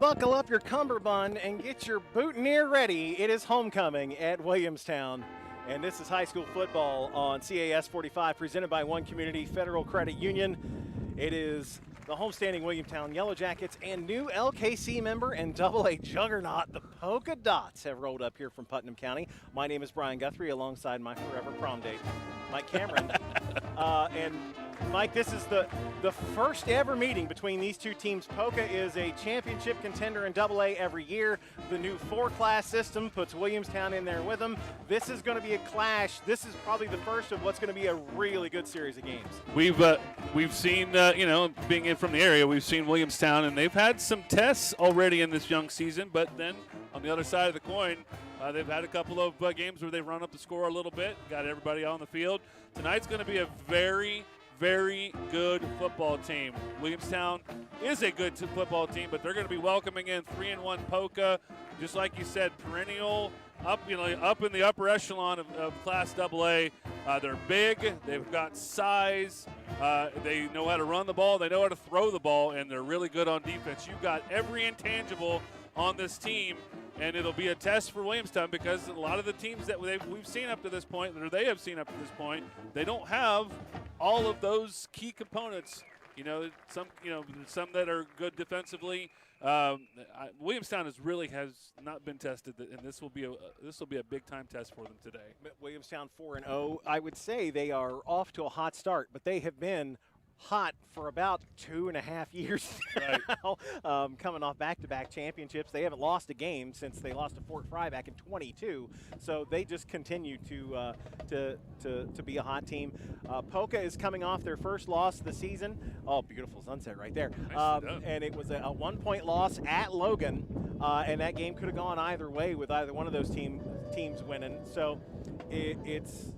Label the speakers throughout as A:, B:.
A: buckle up your cummerbund and get your boutonniere ready. It is homecoming at Williamstown. And this is high school football on CAS 45, presented by One Community Federal Credit Union. It is the homestanding Williamstown Yellowjackets and new LKC member and AA juggernaut, the Polka Dots, have rolled up here from Putnam County. My name is Brian Guthrie, alongside my forever prom date, Mike Cameron. And Mike, this is the first ever meeting between these two teams. Poca is a championship contender in AA every year. The new four-class system puts Williamstown in there with them. This is going to be a clash. This is probably the first of what's going to be a really good series of games.
B: We've seen, being in from the area, we've seen Williamstown, and they've had some tests already in this young season. But then on the other side of the coin, they've had a couple of games where they've run up the score a little bit, got everybody on the field. Tonight's going to be a very good football team. Williamstown is a good football team, but they're going to be welcoming in 3-1 Poca, just like you said, perennial up in the upper echelon of Class AA. They're big, they've got size, they know how to run the ball, they know how to throw the ball, and they're really good on defense. You've got every intangible on this team, and it'll be a test for Williamstown because a lot of the teams that we've seen up to this point, or they have seen up to this point, they don't have all of those key components. Some that are good defensively. Williamstown has not been tested, and this will be a big time test for them today.
A: Williamstown 4-0. I would say they are off to a hot start, but they have been hot for about 2.5 years now, coming off back-to-back championships. They haven't lost a game since they lost to Fort Fry back in 22, so they just continue to be a hot team. Poca is coming off their first loss of the season. Oh, beautiful sunset right there. And it was a 1-point loss at Logan, and that game could have gone either way with either one of those teams winning. So it's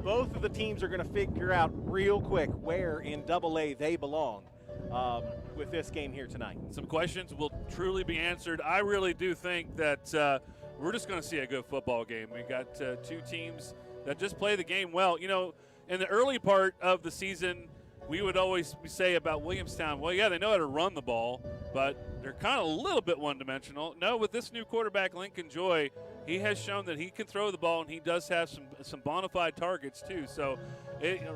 A: both of the teams are going to figure out real quick where in AA they belong with this game here tonight. Some questions will truly be answered. I really do think that we're just going to see a good football game. We got two teams that just play the game well. In the early part of the season, we would always say about Williamstown, well, yeah, they know how to run the ball, but they're kind of a little bit one-dimensional. No, with this new quarterback, Lincoln Joy, he has shown that he can throw the ball, and he does have some bona fide targets too. So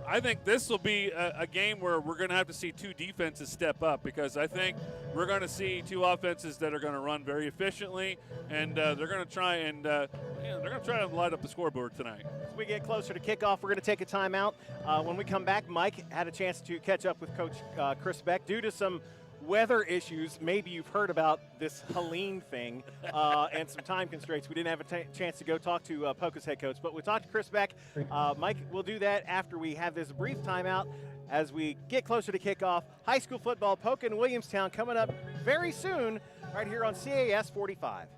A: I think this will be a game where we're going to have to see two defenses step up, because I think we're going to see two offenses that are going to run very efficiently, and they're going to try and light up the scoreboard tonight. As we get closer to kickoff, we're going to take a timeout. When we come back, Mike had a chance to catch up with Coach Chris Beck due to some weather issues. Maybe you've heard about this Helene thing and some time constraints. We didn't have a chance to go talk to Poca's head coach, but we talked to Chris Beck. Mike, we'll do that after we have this brief timeout as we get closer to kickoff. High school football, Poca and Williamstown coming up very soon right here on CAS 45.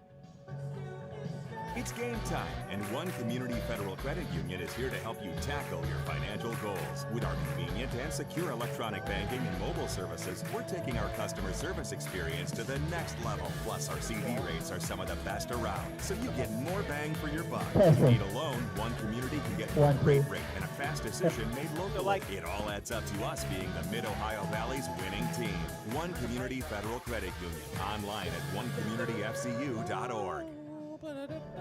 C: It's game time, and One Community Federal Credit Union is here to help you tackle your financial goals. With our convenient and secure electronic banking and mobile services, we're taking our customer service experience to the next level. Plus, our CD rates are some of the best around, so you get more bang for your buck. If you need a loan, One Community can get a great rate and a fast decision made locally. It all adds up to us being the Mid-Ohio Valley's winning team. One Community Federal Credit Union. Online at onecommunityfcu.org.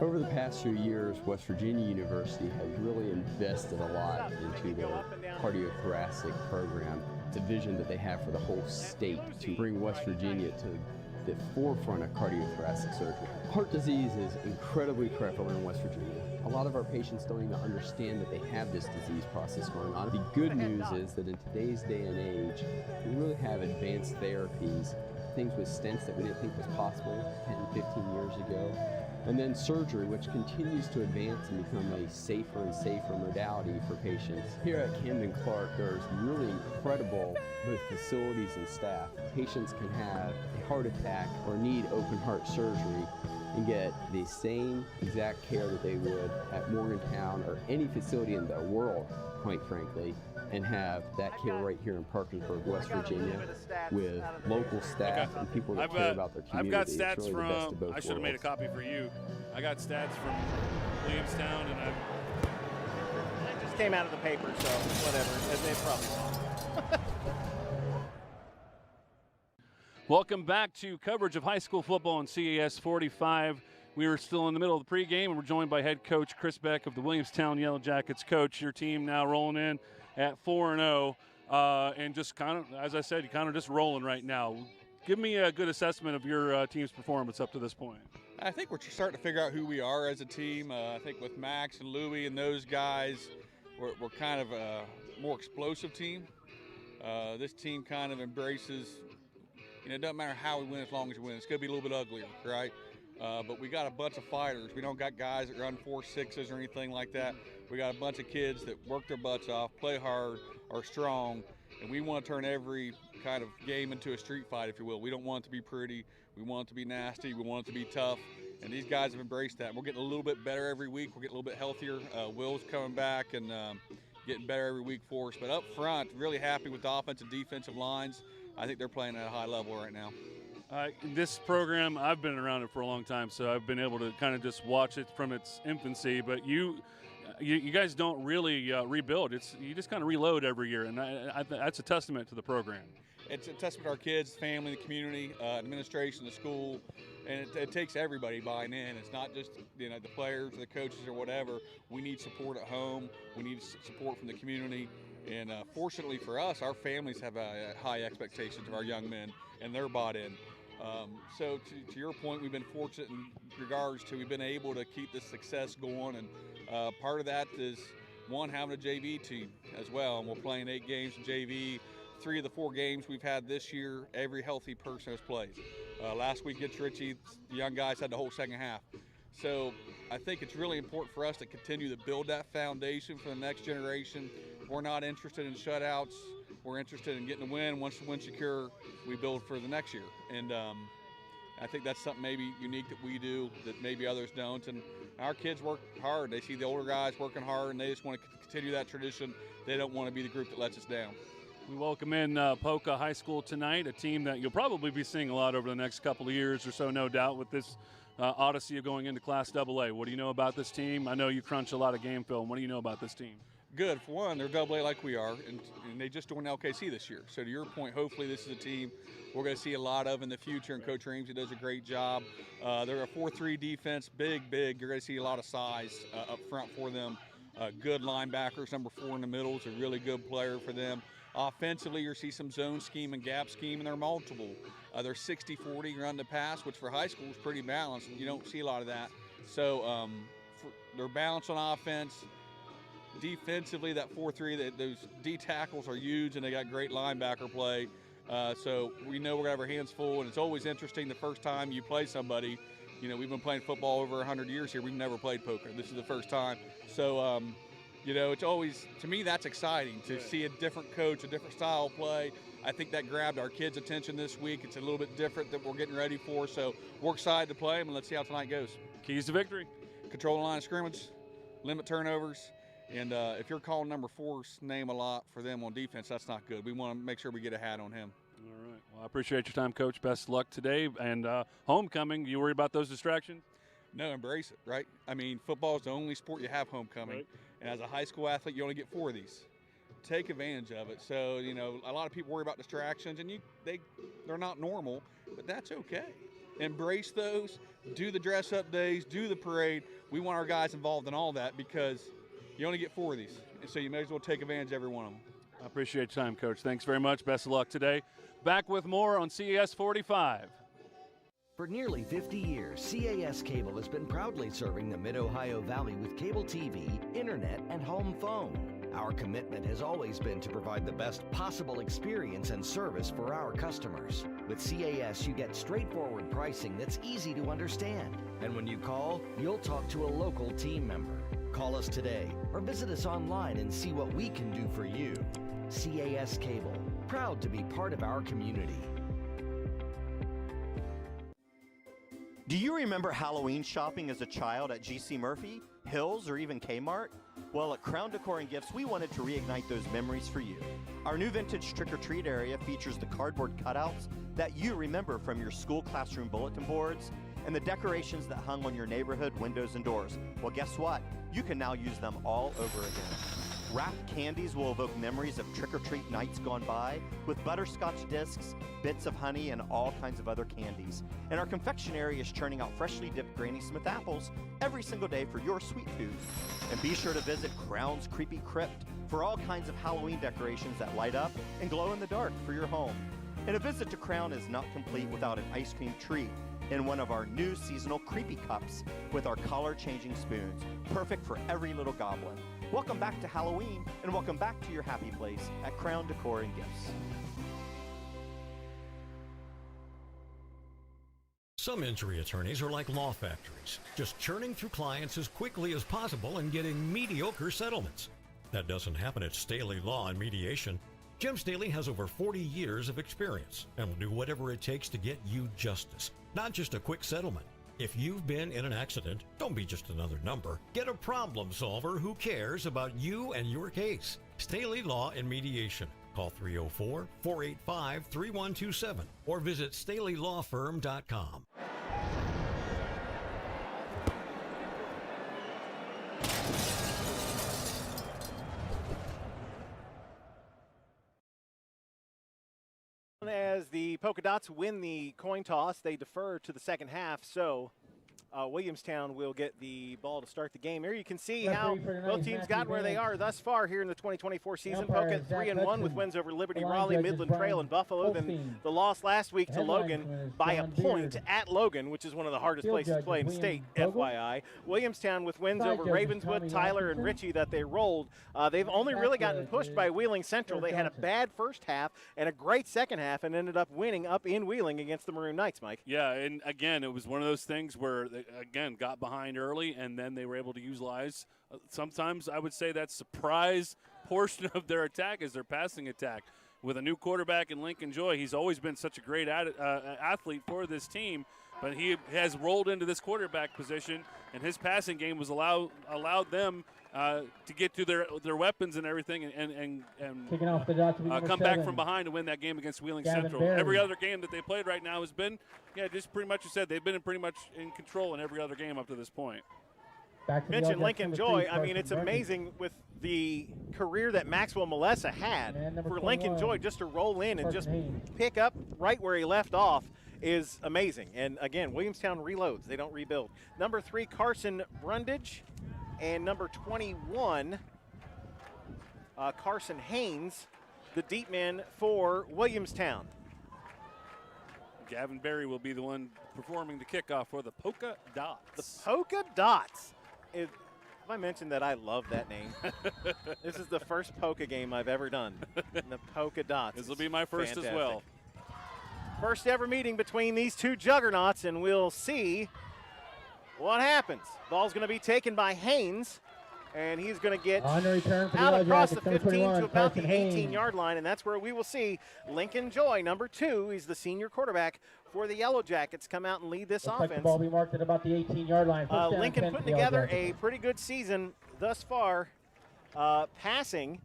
D: Over the past few years, West Virginia University has really invested a lot into their cardiothoracic program. It's a vision that they have for the whole state to bring West Virginia to the forefront of cardiothoracic surgery. Heart disease is incredibly prevalent in West Virginia. A lot of our patients don't even understand that they have this disease process going on. The good news is that in today's day and age, we really have advanced therapies, things with stents that we didn't think was possible 10, 15 years ago. And then surgery, which continues to advance and become a safer and safer modality for patients. Here at Camden Clark, there's really incredible both facilities and staff. Patients can have a heart attack or need open heart surgery and get the same exact care that they would at Morgantown or any facility in the world, quite frankly, and have that care right here in Parkersburg, West Virginia, with local staff and people that care about their community.
B: I've got stats
D: really
B: from, I should have made a copy for you. I got stats from Williamstown, and
A: it just came out of the paper, so whatever, as they probably saw.
B: Welcome back to coverage of high school football on CAS 45. We are still in the middle of the pregame, and we're joined by head coach Chris Beck of the Williamstown Yellowjackets. Coach, your team now rolling in at 4-0, and just kind of, as I said, you're kind of just rolling right now. Give me a good assessment of your team's performance up to this point.
E: I think we're starting to figure out who we are as a team. I think with Max and Louie and those guys, we're kind of a more explosive team. This team kind of embraces, it doesn't matter how we win as long as we win. It's going to be a little bit uglier, right? But we got a bunch of fighters. We don't got guys that run 4.6s or anything like that. We got a bunch of kids that work their butts off, play hard, are strong, and we want to turn every kind of game into a street fight, if you will. We don't want it to be pretty. We want it to be nasty. We want it to be tough. And these guys have embraced that. We're getting a little bit better every week. We're getting a little bit healthier. Will's coming back and getting better every week for us. But up front, really happy with the offensive defensive lines. I think they're playing at a high level right now.
B: This program, I've been around it for a long time, so I've been able to kind of just watch it from its infancy. But you guys don't really rebuild. You just kind of reload every year, and that's a testament to the program.
E: It's a testament to our kids, family, the community, administration, the school, and it takes everybody buying in. It's not just the players or the coaches or whatever. We need support at home. We need support from the community. And fortunately for us, our families have high expectations of our young men, and they're bought in. So to your point, we've been fortunate in regards to we've been able to keep this success going, and part of that is, one, having a JV team as well, and we're playing 8 games in JV. 3 of the 4 games we've had this year, every healthy person has played. Last week against Richie, the young guys had the whole second half. So I think it's really important for us to continue to build that foundation for the next generation. We're not interested in shutouts. We're interested in getting a win. Once the win's secure, we build for the next year. And I think that's something maybe unique that we do that maybe others don't. And our kids work hard. They see the older guys working hard, and they just want to continue that tradition. They don't want to be the group that lets us down.
B: We welcome in Poca High School tonight, a team that you'll probably be seeing a lot over the next couple of years or so, no doubt, with this odyssey of going into Class AA. What do you know about this team? I know you crunch a lot of game film. What do you know about this team?
E: Good. For one, they're AA like we are, and they just joined LKC this year. So to your point, hopefully this is a team we're going to see a lot of in the future, and Coach Ramsey does a great job. They're a 4-3 defense, big. You're going to see a lot of size up front for them. Good linebackers. Number 4 in the middle is a really good player for them. Offensively, you'll see some zone scheme and gap scheme, and they're multiple. They're 60-40 run to pass, which for high school is pretty balanced. You don't see a lot of that. So they're balanced on offense. Defensively, that 4-3, those D tackles are huge, and they got great linebacker play. So we know we're going to have our hands full, and it's always interesting the first time you play somebody. We've been playing football over 100 years here. We've never played poker. This is the first time. So, it's always, to me, that's exciting to see a different coach, a different style of play. I think that grabbed our kids' attention this week. It's a little bit different that we're getting ready for. So we're excited to play them, and let's see how tonight goes.
B: Keys to victory.
E: Control the line of scrimmage, limit turnovers. And if you're calling number 4's name a lot for them on defense, that's not good. We want to make sure we get a hat on him.
B: All right. Well, I appreciate your time, Coach. Best of luck today. And homecoming, you worry about those distractions?
E: No, embrace it, right? I mean, football is the only sport you have homecoming. Right. And as a high school athlete, you only get 4 of these. Take advantage of it. So, a lot of people worry about distractions, and they're not normal, but that's okay. Embrace those. Do the dress-up days. Do the parade. We want our guys involved in all that because you only get 4 of these. And so you may as well take advantage of every one of them.
B: I appreciate your time, Coach. Thanks very much. Best of luck today. Back with more on CAS 45.
F: For nearly 50 years, CAS Cable has been proudly serving the Mid-Ohio Valley with cable TV, internet, and home phone. Our commitment has always been to provide the best possible experience and service for our customers. With CAS, you get straightforward pricing that's easy to understand. And when you call, you'll talk to a local team member. Call us today or visit us online and see what we can do for you. CAS Cable, proud to be part of our community.
G: Do you remember Halloween shopping as a child at GC Murphy, Hills, or even Kmart? Well, at Crown Decor and Gifts, we wanted to reignite those memories for you. Our new vintage trick-or-treat area features the cardboard cutouts that you remember from your school classroom bulletin boards and the decorations that hung on your neighborhood windows and doors. Well, guess what? You can now use them all over again. Wrapped candies will evoke memories of trick-or-treat nights gone by, with butterscotch discs, bits of honey, and all kinds of other candies. And our confectionery is churning out freshly dipped Granny Smith apples every single day for your sweet tooth. And be sure to visit Crown's Creepy Crypt for all kinds of Halloween decorations that light up and glow in the dark for your home. And a visit to Crown is not complete without an ice cream treat in one of our new seasonal Creepy Cups with our color-changing spoons, perfect for every little goblin. Welcome back to Halloween, and welcome back to your happy place at Crown Decor and Gifts.
H: Some injury attorneys are like law factories, just churning through clients as quickly as possible and getting mediocre settlements. That doesn't happen at Staley Law and Mediation. Jim Staley has over 40 years of experience and will do whatever it takes to get you justice, not just a quick settlement. If you've been in an accident, don't be just another number. Get a problem solver who cares about you and your case. Staley Law and Mediation. Call 304-485-3127 or visit StaleyLawFirm.com.
A: As the Polka Dots win the coin toss, they defer to the second half, so Williamstown will get the ball to start the game. Here you can see how both teams got where they are thus far here in the 2024 season. Polka 3-1 with wins over Liberty, Raleigh, Midland Trail, and Buffalo. Then the loss last week to Logan by a point at Logan, which is one of the hardest places to play in the state, FYI. Williamstown with wins over Ravenswood, Tyler, and Ritchie that they rolled. They've only really gotten pushed by Wheeling Central. They had a bad first half and a great second half and ended up winning up in Wheeling against the Maroon Knights, Mike.
B: Yeah, and again, it was one of those things where they, again, got behind early, and then they were able to utilize sometimes I would say that surprise portion of their attack is their passing attack. With a new quarterback in Lincoln Joy, he's always been such a great athlete for this team, but he has rolled into this quarterback position, and his passing game was allowed them to get to their weapons and everything and come back from behind to win that game against Wheeling Central. Every other game that they played right now has been, just pretty much you said, they've been pretty much in control in every other game up to this point.
A: Mentioned Lincoln Joy. I mean, it's amazing with the career that Maxwell Melessa had for Lincoln Joy just to roll in and just pick up right where he left off is amazing. And again, Williamstown reloads. They don't rebuild. Number 3, Carson Brundage. And number 21, Carson Haynes, the deep man for Williamstown.
B: Gavin Berry will be the one performing the kickoff for the Poca Dots.
A: The Poca Dots. Have I mentioned that I love that name? This is the first Poca game I've ever done. The Poca Dots.
B: This will be my first
A: fantastic.
B: as well.
A: First ever meeting between these two juggernauts, and we'll see what happens. Ball's going to be taken by Haynes, and he's going to get out across the 15 to about the 18-yard line, and that's where we will see Lincoln Joy, number 2. He's the senior quarterback for the Yellowjackets, come out and lead this offense.
I: Like the ball be marked at about the 18-yard line.
A: Lincoln putting together a pretty good season thus far, passing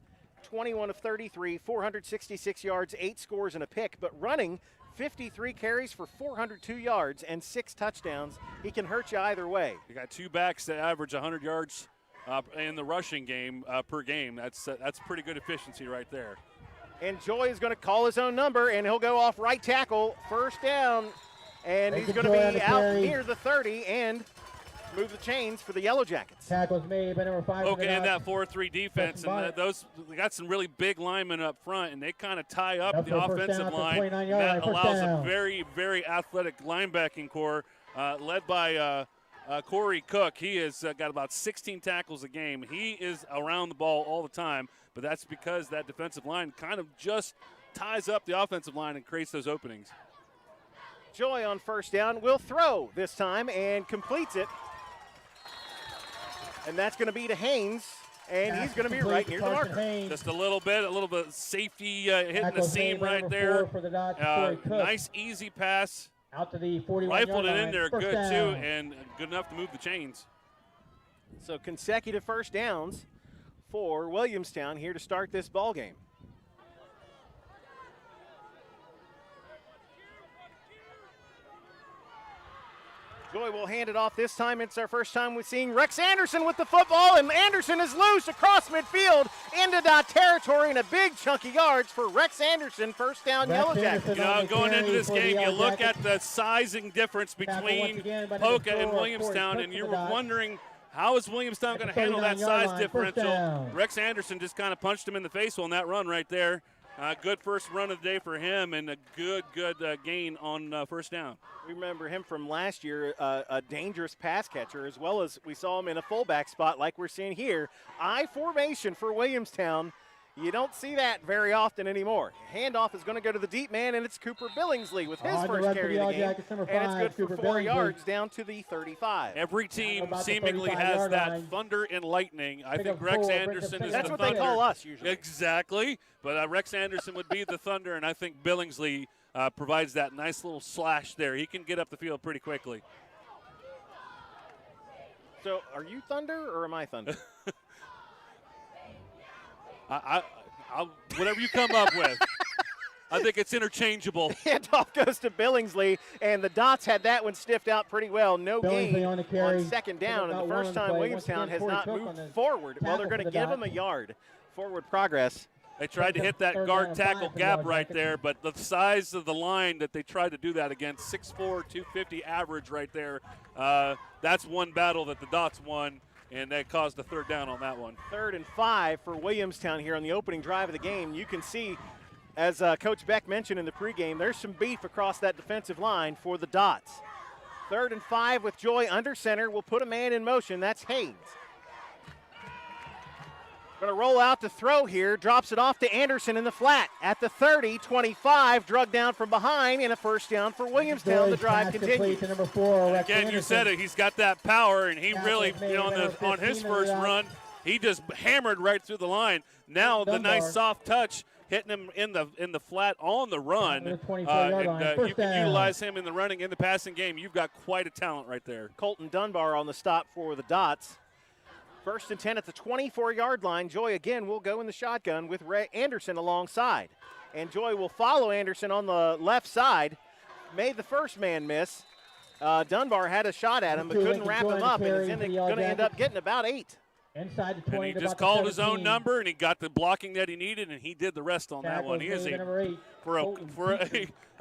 A: 21 of 33, 466 yards, 8 scores and a pick, but running 53 carries for 402 yards and 6 touchdowns. He can hurt you either way.
B: You got 2 backs that average 100 yards in the rushing game per game. That's pretty good efficiency right there.
A: And Joy is going to call his own number, and he'll go off right tackle, first down, and he's going to be out near the 30 and move the chains for the Yellowjackets.
I: Tackles made by number 5.
B: Okay, in that 4-3 defense, and they got some really big linemen up front, and they kind of tie up the offensive line. That allows a very, very athletic linebacking core led by Corey Cook. He has got about 16 tackles a game. He is around the ball all the time, but that's because that defensive line kind of just ties up the offensive line and creates those openings.
A: Joy on first down will throw this time and completes it. And that's going to be to Haynes, and he's going to be right near the marker.
B: Just a little bit safety hitting the seam right there. Nice, easy pass.
I: Out to the 41-yard
B: Rifled it
I: line.
B: in there
I: First
B: good,
I: down.
B: too, and good enough to move the chains.
A: So consecutive first downs for Williamstown here to start this ball game. Joy will hand it off this time. It's our first time we're seeing Rex Anderson with the football, and Anderson is loose across midfield into dot territory and a big chunk of yards for Rex Anderson. First down, Yellowjackets.
B: You know, going into this game, you look at the sizing difference between Poca and Williamstown, and you were wondering, how is Williamstown going to handle that size differential? Rex Anderson just kind of punched him in the face on that run right there. Good first run of the day for him, and a good gain on first down.
A: We remember him from last year, a dangerous pass catcher, as well as we saw him in a fullback spot like we're seeing here. I formation for Williamstown. You don't see that very often anymore. Handoff is going to go to the deep man, and it's Cooper Billingsley with his first carry of the game. And it's good for 4 yards down to the 35.
B: Every team seemingly has that thunder and lightning. I think Rex Anderson is the thunder.
A: That's what they call us usually.
B: Exactly. But Rex Anderson would be the thunder, and I think Billingsley provides that nice little slash there. He can get up the field pretty quickly.
A: So are you thunder or am I thunder?
B: I'll whatever you come up with. I think it's interchangeable.
A: Handoff goes to Billingsley, and the Dots had that one stiffed out pretty well. No gain
I: on
A: second down, and the first time Williamstown has not moved forward. Well, they're going to give him a yard. Forward progress.
B: They tried to hit that guard tackle gap right there, but the size of the line that they tried to do that against, 6'4", 250 average right there, that's one battle that the Dots won. And that caused the third down on that one.
A: 3rd and 5 for Williamstown here on the opening drive of the game. You can see, as Coach Beck mentioned in the pregame, there's some beef across that defensive line for the Dots. 3rd and 5 with Joy under center. We'll put a man in motion. That's Haynes. Going to roll out to throw here. Drops it off to Anderson in the flat. At the 30, 25, drug down from behind, and a first down for Williamstown. The drive continues.
B: Again, you said it. He's got that power, and he really, you know, on his first run, he just hammered right through the line. Now the nice soft touch hitting him in the flat on the run. You can utilize him in the passing game. You've got quite a talent right there.
A: Colton Dunbar on the stop for the Dots. 1st and 10 at the 24-yard line. Joy again will go in the shotgun with Ray Anderson alongside. And Joy will follow Anderson on the left side. Made the first man miss. Dunbar had a shot at him but couldn't wrap him up, and is going to end up getting about 8.
I: Inside the 20.
B: And he just called his own number, and he got the blocking that he needed, and he did the rest on that one. He is a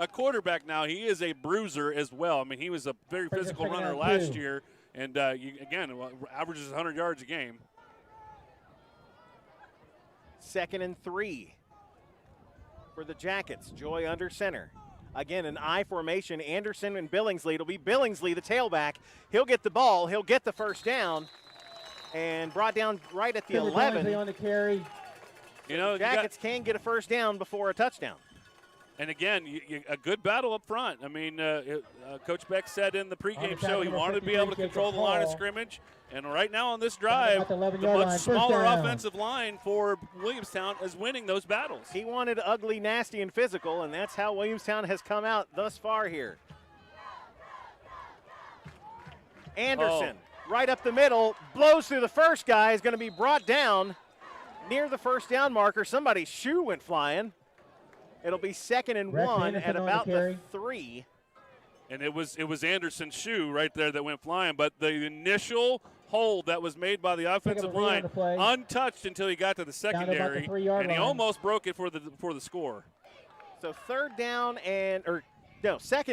B: quarterback now. He is a bruiser as well. I mean, he was a very physical runner last year. And, again, averages 100 yards a game.
A: 2nd and 3 for the Jackets. Joy under center. Again, an I formation. Anderson and Billingsley. It'll be Billingsley, the tailback. He'll get the ball. He'll get the first down. And brought down right at the 11.
I: On the carry.
B: You know,
A: Jackets can get a first down before a touchdown.
B: And again, a good battle up front. I mean, Coach Beck said in the pregame show he wanted to be able to control the line of scrimmage. And right now on this drive, the much smaller offensive line for Williamstown is winning those battles.
A: He wanted ugly, nasty, and physical, and that's how Williamstown has come out thus far here. Anderson, right up the middle, blows through the first guy, is going to be brought down near the first down marker. Somebody's shoe went flying. It'll be 2nd and 1 at about the 3.
B: And it was Anderson's shoe right there that went flying. But the initial hold that was made by the offensive line untouched until he got to the secondary, and he almost broke it for the score.
A: So 2nd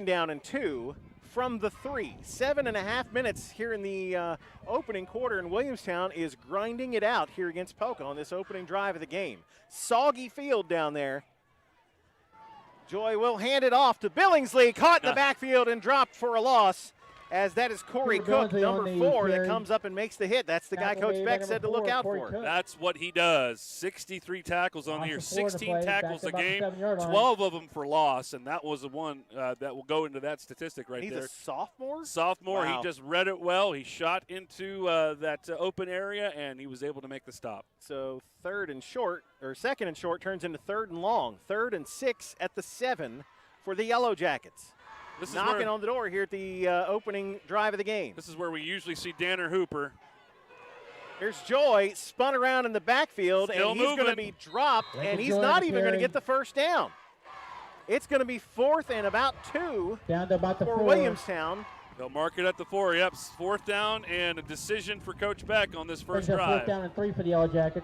A: down and 2 from the 3. 7.5 minutes here in the opening quarter, and Williamstown is grinding it out here against Poca on this opening drive of the game. Soggy field down there. Joy will hand it off to Billingsley, caught in the backfield and dropped for a loss, as that is Corey Cook, number 4, that comes up and makes the hit. That's the guy Coach Beck said to look out for.
B: That's what he does. 63 tackles on here, 16 tackles a game, 12 of them for loss, and that was the one that will go into that statistic right there.
A: He's a sophomore?
B: Sophomore.
A: Wow.
B: He just read it well. He shot into that open area, and he was able to make the stop.
A: So 2nd and short turns into 3rd and long. 3rd and 6 at the 7 for the Yellowjackets.
B: This is
A: knocking on the door here at the opening drive of the game.
B: This is where we usually see Danner Hooper.
A: Here's Joy, spun around in the backfield, and he's going to be dropped, and he's not even going to get the first down. It's going to be 4th and about 2
I: down to about the
A: for
I: 4.
A: Williamstown.
B: They'll mark it at the 4. Yep, 4th down and a decision for Coach Beck on this first
I: Brings up
B: drive.
I: 4th down and 3 for the Yellowjackets.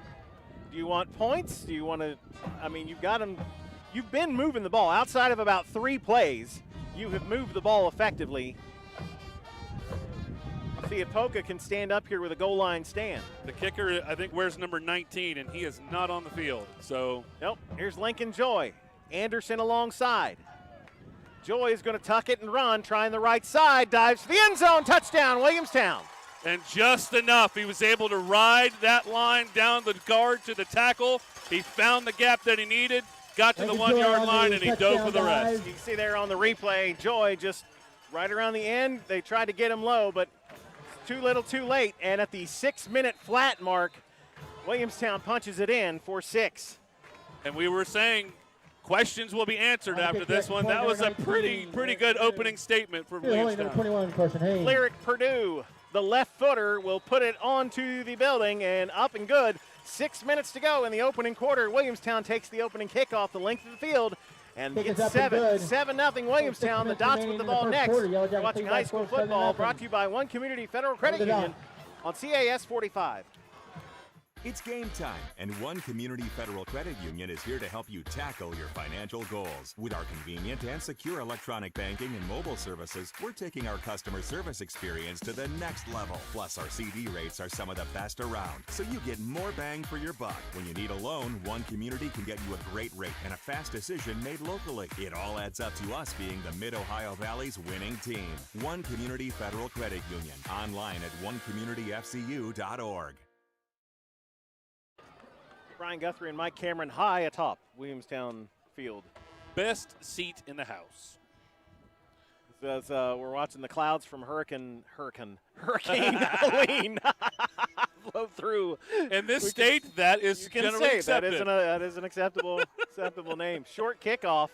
A: Do you want points? Do you want to? I mean, you've got them. You've been moving the ball outside of about 3 plays. You have moved the ball effectively. See if Poca can stand up here with a goal line stand.
B: The kicker, I think, wears number 19, and he is not on the field. So,
A: nope. Here's Lincoln Joy. Anderson alongside. Joy is going to tuck it and run, trying the right side, dives to the end zone, touchdown, Williamstown.
B: And just enough. He was able to ride that line down the guard to the tackle. He found the gap that he needed, got to the 1-yard line, and he dove for the rest.
A: You can see there on the replay, Joy just right around the end. They tried to get him low, but too little, too late. And at the 6-minute flat mark, Williamstown punches it in for 6.
B: And we were saying questions will be answered after this one. That was a pretty good opening statement from Williamstown.
I: 21 person, Hayes.
A: Lyric Purdue, the left footer, will put it onto the building and up and good. 6 minutes to go in the opening quarter. Williamstown takes the opening kickoff the length of the field and gets 7-0 Williamstown. The Dots with the ball next. You're watching high school football brought to you by One Community Federal Credit Union on CAS 45.
C: It's game time, and One Community Federal Credit Union is here to help you tackle your financial goals. With our convenient and secure electronic banking and mobile services, we're taking our customer service experience to the next level. Plus, our CD rates are some of the best around, so you get more bang for your buck. When you need a loan, One Community can get you a great rate and a fast decision made locally. It all adds up to us being the Mid-Ohio Valley's winning team. One Community Federal Credit Union. Online at onecommunityfcu.org.
A: Brian Guthrie and Mike Cameron high atop Williamstown Field.
B: Best seat in the house.
A: As we're watching the clouds from Hurricane Helene flow through.
B: In this state, that is generally accepted.
A: That is an acceptable name. Short kickoff,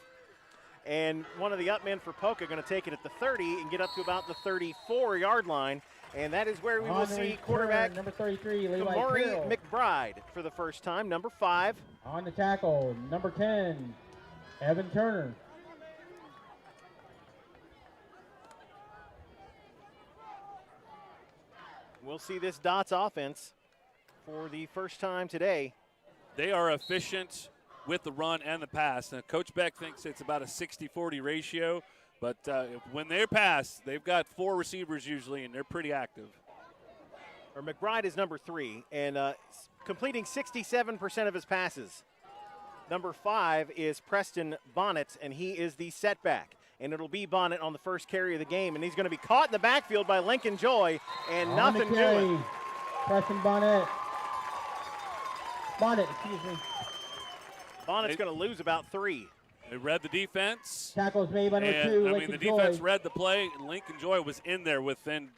A: and one of the up men for Poca going to take it at the 30 and get up to about the 34-yard line. And that is where we will see quarterback
I: number 33, Levi
A: Kamari
I: Carroll.
A: McBride for the first time. Number 5.
I: On the tackle, number 10, Evan Turner.
A: We'll see this Dots offense for the first time today.
B: They are efficient with the run and the pass. Now, Coach Beck thinks it's about a 60-40 ratio. But when they pass, they've got 4 receivers usually, and they're pretty active.
A: McBride is number 3 and completing 67% of his passes. Number 5 is Preston Bonnet, and he is the setback. And it'll be Bonnet on the first carry of the game, and he's going to be caught in the backfield by Lincoln Joy, and nothing doing.
I: Preston Bonnet. Excuse me.
A: Bonnet's going to lose about 3.
B: They read the defense.
I: Tackles made by number 2, Lincoln
B: the defense
I: Joy.
B: read the play, and Lincoln Joy was in there within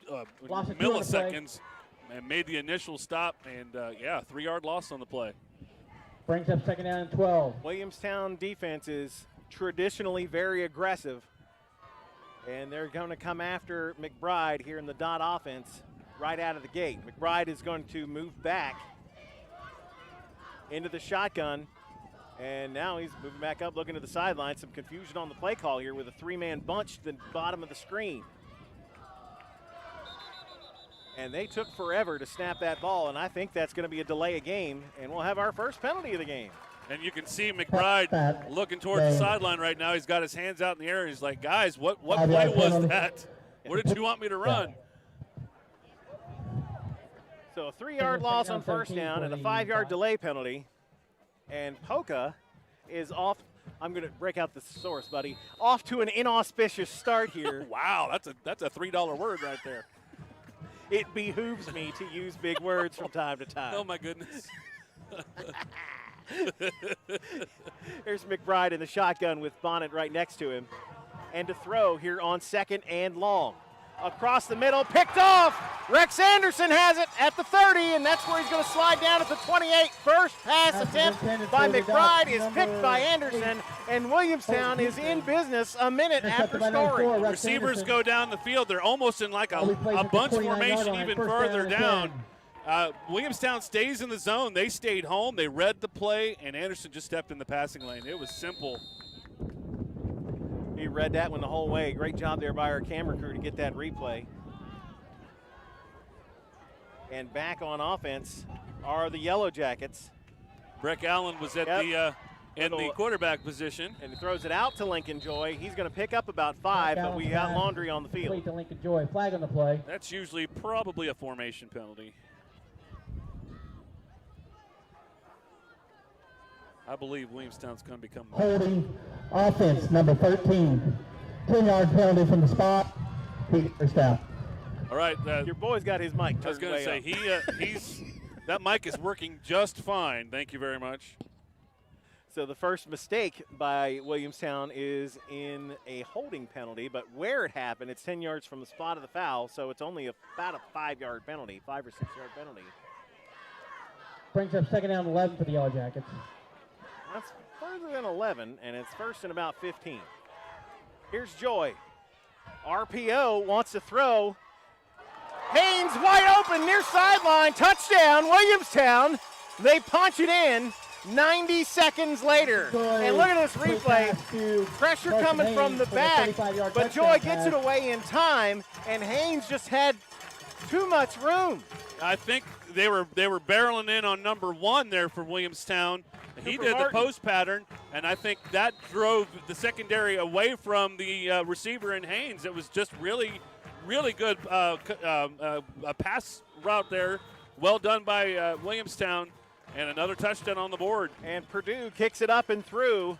B: milliseconds and made the initial stop, and 3-yard loss on the play.
I: Brings up 2nd down and 12.
A: Williamstown defense is traditionally very aggressive, and they're going to come after McBride here in the Dot offense right out of the gate. McBride is going to move back into the shotgun. And now he's moving back up, looking to the sideline. Some confusion on the play call here with a 3-man bunch to the bottom of the screen. And they took forever to snap that ball, and I think that's going to be a delay of game, and we'll have our first penalty of the game.
B: And you can see McBride looking towards the sideline right now. He's got his hands out in the air, and he's like, guys, what play was that? What did you want me to run?
A: So a 3-yard loss on first down and a 5-yard delay penalty. And Poca is off. I'm going to break out the source, buddy. Off to an inauspicious start here.
B: Wow, that's a $3 word right there.
A: It behooves me to use big words from time to time.
B: Oh, my goodness.
A: There's McBride in the shotgun with Bonnet right next to him. And to throw here on 2nd and long. Across the middle, picked off. Rex Anderson has it at the 30, and that's where he's going to slide down at the 28. First pass attempt by McBride is picked by Anderson, and Williamstown is in business a minute after scoring.
B: Receivers go down the field. They're almost in like a bunch formation even further down. Williamstown stays in the zone. They stayed home. They read the play, and Anderson just stepped in the passing lane. It was simple.
A: He have read that one the whole way. Great job there by our camera crew to get that replay. And back on offense are the Yellowjackets.
B: Breck Allen was at in the quarterback position.
A: And he throws it out to Lincoln Joy. He's going to pick up about 5, but we got Laundry on the field.
I: To Lincoln Joy. Flag on the play.
B: That's usually probably a formation penalty. I believe Williamstown's going to become
I: Holding offense, number 13. 10-yard penalty from the spot. First down.
B: All right.
A: Your boy's got his mic turned.
B: I was going to say, he's that mic is working just fine. Thank you very much.
A: So the first mistake by Williamstown is in a holding penalty, but where it happened, it's 10 yards from the spot of the foul, so it's only about a 5-yard penalty, 5 or 6-yard penalty.
I: Brings up second down 11 for the Yellowjackets.
A: That's further than 11, and it's first and about 15. Here's Joy. RPO wants to throw. Haynes wide open near sideline. Touchdown, Williamstown. They punch it in 90 seconds later. And look at this replay. Pressure coming from the back, but Joy gets it away in time, and Haynes just had too much room.
B: I think they were barreling in on number 1 there for Williamstown. He did the post pattern, and I think that drove the secondary away from the receiver in Haynes. It was just really good a pass route there. Well done by Williamstown, and another touchdown on the board.
A: And Purdue kicks it up and through.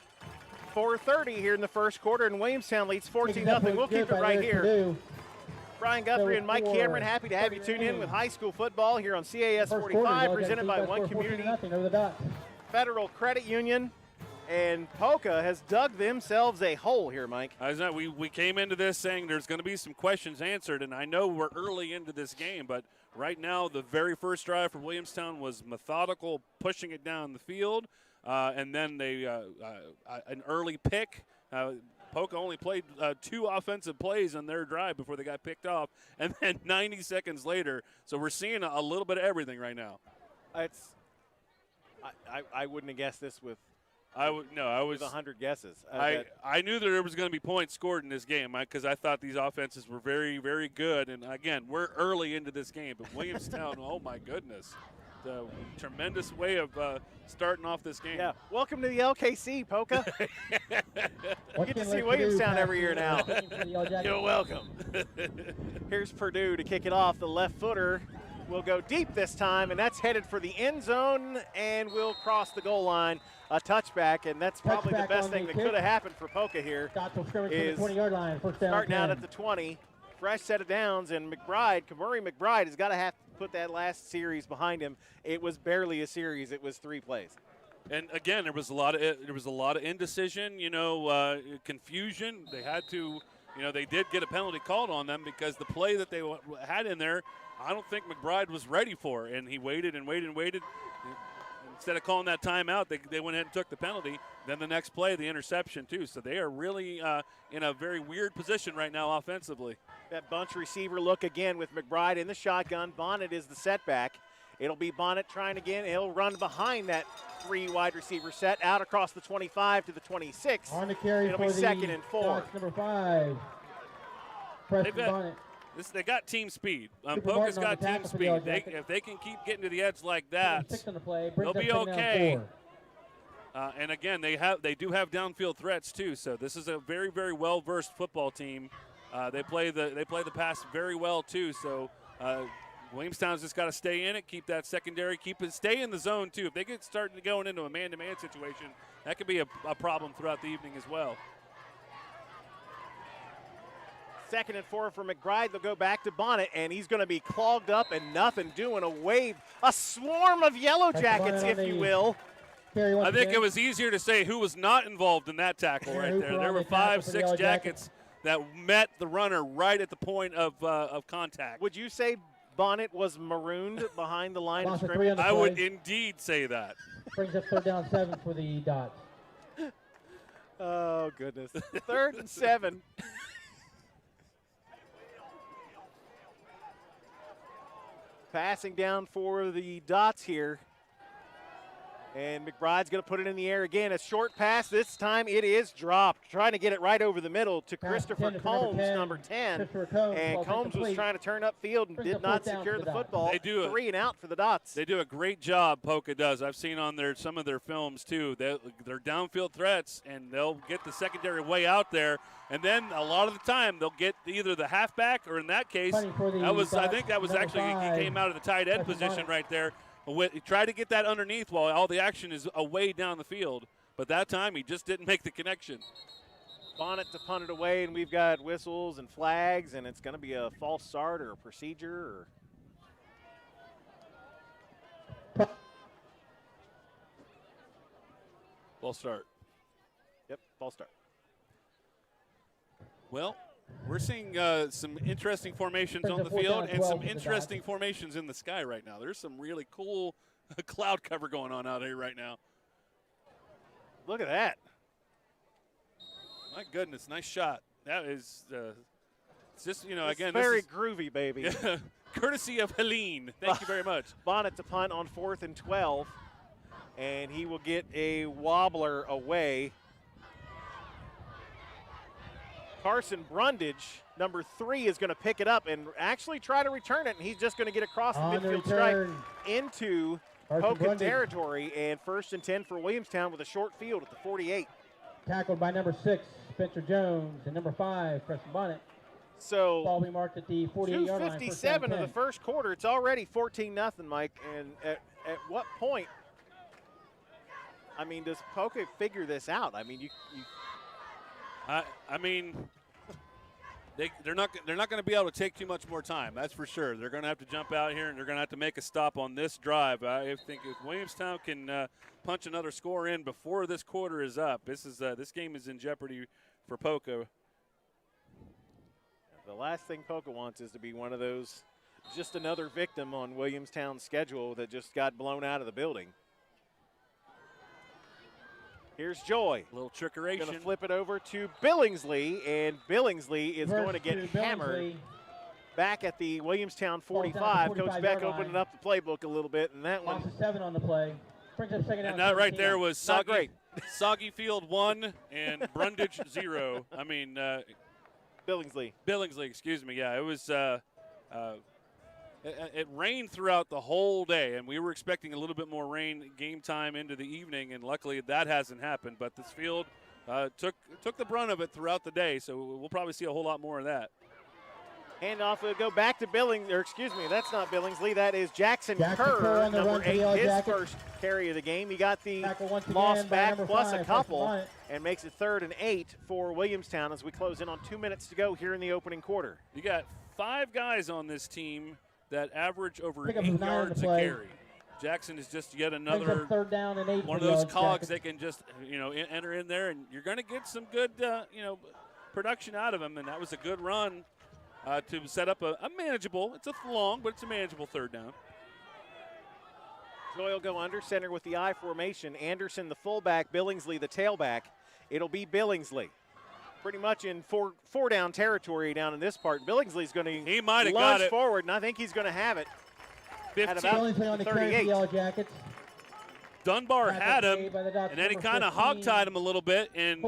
A: 4:30 here in the first quarter, and Williamstown leads 14-0. We'll keep it right here.
I: Purdue.
A: Brian Guthrie and Mike Cameron, happy to have you tune in with high school football here on CAS 45, presented by One Community Federal Credit Union. And Poca has dug themselves a hole here, Mike.
B: We came into this saying there's going to be some questions answered, and I know we're early into this game, but right now the very first drive for Williamstown was methodical, pushing it down the field, and then they an early pick. Poca only played 2 offensive plays on their drive before they got picked off, and then 90 seconds later. So we're seeing a little bit of everything right now.
A: I wouldn't have guessed this with.
B: I was
A: 100 guesses.
B: I knew that there was going to be points scored in this game because I thought these offenses were very, very good. And again, we're early into this game, but Williamstown, oh my goodness, the tremendous way of starting off this game.
A: Yeah, welcome to the LKC, Poca. You get to see Williamstown every year now. You're welcome. Here's Purdue to kick it off. The left footer will go deep this time, and that's headed for the end zone and will cross the goal line. A touchback, and that's probably the best thing that could have happened for Poca here. Is
I: 20-yard line, first down,
A: starting out at the 20, fresh set of downs, and Kamuri McBride has got to have to put that last series behind him. It was barely a series; it was 3 plays.
B: And again, there was a lot of indecision, confusion. They had to, they did get a penalty called on them because the play that they had in there, I don't think McBride was ready for, and he waited and waited and waited. Instead of calling that timeout, they went ahead and took the penalty. Then the next play, the interception, too. So they are really in a very weird position right now offensively.
A: That bunch receiver look again with McBride in the shotgun. Bonnet is the setback. It'll be Bonnet trying again. He'll run behind that 3 wide receiver set out across the 25 to the 26.
I: On the carry
A: It'll be 2nd and 4.
I: Number 5. Preston Bonnet.
B: They got team speed. Poca's got team speed. If they can keep getting to the edge like that, they'll be okay. And again, they do have downfield threats too. So this is a very, very well-versed football team. They play the pass very well too. So Williamstown's just got to stay in it, keep that secondary, stay in the zone too. If they get starting to going into a man-to-man situation, that could be a problem throughout the evening as well.
A: 2nd and 4 for McBride. They'll go back to Bonnet, and he's going to be clogged up and nothing doing. A swarm of Yellowjackets, if you will.
B: I think it was easier to say who was not involved in that tackle right there. There were 5, 6 Jackets that met the runner right at the point of contact.
A: Would you say Bonnet was marooned behind the line of scrimmage?
B: I would indeed say that.
I: Brings up 3rd down 7 for the Dots.
A: Oh, goodness. 3rd and 7. Passing down for the Dots here And McBride's going to put it in the air again. A short pass. This time it is dropped. Trying to get it right over the middle to Christopher Combs, number 10. And Combs was trying to turn upfield and did not secure the football.
B: They do
A: 3 and out for the Dots.
B: They do a great job, Poca does. I've seen on some of their films, too. They're downfield threats, and they'll get the secondary way out there. And then a lot of the time they'll get either the halfback, or in that case, I think that was actually he came out of the tight end position right there. He tried to get that underneath while all the action is away down the field. But that time he just didn't make the connection.
A: Bonnet to punt it away, and we've got whistles and flags, and it's going to be a false start or a procedure.
B: False start.
A: Yep, false start.
B: Well, we're seeing some interesting formations on the field and some interesting formations in the sky right now. There's some really cool cloud cover going on out here right now.
A: Look at that.
B: My goodness, nice shot. That is it's just, again,
A: very groovy, baby.
B: Courtesy of Helene. Thank you very much.
A: Bonnet to punt on 4th and 12, and he will get a wobbler away. Carson Brundage, number 3, is going to pick it up and actually try to return it, and he's just going to get across the midfield stripe into Poca territory, and 1st and 10 for Williamstown with a short field at the 48.
I: Tackled by number 6, Spencer Jones, and number 5, Preston Bonnet.
A: So
I: ball be marked at the 48-yard line.
A: 2:57 of the first quarter. It's already 14-0, Mike. And at what point, does Poca figure this out?
B: They're not going to be able to take too much more time. That's for sure. They're going to have to jump out here, and they're going to have to make a stop on this drive. I think if Williamstown can punch another score in before this quarter is up, this game is in jeopardy for Poca.
A: The last thing Poca wants is to be one of those, just another victim on Williamstown's schedule that just got blown out of the building. Here's Joy.
B: A little trickeration.
A: Going to flip it over to Billingsley, and Billingsley is going to get hammered back at the Williamstown 45. Coach Beck opening up the playbook a little bit, and that one.
I: 7 on the play. Brings up second down.
B: And that right there was Soggy Field 1 and Brundage 0. Billingsley, excuse me. Yeah, it was. It rained throughout the whole day, and we were expecting a little bit more rain game time into the evening, and luckily that hasn't happened. But this field took the brunt of it throughout the day, so we'll probably see a whole lot more of that.
A: Handoff will go back to that's not Billingsley. That is Jackson Kerr, number 8, his first carry of the game. He got the lost back plus a couple and makes it 3rd and 8 for Williamstown as we close in on 2 minutes to go here in the opening quarter.
B: You got 5 guys on this team that average over 8 yards a carry. Jackson is just yet another
I: 3rd down and 8
B: one of those cogs they can just enter in there, and you're going to get some good production out of him. And that was a good run to set up a manageable. It's a long, but it's a manageable 3rd down.
A: Joy will go under center with the I formation. Anderson the fullback, Billingsley the tailback. It'll be Billingsley. Pretty much in four down territory down in this part. Billingsley's going to lunge forward, and I think he's going to have it.
B: 15.
A: At about 38.
I: Yellowjackets.
B: Dunbar had him, and then he kind of hog-tied him a little bit, and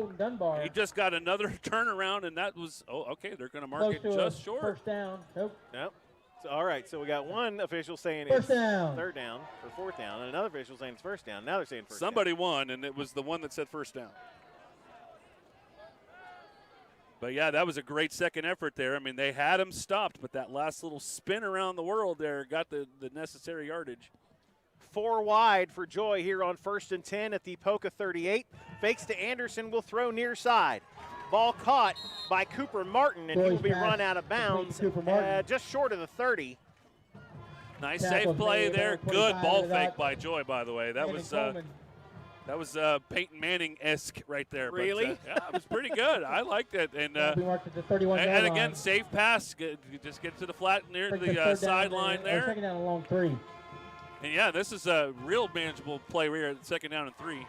B: he just got another turnaround, and that was, they're going to mark it just short.
I: First down. Nope.
A: So, all right, so we got one official saying
I: first
A: it's
I: down.
A: 3rd down or 4th down, and another official saying it's 1st down. Now they're saying first
B: Somebody
A: down.
B: won, and it was the one that said 1st down. But, yeah, that was a great second effort there. They had him stopped, but that last little spin around the world there got the necessary yardage.
A: 4 wide for Joy here on 1st and 10 at the Poca 38. Fakes to Anderson, will throw near side. Ball caught by Cooper Martin, and he will be run out of bounds just short of the 30.
B: Nice safe play there. Good ball fake by Joy, by the way. That was Peyton Manning-esque right there.
A: Really?
B: But, yeah, it was pretty good. I liked it. And again, safe pass. Just get to the flat near the sideline there.
I: 2nd down and long 3.
B: And, yeah, this is a real manageable play here at 2nd down and 3.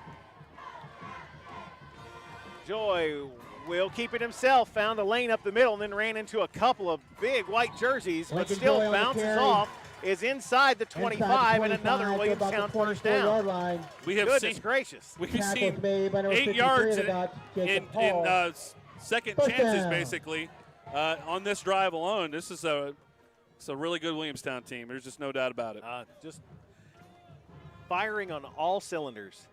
A: Joy will keep it himself. Found a lane up the middle and then ran into a couple of big white jerseys, but still bounces off is inside the 25, and another Williamstown first down.
B: We have
A: Goodness
B: seen
A: gracious.
B: We've seen 8 yards in second
I: First
B: chances,
I: down.
B: basically, on this drive alone. This is it's a really good Williamstown team. There's just no doubt about it.
A: Just firing on all cylinders.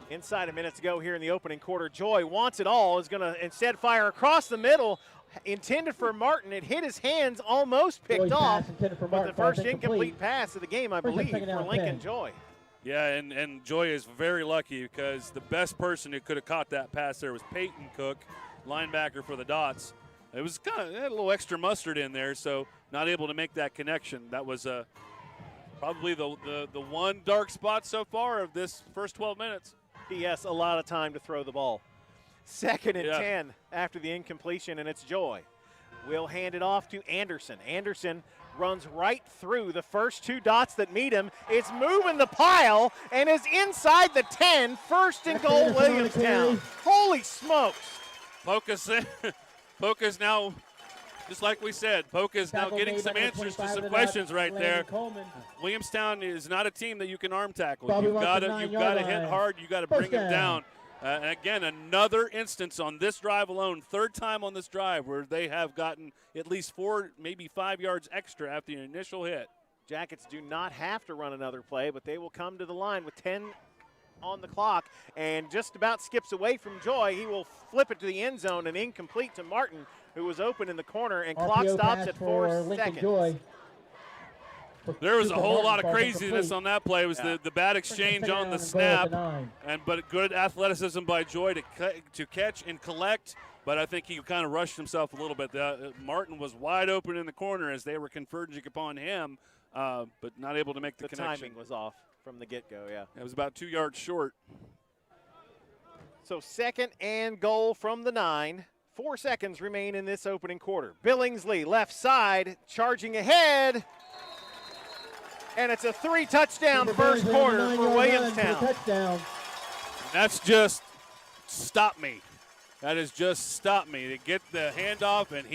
A: Inside a minute to go here in the opening quarter. Joy wants it all, is going to instead fire across the middle, intended for Martin. It hit his hands, almost picked off, but the first incomplete pass of the game, I believe, for Lincoln Joy.
B: Yeah, and Joy is very lucky because the best person who could have caught that pass there was Peyton Cook, linebacker for the Dots. It was kind of had a little extra mustard in there, so not able to make that connection. That was probably the one dark spot so far of this first 12 minutes.
A: Yes, a lot of time to throw the ball. 2nd and 10 after the incompletion, and it's Joy. We'll hand it off to Anderson. Anderson runs right through the first 2 dots that meet him. It's moving the pile and is inside the 10. First and goal, Williamstown. Holy smokes.
B: Poca's now, just like we said, Poca's now getting some answers to some questions right there. Williamstown is not a team that you can arm tackle. You've got to hit hard. You've got to bring them down. And again, another instance on this drive alone, 3rd time on this drive where they have gotten at least 4, maybe 5 yards extra after the initial hit.
A: Jackets do not have to run another play, but they will come to the line with 10 on the clock and just about skips away from Joy. He will flip it to the end zone and incomplete to Martin, who was open in the corner, and clock stops at 4 seconds.
I: Joy.
B: There was a whole lot of craziness on that play. It was the bad exchange on the snap, but good athleticism by Joy to catch and collect. But I think he kind of rushed himself a little bit. Martin was wide open in the corner as they were converging upon him, but not able to make the connection.
A: Timing was off from the get-go, yeah.
B: It was about 2 yards short.
A: So 2nd and goal from the 9. 4 seconds remain in this opening quarter. Billingsley, left side, charging ahead. And it's a 3-touchdown first quarter for Williamstown.
B: That's just stop me. That is just stop me to get the handoff, and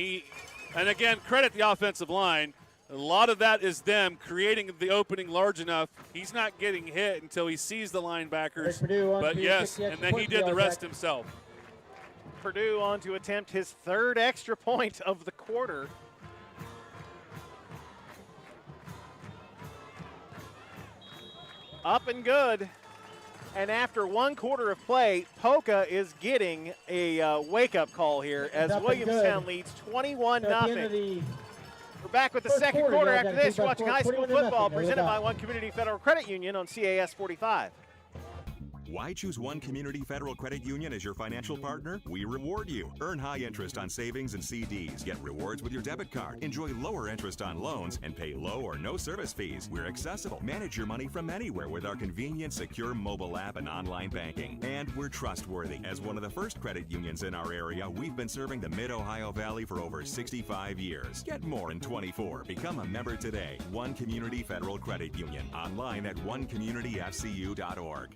B: again, credit the offensive line. A lot of that is them creating the opening large enough. He's not getting hit until he sees the linebackers. But yes, and then he did the rest himself.
A: Purdue on to attempt his 3rd extra point of the quarter. Up and good. And after 1 quarter of play, Poca is getting a wake-up call here as Williamstown leads 21-0. We're back with the second quarter after this. You're watching high school football presented by One Community Federal Credit Union on CAS 45.
C: Why choose One Community Federal Credit Union as your financial partner? We reward you. Earn high interest on savings and CDs. Get rewards with your debit card. Enjoy lower interest on loans and pay low or no service fees. We're accessible. Manage your money from anywhere with our convenient, secure mobile app and online banking. And we're trustworthy. As one of the first credit unions in our area, we've been serving the Mid-Ohio Valley for over 65 years. Get more in 24. Become a member today. One Community Federal Credit Union. Online at onecommunityfcu.org.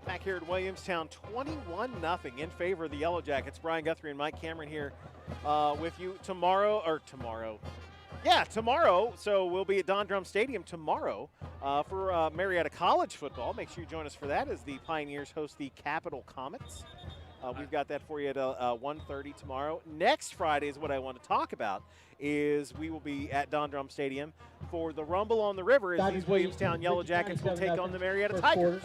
A: Back here at Williamstown, 21-0 in favor of the Yellowjackets. Brian Guthrie and Mike Cameron here with you tomorrow. Yeah, tomorrow. So we'll be at Don Drum Stadium tomorrow for Marietta College football. Make sure you join us for that as the Pioneers host the Capital Comets. We've got that for you at 1:30 tomorrow. Next Friday is what I want to talk about. Is we will be at Don Drum Stadium for the Rumble on the River as these Williamstown Yellowjackets will take on the Marietta Tigers.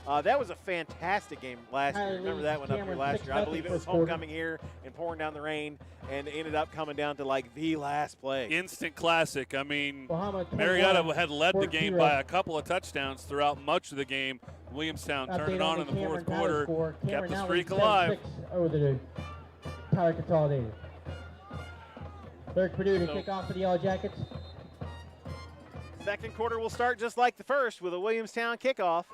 A: That was a fantastic game last year. Remember that one up here last year? I believe it was homecoming here and pouring down the rain and ended up coming down to like the last play.
B: Instant classic. I mean, Marietta had led the game by a couple of touchdowns throughout much of the game. Williamstown turned it on in the 4th quarter, kept the streak alive.
I: Over the Tyler Consolidated. Derek Purdue to kick off for the Yellowjackets.
A: Second quarter will start just like the first with a Williamstown kickoff.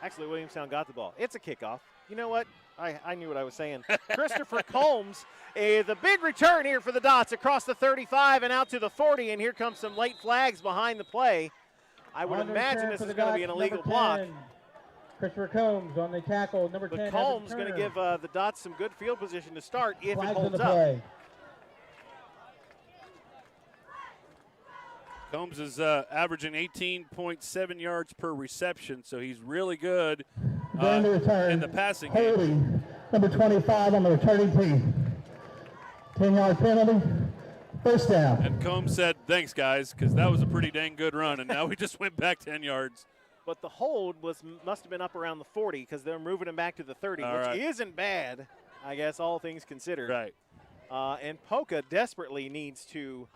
A: Actually, Williamstown got the ball. It's a kickoff. You know what? I knew what I was saying. Christopher Combs, the big return here for the Dots across the 35 and out to the 40, and here comes some late flags behind the play. I would imagine this is going to be an illegal block.
I: Christopher Combs on the tackle, number 10.
A: But Combs going to give the Dots some good field position to start if
I: Flags
A: it
I: on
A: holds
I: the
A: up.
I: play.
B: Combs is averaging 18.7 yards per reception, so he's really good
I: During the return,
B: in the passing game.
I: holding number 25 on the returning team. 10-yard penalty, first down.
B: And Combs said, thanks, guys, because that was a pretty dang good run, and now we just went back 10 yards.
A: But the hold must have been up around the 40 because they're moving him back to the 30, which isn't bad, I guess, all things considered.
B: Right.
A: And Poca desperately needs to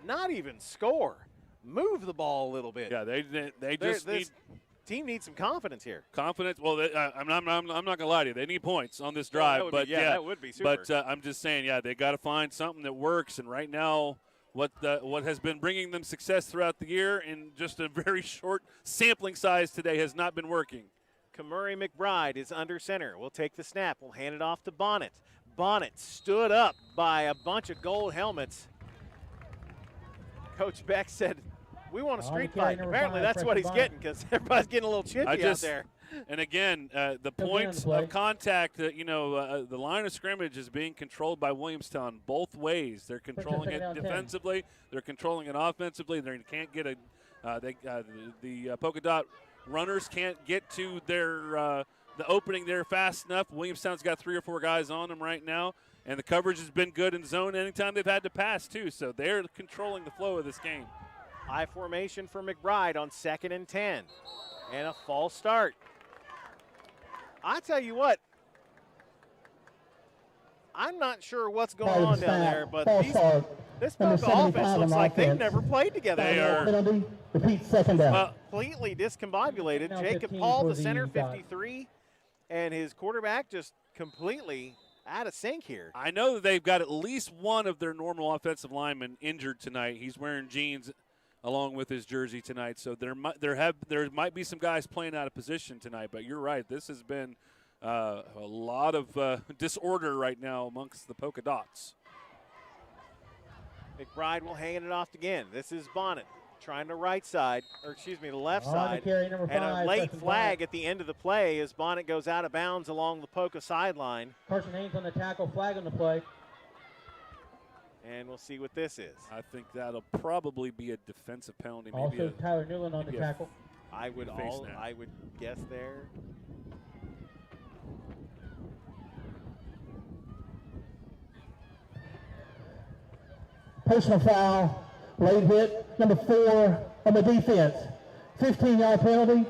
A: not even score, move the ball a little bit.
B: Yeah, they just need
A: team needs some confidence here.
B: confidence. Well, I'm not gonna lie to you. They need points on this drive,
A: that would be super.
B: But I'm just saying, yeah, they got to find something that works. And right now, what has been bringing them success throughout the year in just a very short sampling size today has not been working.
A: Kamuri McBride is under center. We'll take the snap. We'll hand it off to Bonnet. Bonnet stood up by a bunch of gold helmets. Coach Beck said, we want a street fight. Apparently that's what he's getting because everybody's getting a little chippy out there.
B: And again, the points of contact, the line of scrimmage is being controlled by Williamstown both ways. They're controlling it defensively. They're controlling it offensively. They can't get the polka dot runners can't get to their the opening there fast enough. Williamstown's got 3 or 4 guys on them right now, and the coverage has been good in zone anytime they've had to pass too. So they're controlling the flow of this game.
A: High formation for McBride on 2nd and 10, and a false start. I tell you what, I'm not sure what's going on down there, but this Poca offense looks like they've never played together.
B: They are
A: completely discombobulated. Jacob Paul, the center, 53, and his quarterback just completely out of sync here.
B: I know that they've got at least one of their normal offensive linemen injured tonight. He's wearing jeans along with his jersey tonight, so there might be some guys playing out of position tonight. But you're right, this has been a lot of disorder right now amongst the Polka Dots.
A: McBride will hand it off again. This is Bonnet trying the right side, or excuse me, the left side. And a late flag at the end of the play as Bonnet goes out of bounds along the Poca sideline.
I: Carson Haynes on the tackle, flag on the play.
A: And we'll see what this is.
B: I think that'll probably be a defensive penalty. Maybe
I: Also Tyler Newland on the tackle.
A: I would guess there.
I: Personal foul, late hit, number 4 on the defense. 15-yard penalty,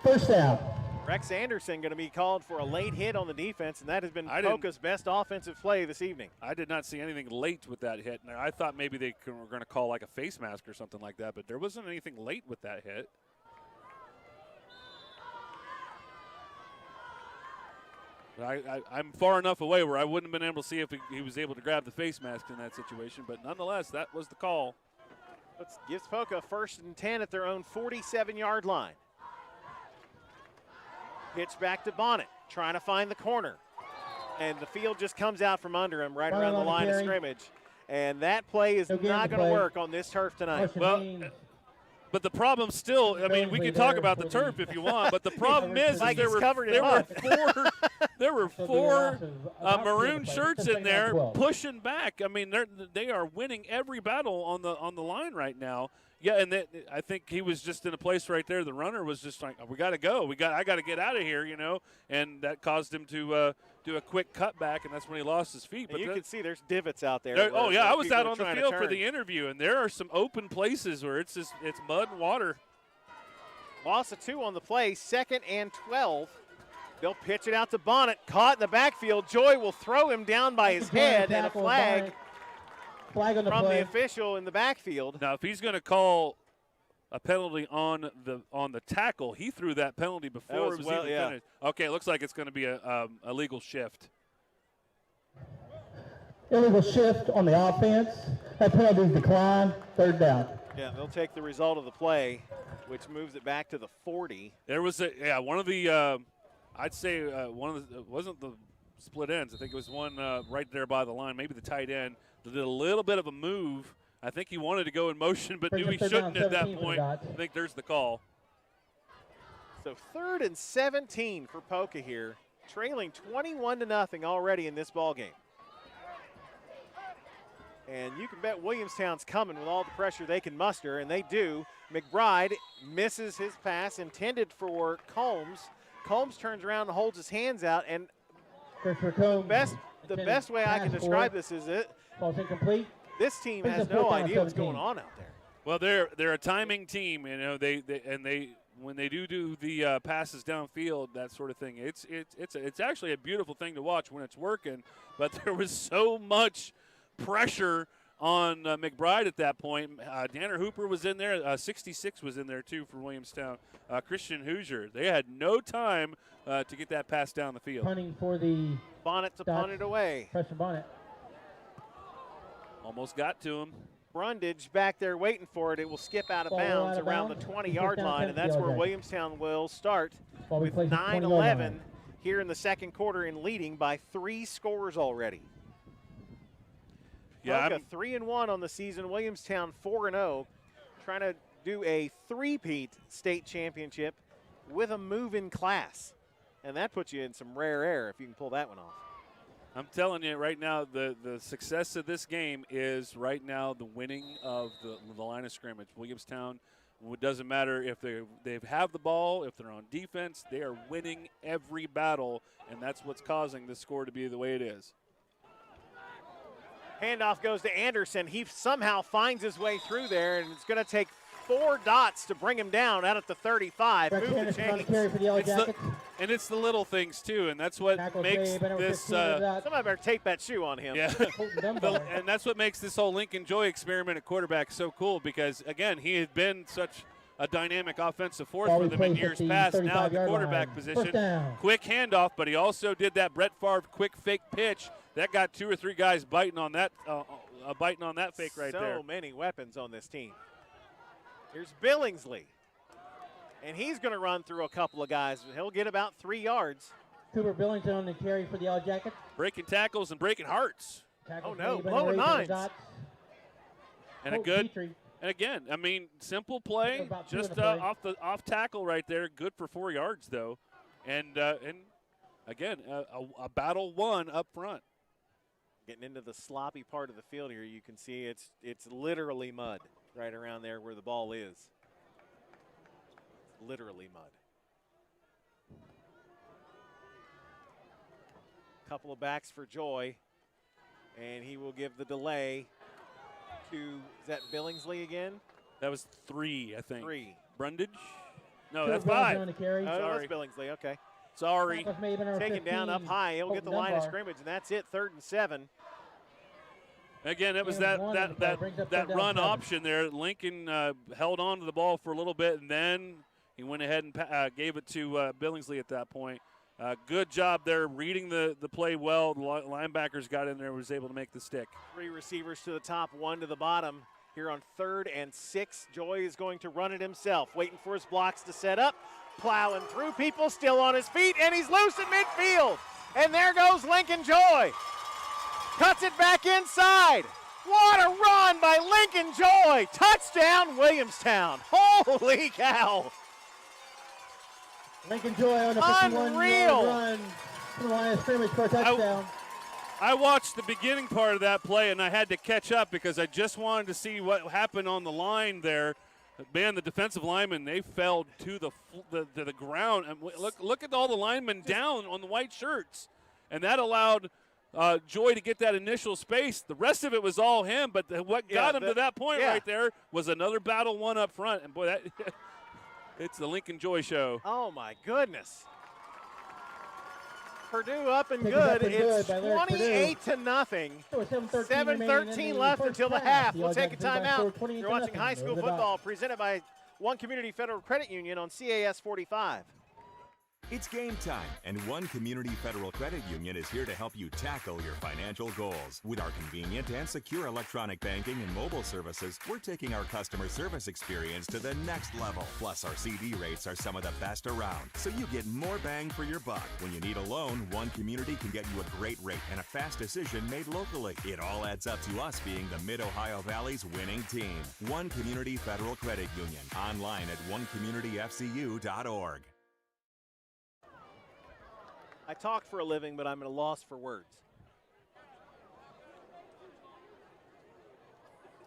I: first down.
A: Rex Anderson going to be called for a late hit on the defense, and that has been Poca's best offensive play this evening.
B: I did not see anything late with that hit. And I thought maybe they were going to call like a face mask or something like that, but there wasn't anything late with that hit. I'm far enough away where I wouldn't have been able to see if he was able to grab the face mask in that situation, but nonetheless, that was the call.
A: Gives Poca 1st and 10 at their own 47-yard line. Pitch back to Bonnet, trying to find the corner. And the field just comes out from under him right around the line of scrimmage. And that play is not going to work on this turf tonight.
B: But the problem still, I mean, we can talk about the turf if you want, but the problem is there were four maroon shirts in there pushing back. I mean, they are winning every battle on the line right now. Yeah, and I think he was just in a place right there. The runner was just like, we got to go. I got to get out of here, and that caused him to do a quick cutback, and that's when he lost his feet. But
A: you can see there's divots out there.
B: I was out on the field for the interview, and there are some open places where it's mud and water.
A: Loss of 2 on the play, 2nd and 12. They'll pitch it out to Bonnet, caught in the backfield. Joy will throw him down by his head, and a flag
I: on the
A: from
I: play.
A: The official in the backfield.
B: Now, if he's going to call a penalty on the tackle, he threw that penalty before it was even finished. Okay, it looks like it's going to be a legal shift.
I: Illegal shift on the offense. That penalty is declined. 3rd down.
A: Yeah, they'll take the result of the play, which moves it back to the 40.
B: There was one of the I'd say one of the it wasn't the split ends. I think it was one right there by the line, maybe the tight end. Did a little bit of a move. I think he wanted to go in motion, but knew he shouldn't at that point. I think there's the call.
A: So 3rd and 17 for Poca here, trailing 21-0 already in this ball game. And you can bet Williamstown's coming with all the pressure they can muster, and they do. McBride misses his pass intended for Combs. Combs turns around and holds his hands out, and the best way I can describe this is
I: Ball's incomplete.
A: this team has no idea what's going on out there.
B: Well, they're a timing team, you know. They when they do the passes downfield, that sort of thing. It's actually a beautiful thing to watch when it's working. But there was so much pressure on McBride at that point. Danner Hooper was in there. 66 was in there too for Williamstown. Christian Hoosier. They had no time to get that pass down the field.
I: Punting for the
A: Bonnet to punt it away.
I: Preston Bonnet.
B: Almost got to him.
A: Brundage back there waiting for it. It will skip out of bounds around the 20-yard line, and that's where Williamstown will start with 9-11 here in the second quarter and leading by 3 scores already.
B: Yeah,
A: Poca 3-1 on the season. Williamstown 4-0, trying to do a three-peat state championship with a move-in class, and that puts you in some rare air if you can pull that one off.
B: I'm telling you right now, the success of this game is right now the winning of the line of scrimmage. Williamstown, it doesn't matter if they have the ball, if they're on defense, they are winning every battle, and that's what's causing the score to be the way it is.
A: Handoff goes to Anderson. He somehow finds his way through there, and it's going to take 4 dots to bring him down out at the 35. Move the chains.
B: And it's the little things, too, and that's what makes this
A: somebody better tape that shoe on him.
B: Yeah. And that's what makes this whole Lincoln Joy experiment at quarterback so cool because, again, he had been such a dynamic offensive force for them in years past. Now at the quarterback position, quick handoff, but he also did that Brett Favre quick fake pitch. That got 2 or 3 guys biting on that fake right there.
A: So many weapons on this team. Here's Billingsley. And he's going to run through a couple of guys. He'll get about 3 yards.
I: Cooper Billington on the carry for the Yellowjackets.
B: Breaking tackles and breaking hearts.
A: Oh, no, blowing nines.
B: And a good, and again, I mean, simple play, just off tackle right there. Good for 4 yards, though. And again, a battle won up front.
A: Getting into the sloppy part of the field here, you can see it's literally mud right around there where the ball is. Literally mud. Couple of backs for Joy, and he will give the delay to, is that Billingsley again?
B: That was 3, I think.
A: 3.
B: Brundage? No, that's 5.
A: Oh,
B: sorry.
A: that's Billingsley, okay.
B: Sorry.
A: Taken down up high. He'll get the line of scrimmage, and that's it, 3rd and 7.
B: Again, it was that run option there. Lincoln held on to the ball for a little bit, and then he went ahead and gave it to Billingsley at that point. Good job there reading the play well. The linebackers got in there and was able to make the stick.
A: 3 receivers to the top, 1 to the bottom. Here on 3rd and 6, Joy is going to run it himself, waiting for his blocks to set up, plowing through people, still on his feet, and he's loose in midfield. And there goes Lincoln Joy. Cuts it back inside. What a run by Lincoln Joy. Touchdown, Williamstown. Holy cow.
I: Lincoln Joy on a 51-yard run to the line of scrimmage for a touchdown.
B: I watched the beginning part of that play, and I had to catch up because I just wanted to see what happened on the line there. Man, the defensive linemen, they fell to the ground. And look at all the linemen down on the white shirts. And that allowed Joy to get that initial space. The rest of it was all him, but what got him to that point right there was another battle won up front. And, boy, that it's the Lincoln Joy show.
A: Oh, my goodness. Purdue up and good. It's 28-0. 7:13 left until the half. We'll take a timeout. You're watching high school football presented by One Community Federal Credit Union on CAS 45.
C: It's game time, and One Community Federal Credit Union is here to help you tackle your financial goals. With our convenient and secure electronic banking and mobile services, we're taking our customer service experience to the next level. Plus, our CD rates are some of the best around, so you get more bang for your buck. When you need a loan, One Community can get you a great rate and a fast decision made locally. It all adds up to us being the Mid-Ohio Valley's winning team. One Community Federal Credit Union. Online at onecommunityfcu.org.
A: I talk for a living, but I'm at a loss for words.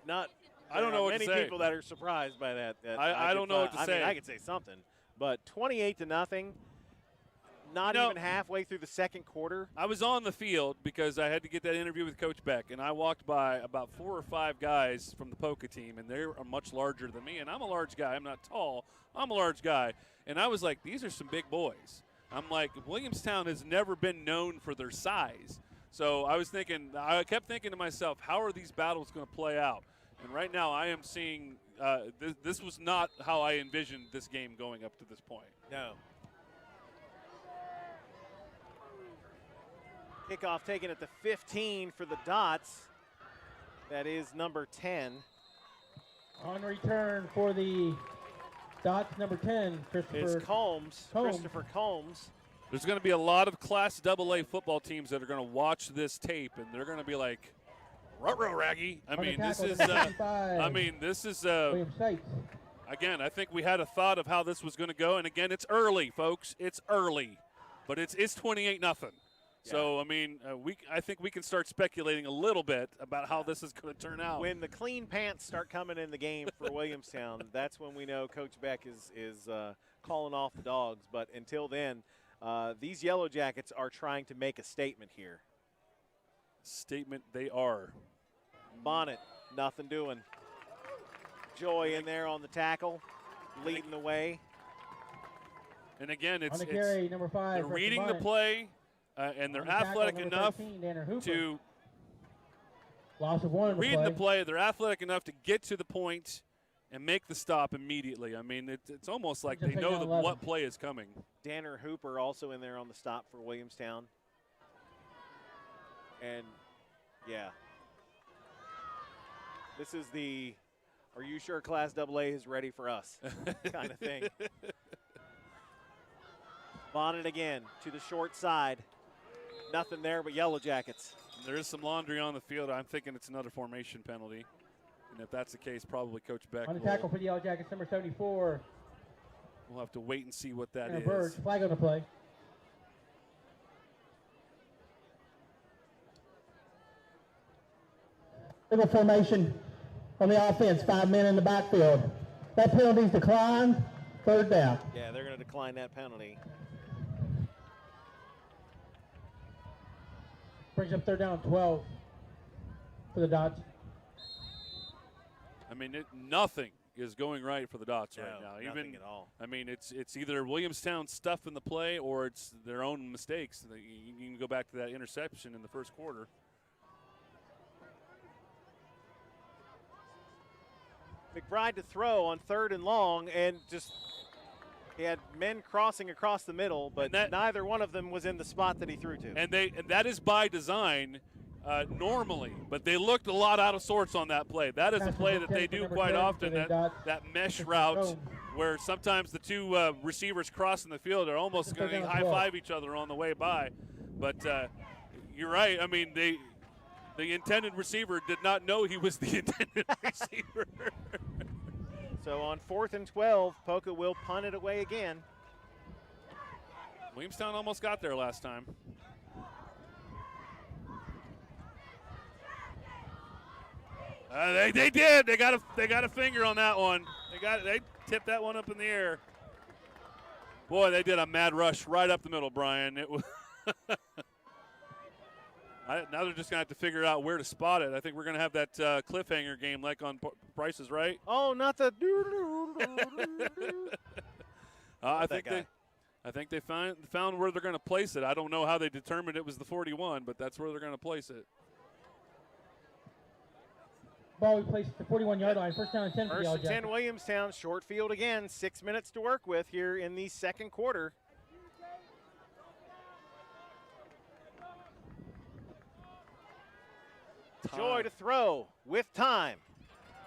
B: I don't know what to say.
A: Many people that are surprised by that.
B: I don't know what to say.
A: I mean, I could say something, but 28-0. Not even halfway through the second quarter.
B: I was on the field because I had to get that interview with Coach Beck, and I walked by about 4 or 5 guys from the Poca team, and they are much larger than me. And I'm a large guy. I'm not tall. I'm a large guy. And I was like, these are some big boys. I'm like, Williamstown has never been known for their size. So I kept thinking to myself, how are these battles going to play out? And right now I am seeing this was not how I envisioned this game going up to this point.
A: No. Kickoff taken at the 15 for the Dots. That is number 10.
I: On return for the Dots, number 10, Christopher
A: Combs. Christopher Combs.
B: There's going to be a lot of Class AA football teams that are going to watch this tape, and they're going to be like, "Ruh-roh, Raggy." This is. Again, I think we had a thought of how this was going to go, and again, it's early, folks. It's early, but it's 28-0. So, I mean, I think we can start speculating a little bit about how this is going to turn out.
A: When the clean pants start coming in the game for Williamstown, that's when we know Coach Beck is calling off the dogs. But until then, these Yellowjackets are trying to make a statement here.
B: Statement they are.
A: Bonnet, nothing doing. Joy in there on the tackle, leading the way.
B: And again, it's
I: carry, number 5,
B: they're reading the play. And they're athletic enough
I: 13,
B: to
I: loss of 1
B: read the play. They're athletic enough to get to the point and make the stop immediately. I mean, it's almost like they know what play is coming.
A: Danner Hooper also in there on the stop for Williamstown. And, yeah. This is the, are you sure Class AA is ready for us kind of thing. Bonnet again to the short side. Nothing there but Yellowjackets.
B: There is some laundry on the field. I'm thinking it's another formation penalty. And if that's the case, probably Coach Beck
I: on the tackle for the Yellowjackets, number 74.
B: We'll have to wait and see what that is.
I: Bird, flag on the play. Little formation on the offense, 5 men in the backfield. That penalty's declined, 3rd down.
A: Yeah, they're going to decline that penalty.
I: Brings up 3rd down, 12 for the Dots.
B: I mean, nothing is going right for the Dots right now.
A: Nothing at all.
B: I mean, it's either Williamstown stuff in the play or it's their own mistakes. You can go back to that interception in the first quarter.
A: McBride to throw on 3rd and long, and just he had men crossing across the middle, but neither one of them was in the spot that he threw to.
B: And that is by design normally, but they looked a lot out of sorts on that play. That is a play that they do quite often, that mesh route where sometimes the 2 receivers crossing the field are almost going to high-five each other on the way by. But you're right. I mean, the intended receiver did not know he was the intended receiver.
A: So on 4th and 12, Poca will punt it away again.
B: Williamstown almost got there last time. They did. They got a finger on that one. They tipped that one up in the air. Boy, they did a mad rush right up the middle, Brian. It was. Now they're just going to have to figure out where to spot it. I think we're going to have that cliffhanger game like on Price is Right.
A: Oh, not the.
B: I think they found where they're going to place it. I don't know how they determined it was the 41, but that's where they're going to place it.
I: Ball we placed at the 41-yard line. 1st down and 10 for the Yellowjackets.
A: 1st and 10 Williamstown. Short field again. 6 minutes to work with here in the second quarter. Joy to throw with time.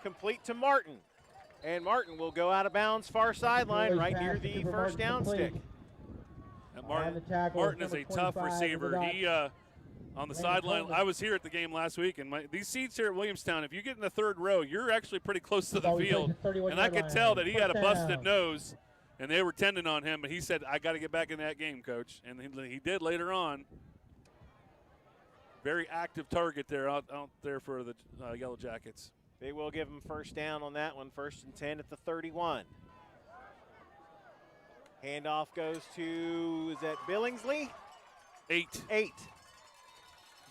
A: Complete to Martin. And Martin will go out of bounds far sideline right near the first down stick.
B: And Martin is a tough receiver. He on the sideline. I was here at the game last week, and these seats here at Williamstown, if you get in the 3rd row, you're actually pretty close to the field. And I could tell that he had a busted nose and they were tending on him, but he said, I got to get back in that game, Coach. And he did later on. Very active target there out there for the Yellowjackets.
A: They will give him first down on that one, 1st and 10 at the 31. Handoff goes to, is that Billingsley?
B: 8.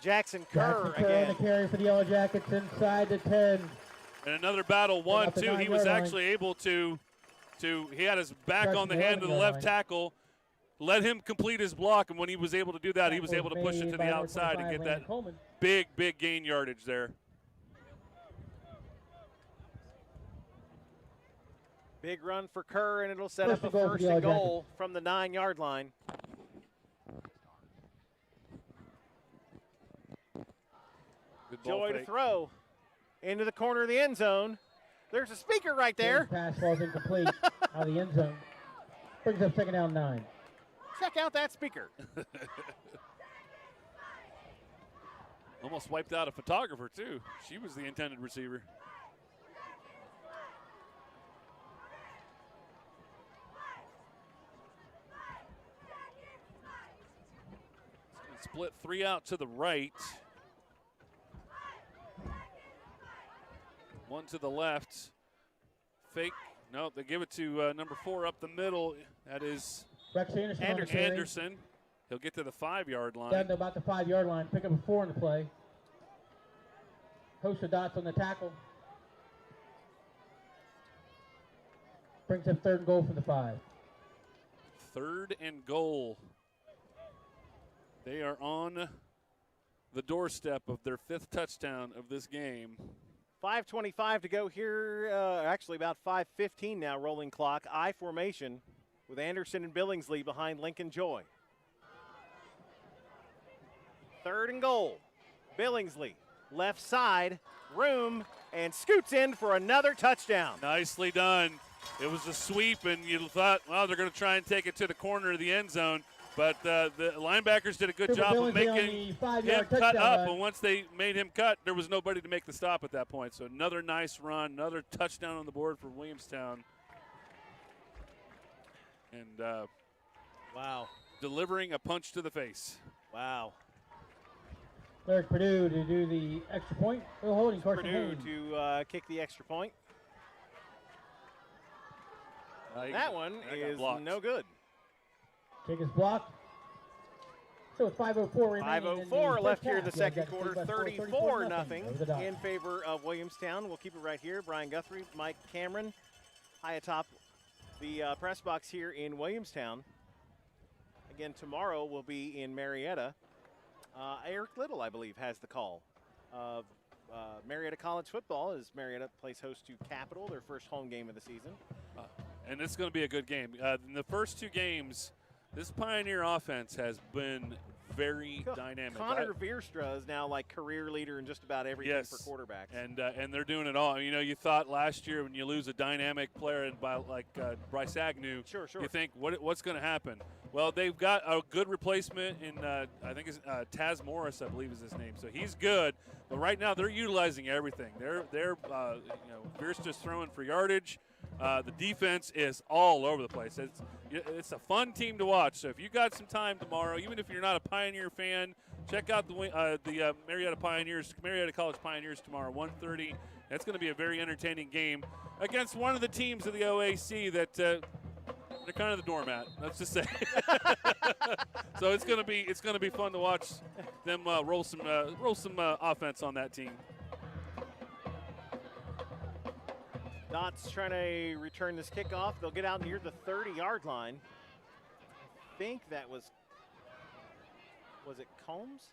A: Jackson Kerr again.
I: The carry for the Yellowjackets inside the 10.
B: And another battle, 1-2. He was actually able to he had his back on the hand of the left tackle, let him complete his block, and when he was able to do that, he was able to push it to the outside and get that big gain yardage there.
A: Big run for Kerr, and it'll set up a 1st and goal from the 9-yard line. Joy to throw into the corner of the end zone. There's a speaker right there.
I: Pass falls incomplete out of the end zone. Brings up 2nd down 9.
A: Check out that speaker.
B: Almost wiped out a photographer, too. She was the intended receiver. Split 3 out to the right. 1 to the left. Fake. No, they give it to number 4 up the middle. That is Anderson. He'll get to the 5-yard line.
I: Down to about the 5-yard line. Pick up a 4 in the play. Host of dots on the tackle. Brings up 3rd and goal from the 5.
B: 3rd and goal. They are on the doorstep of their 5th touchdown of this game.
A: 5:25 to go here, actually about 5:15 now, rolling clock. I formation with Anderson and Billingsley behind Lincoln Joy. 3rd and goal. Billingsley, left side, room, and scoots in for another touchdown.
B: Nicely done. It was a sweep, and you thought, well, they're going to try and take it to the corner of the end zone. But the linebackers did a good job of making him cut up, and once they made him cut, there was nobody to make the stop at that point. So another nice run, another touchdown on the board for Williamstown. And
A: wow,
B: delivering a punch to the face.
A: Wow.
I: There's Purdue to do the extra point. Holding
A: Purdue to kick the extra point. That one is no good.
I: Kick is blocked. So it's 5:04 remaining.
A: 5:04 left here in the second quarter. 34-0 in favor of Williamstown. We'll keep it right here. Brian Guthrie, Mike Cameron, high atop the press box here in Williamstown. Again, tomorrow we'll be in Marietta. Eric Little, I believe, has the call of Marietta College football as Marietta plays host to Capital, their first home game of the season.
B: And it's going to be a good game. In the first 2 games, this Pioneer offense has been very dynamic.
A: Connor Veerstra is now like career leader in just about everything for quarterbacks.
B: And they're doing it all. You know, you thought last year when you lose a dynamic player like Bryce Agnew, you think what's going to happen? Well, they've got a good replacement in I think it's Taz Morris, I believe is his name. So he's good, but right now they're utilizing everything. They're Veerstra's throwing for yardage. The defense is all over the place. It's a fun team to watch. So if you got some time tomorrow, even if you're not a Pioneer fan, check out the Marietta College Pioneers tomorrow, 1:30. That's going to be a very entertaining game against one of the teams of the OAC that they're kind of the doormat. Let's just say. So it's going to be fun to watch them roll some offense on that team.
A: Dots trying to return this kickoff. They'll get out near the 30-yard line. I think that was it Combs?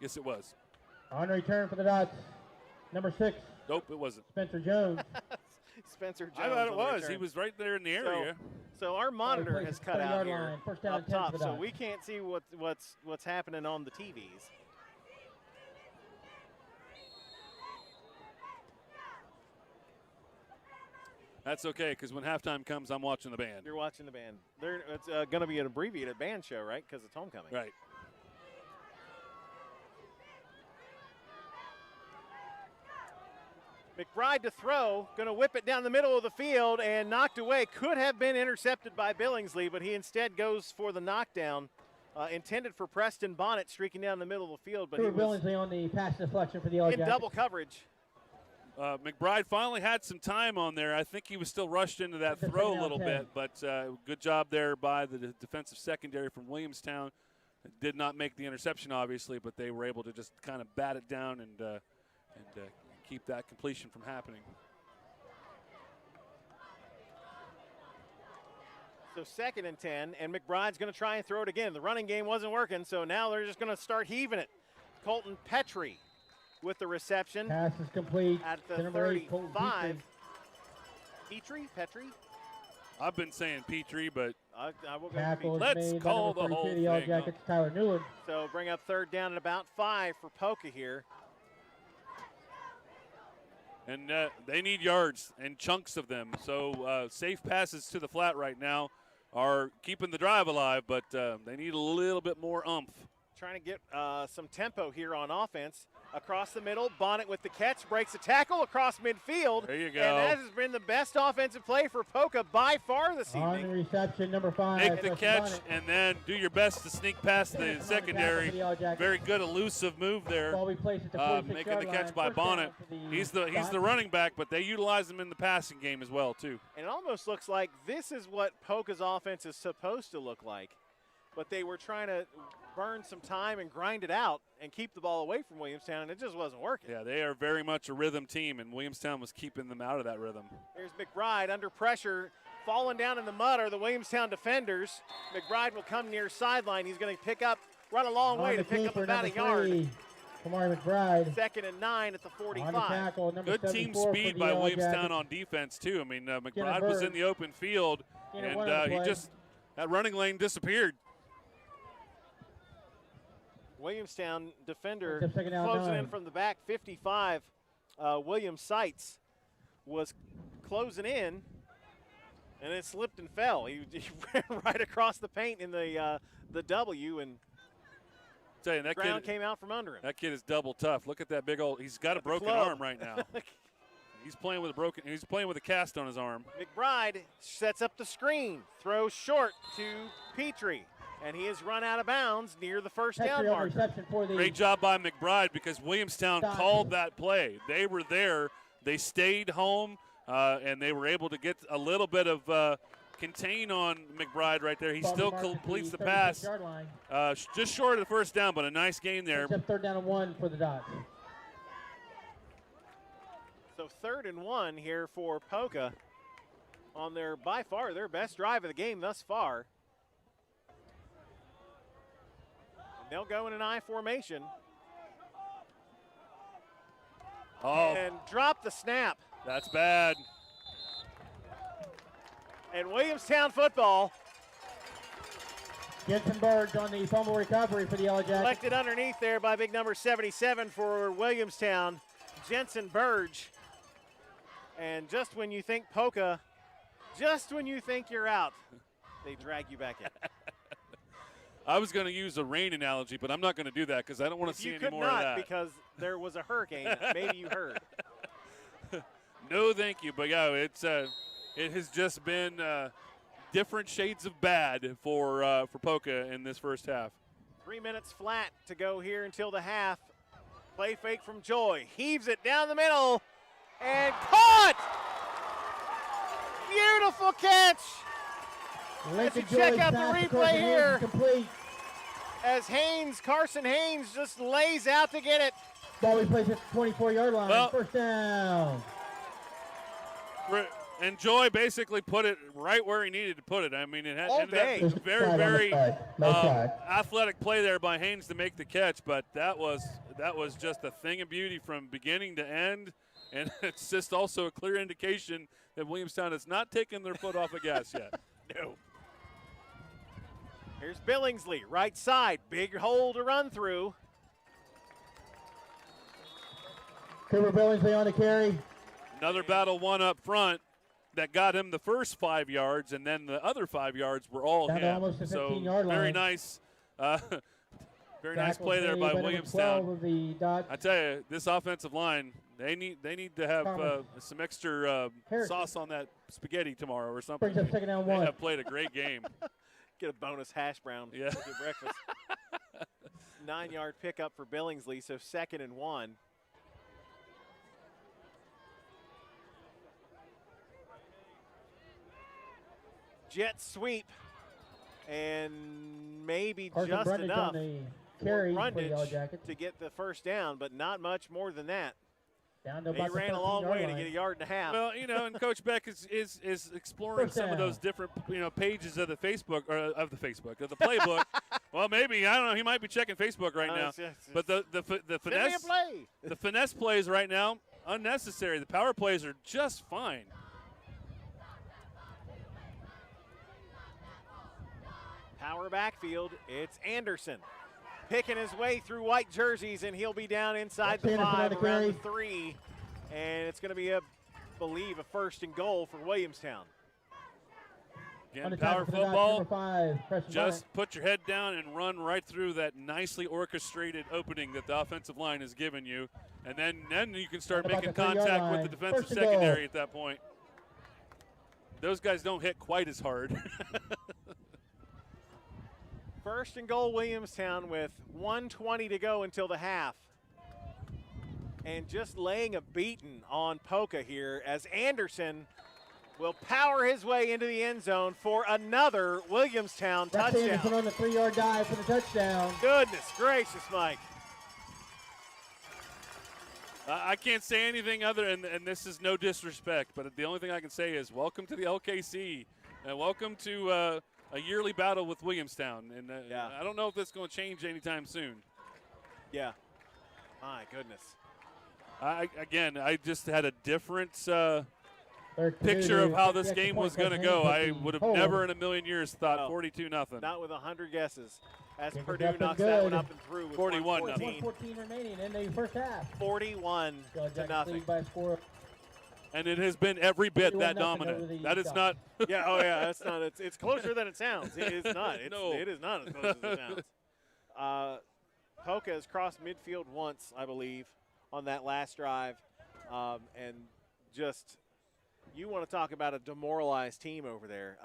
B: Yes, it was.
I: On return for the Dots, number 6.
B: Nope, it wasn't.
I: Spencer Jones.
A: Spencer Jones.
B: I thought it was. He was right there in the area.
A: So our monitor has cut out here
I: line. First down
A: up top, so we can't see what's happening on the TVs.
B: That's okay, because when halftime comes, I'm watching the band.
A: You're watching the band. It's going to be an abbreviated band show, right? Because it's homecoming.
B: Right.
A: McBride to throw, going to whip it down the middle of the field and knocked away. Could have been intercepted by Billingsley, but he instead goes for the knockdown. Intended for Preston Bonnet, streaking down the middle of the field, but he was
I: Billingsley on the pass deflection for the Yellowjackets.
A: in double coverage.
B: McBride finally had some time on there. I think he was still rushed into that throw a little bit, but good job there by the defensive secondary from Williamstown. Did not make the interception, obviously, but they were able to just kind of bat it down and keep that completion from happening.
A: So 2nd and 10, and McBride's going to try and throw it again. The running game wasn't working, so now they're just going to start heaving it. Colton Petrie with the reception.
I: Pass is complete.
A: At the
I: to number 8, Colton
A: 35. Petrie?
B: I've been saying Petrie, but
A: I will go
I: Tackle is
B: Let's
I: made
B: call
I: by
B: the
I: number
B: whole
I: 32,
B: thing.
I: Yellowjackets, Tyler Newland.
A: So bring up 3rd down and about 5 for Poca here.
B: And they need yards and chunks of them. So safe passes to the flat right now are keeping the drive alive, but they need a little bit more oomph.
A: Trying to get some tempo here on offense. Across the middle, Bonnet with the catch, breaks a tackle across midfield.
B: There you go.
A: And that has been the best offensive play for Poca by far this
I: On the
A: evening.
I: reception, number 5.
B: Make the
I: Preston
B: catch
I: Bonnet.
B: and then do your best to sneak past the secondary. Very good elusive move there.
I: Ball we place at the 46-yard
B: Making the catch
I: line.
B: by
I: First down
B: Bonnet.
I: for the
B: He's the
I: Dodgers.
B: running back, but they utilize him in the passing game as well too.
A: And it almost looks like this is what Poca's offense is supposed to look like. But they were trying to burn some time and grind it out and keep the ball away from Williamstown, and it just wasn't working.
B: Yeah, they are very much a rhythm team, and Williamstown was keeping them out of that rhythm.
A: There's McBride under pressure, falling down in the mud are the Williamstown defenders. McBride will come near sideline. He's going to run a long way to pick up about a yard.
I: Kamari McBride.
A: 2nd and 9 at the 45.
I: On the tackle, number
B: Good team
I: 74
B: speed
I: for
B: by
I: the
B: Williamstown
I: Yellowjackets.
B: on defense too. I mean, McBride
I: Skinner
B: was
I: Bird.
B: in the open field,
I: Skinner
B: and
I: won the
B: he
I: play.
B: just that running lane disappeared.
A: Williamstown defender
I: Except second down
A: closing in
I: time.
A: from the back, 55. William Seitz was closing in, and it slipped and fell. He ran right across the paint in the W, and
B: Tell you, that
A: ground
B: kid,
A: came out from under him.
B: that kid is double tough. Look at that big old. He's got a broken
A: club.
B: arm right now. He's playing with a cast on his arm.
A: McBride sets up the screen, throws short to Petrie, and he is run out of bounds near the first down
I: Petrie on
A: marker.
I: reception for the
B: Great job by McBride because Williamstown
I: Dodgers.
B: called that play. They were there. They stayed home, and they were able to get a little bit of contain on McBride right there. He
I: ball
B: still
I: marked at
B: completes the
I: 36
B: pass.
I: yard line.
B: Just short of the first down, but a nice gain there.
I: Except 3rd down and 1 for the Dodgers.
A: So 3rd and 1 here for Poca on their, by far, their best drive of the game thus far. And they'll go in an I formation.
B: Oh,
A: And drop the snap.
B: that's bad.
A: And Williamstown football
I: Jensen Birds on the fumble recovery for the Yellowjackets.
A: collected underneath there by big number 77 for Williamstown, Jensen Burge. And just when you think Poca, just when you think you're out, they drag you back in.
B: I was going to use a rain analogy, but I'm not going to do that because I don't want to see
A: You
B: any
A: could
B: more
A: not
B: of that.
A: because there was a hurricane. Maybe you heard.
B: No, thank you. But yeah, it has just been different shades of bad for Poca in this first half.
A: 3 minutes flat to go here until the half. Play fake from Joy. Heaves it down the middle and caught! Beautiful catch
I: Lincoln
A: you check
I: Joy's
A: out the
I: pass to
A: replay
I: Carson Haynes
A: here.
I: is complete.
A: as Carson Haynes just lays out to get it.
I: Ball we place at the 24-yard line.
B: Well-
I: First down.
B: And Joy basically put it right where he needed to put it. I mean, it had
A: All
B: ended
A: day.
B: up very,
I: Flag on the
B: very
I: flag. No flag.
B: athletic play there by Haynes to make the catch, but that was just a thing of beauty from beginning to end, and it's just also a clear indication that Williamstown has not taken their foot off the gas yet.
A: No. Here's Billingsley, right side, big hole to run through.
I: Cooper Billingsley on the carry.
B: Another battle one up front that got him the first 5 yards, and then the other 5 yards were all
I: Down to
B: him.
I: almost the
B: So
I: 15-yard
B: very
I: line.
B: nice, very nice
I: Tackle
B: play there
I: made
B: by
I: number 12
B: Williamstown.
I: of the Dodgers.
B: I tell you, this offensive line They need to have some extra sauce on that spaghetti tomorrow or something.
I: Brings up second down
B: They
I: 1.
B: have played a great game.
A: Get a bonus hash brown
B: Yeah.
A: with your breakfast. 9-yard pickup for Billingsley, so 2nd and 1. Jet sweep, and maybe
I: Carson
A: just
I: Brundage
A: enough
I: on the
A: for
I: carry for the
A: Brundage
I: Yellowjackets.
A: to get the first down, but not much more than that.
I: Down to
A: He
I: about the
A: ran a long
I: 13-yard
A: way to
I: line.
A: get a yard and a half.
B: Well, and Coach Beck is exploring
I: First
B: some of
I: down.
B: those different pages of the Facebook or of the playbook. Well, maybe I don't know. He might be checking Facebook right now. But the finesse
A: play.
B: the finesse plays right now unnecessary. The power plays are just fine.
A: Power backfield. It's Anderson picking his way through white jerseys, and he'll be down inside the
I: Anderson on
A: 5,
I: the
A: around the
I: carry.
A: 3, and it's going to be, believe, a 1st and goal for Williamstown.
I: On
B: Again,
I: the
B: power
I: tackle for the Dots,
B: football.
I: number 5, Preston
B: Just put your head down and run right through that nicely orchestrated opening that the offensive line has given you. And then you can start
I: About
B: making
I: the 3-yard
B: contact
I: line.
B: with the defensive
I: First and goal.
B: secondary at that point. Those guys don't hit quite as hard.
A: 1st and goal, Williamstown, with 1:20 to go until the half. And just laying a beating on Poca here as Anderson will power his way into the end zone for another Williamstown
I: That's Anderson
A: touchdown.
I: on the 3-yard dive for the touchdown.
A: Goodness gracious, Mike.
B: I can't say anything other, and this is no disrespect, but the only thing I can say is welcome to the LKC, and welcome to a yearly battle with Williamstown. And
A: Yeah.
B: I don't know if that's going to change anytime soon.
A: Yeah. My goodness.
B: I just had a different
I: Third
B: picture of
I: to
B: how this
I: extra
B: game
I: point
B: was going to
I: Preston
B: go. I
I: Anderson.
B: would have
I: Hold.
B: never in a million years thought
A: No.
B: 42-0.
A: Not with 100 guesses. As
I: Kick
A: Purdue
I: is up and
A: knocks that one
I: good.
A: up and through with
B: 41
A: 1:14.
I: 1:14 remaining in the first half.
A: 41 to
I: Yellowjackets
A: nothing.
I: lead by a score of
B: And it has been every bit that
I: 41-0 over
B: dominant.
I: the
B: That is
I: Dots.
B: not.
A: Yeah, oh yeah, that's not. It's closer than it sounds. It is not.
B: No.
A: It is not as close as it sounds. Poca has crossed midfield once, I believe, on that last drive, and just you want to talk about a demoralized team over there.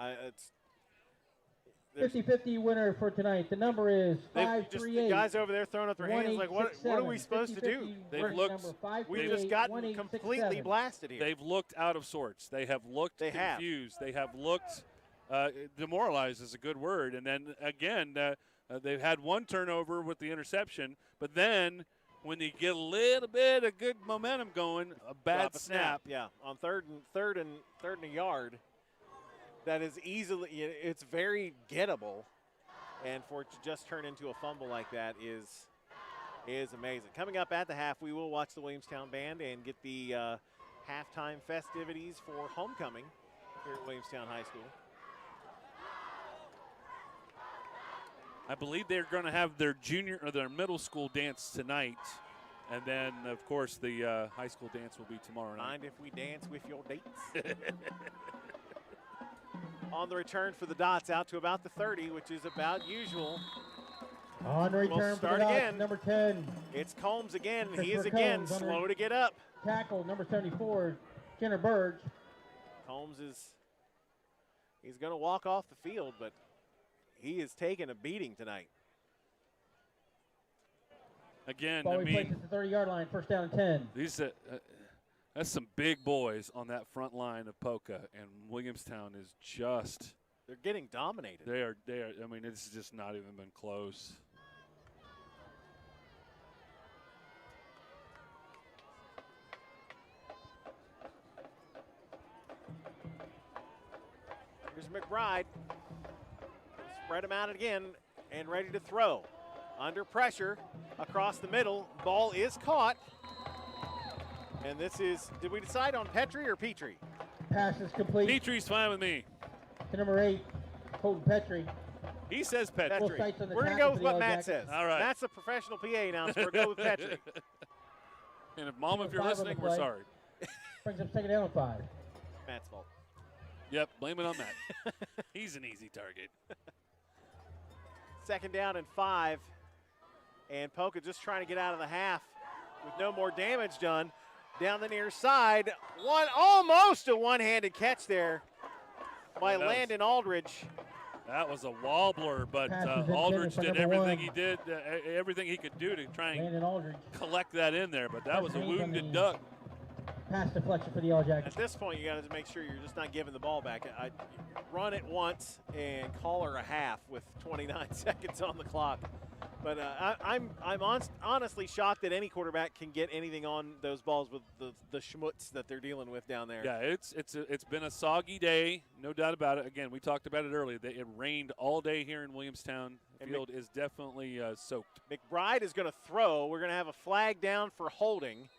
A: There's
I: 50-50 winner for tonight. The number is
A: just the
I: 538.
A: guys over there throwing up their hands like, what are we supposed to do?
B: They've looked-
A: We've just gotten completely blasted here.
B: They've looked out of sorts. They have looked
A: They have.
B: confused. They have looked demoralized is a good word. And then again, they've had one turnover with the interception. But then when they get a little bit of good momentum going, a bad
A: Drop a
B: snap.
A: Yeah, on third and a yard. That is easily, it's very gettable, and for it to just turn into a fumble like that is amazing. Coming up at the half, we will watch the Williamstown band and get the halftime festivities for homecoming here at Williamstown High School.
B: I believe they're going to have their junior or their middle school dance tonight. And then, of course, the high school dance will be tomorrow night.
A: Mind if we dance with your dates? On the return for the Dots, out to about the 30, which is about usual.
I: On return for the
A: start
I: Dots,
A: again.
I: number 10.
A: It's Combs again, and he is
I: Christopher
A: again
I: Combs on
A: slow
I: the
A: to get up.
I: Tackle, number 74, Jenner Burge.
A: Combs he's going to walk off the field, but he is taking a beating tonight.
B: Again,
I: Ball
B: I
I: replaced
B: mean,
I: at the 30-yard line, first down and 10.
B: these that's some big boys on that front line of Poca, and Williamstown is just
A: They're getting dominated.
B: they are. I mean, it's just not even been close.
A: Here's McBride. Spread him out again and ready to throw. Under pressure across the middle. Ball is caught. And this is, did we decide on Petrie or Petrie?
I: Pass is complete
B: Petrie's fine with me.
I: to number 8, Colton Petrie.
B: He says Petrie.
I: Full sights on the
A: We're going to
I: tackle
A: go with
I: for the
A: what Matt
I: Yellowjackets.
A: says.
B: All right.
A: Matt's a professional PA announcer. Go with Petrie.
B: And if Mom, if you're
I: 5 on the
B: listening, we're
I: play.
B: sorry.
I: Brings up second down and 5.
A: Matt's fault.
B: Yep, blame it on that. He's an easy target.
A: Second down and 5. And Poca just trying to get out of the half with no more damage done. down the near side. Almost a one-handed catch there by Landon Aldridge.
B: That was a wobbler, but Aldridge did everything he did, everything he could do to try and collect that in there. But that was a wounded duck.
I: Pass deflection for the Yellowjackets.
A: At this point, you got to make sure you're just not giving the ball back. Run it once and call her a half with 29 seconds on the clock. But I'm honestly shocked that any quarterback can get anything on those balls with the schmutz that they're dealing with down there.
B: Yeah, it's been a soggy day, no doubt about it. Again, we talked about it earlier. It rained all day here in Williamstown. The field is definitely soaked.
A: McBride is going to throw. We're going to have a flag down for holding.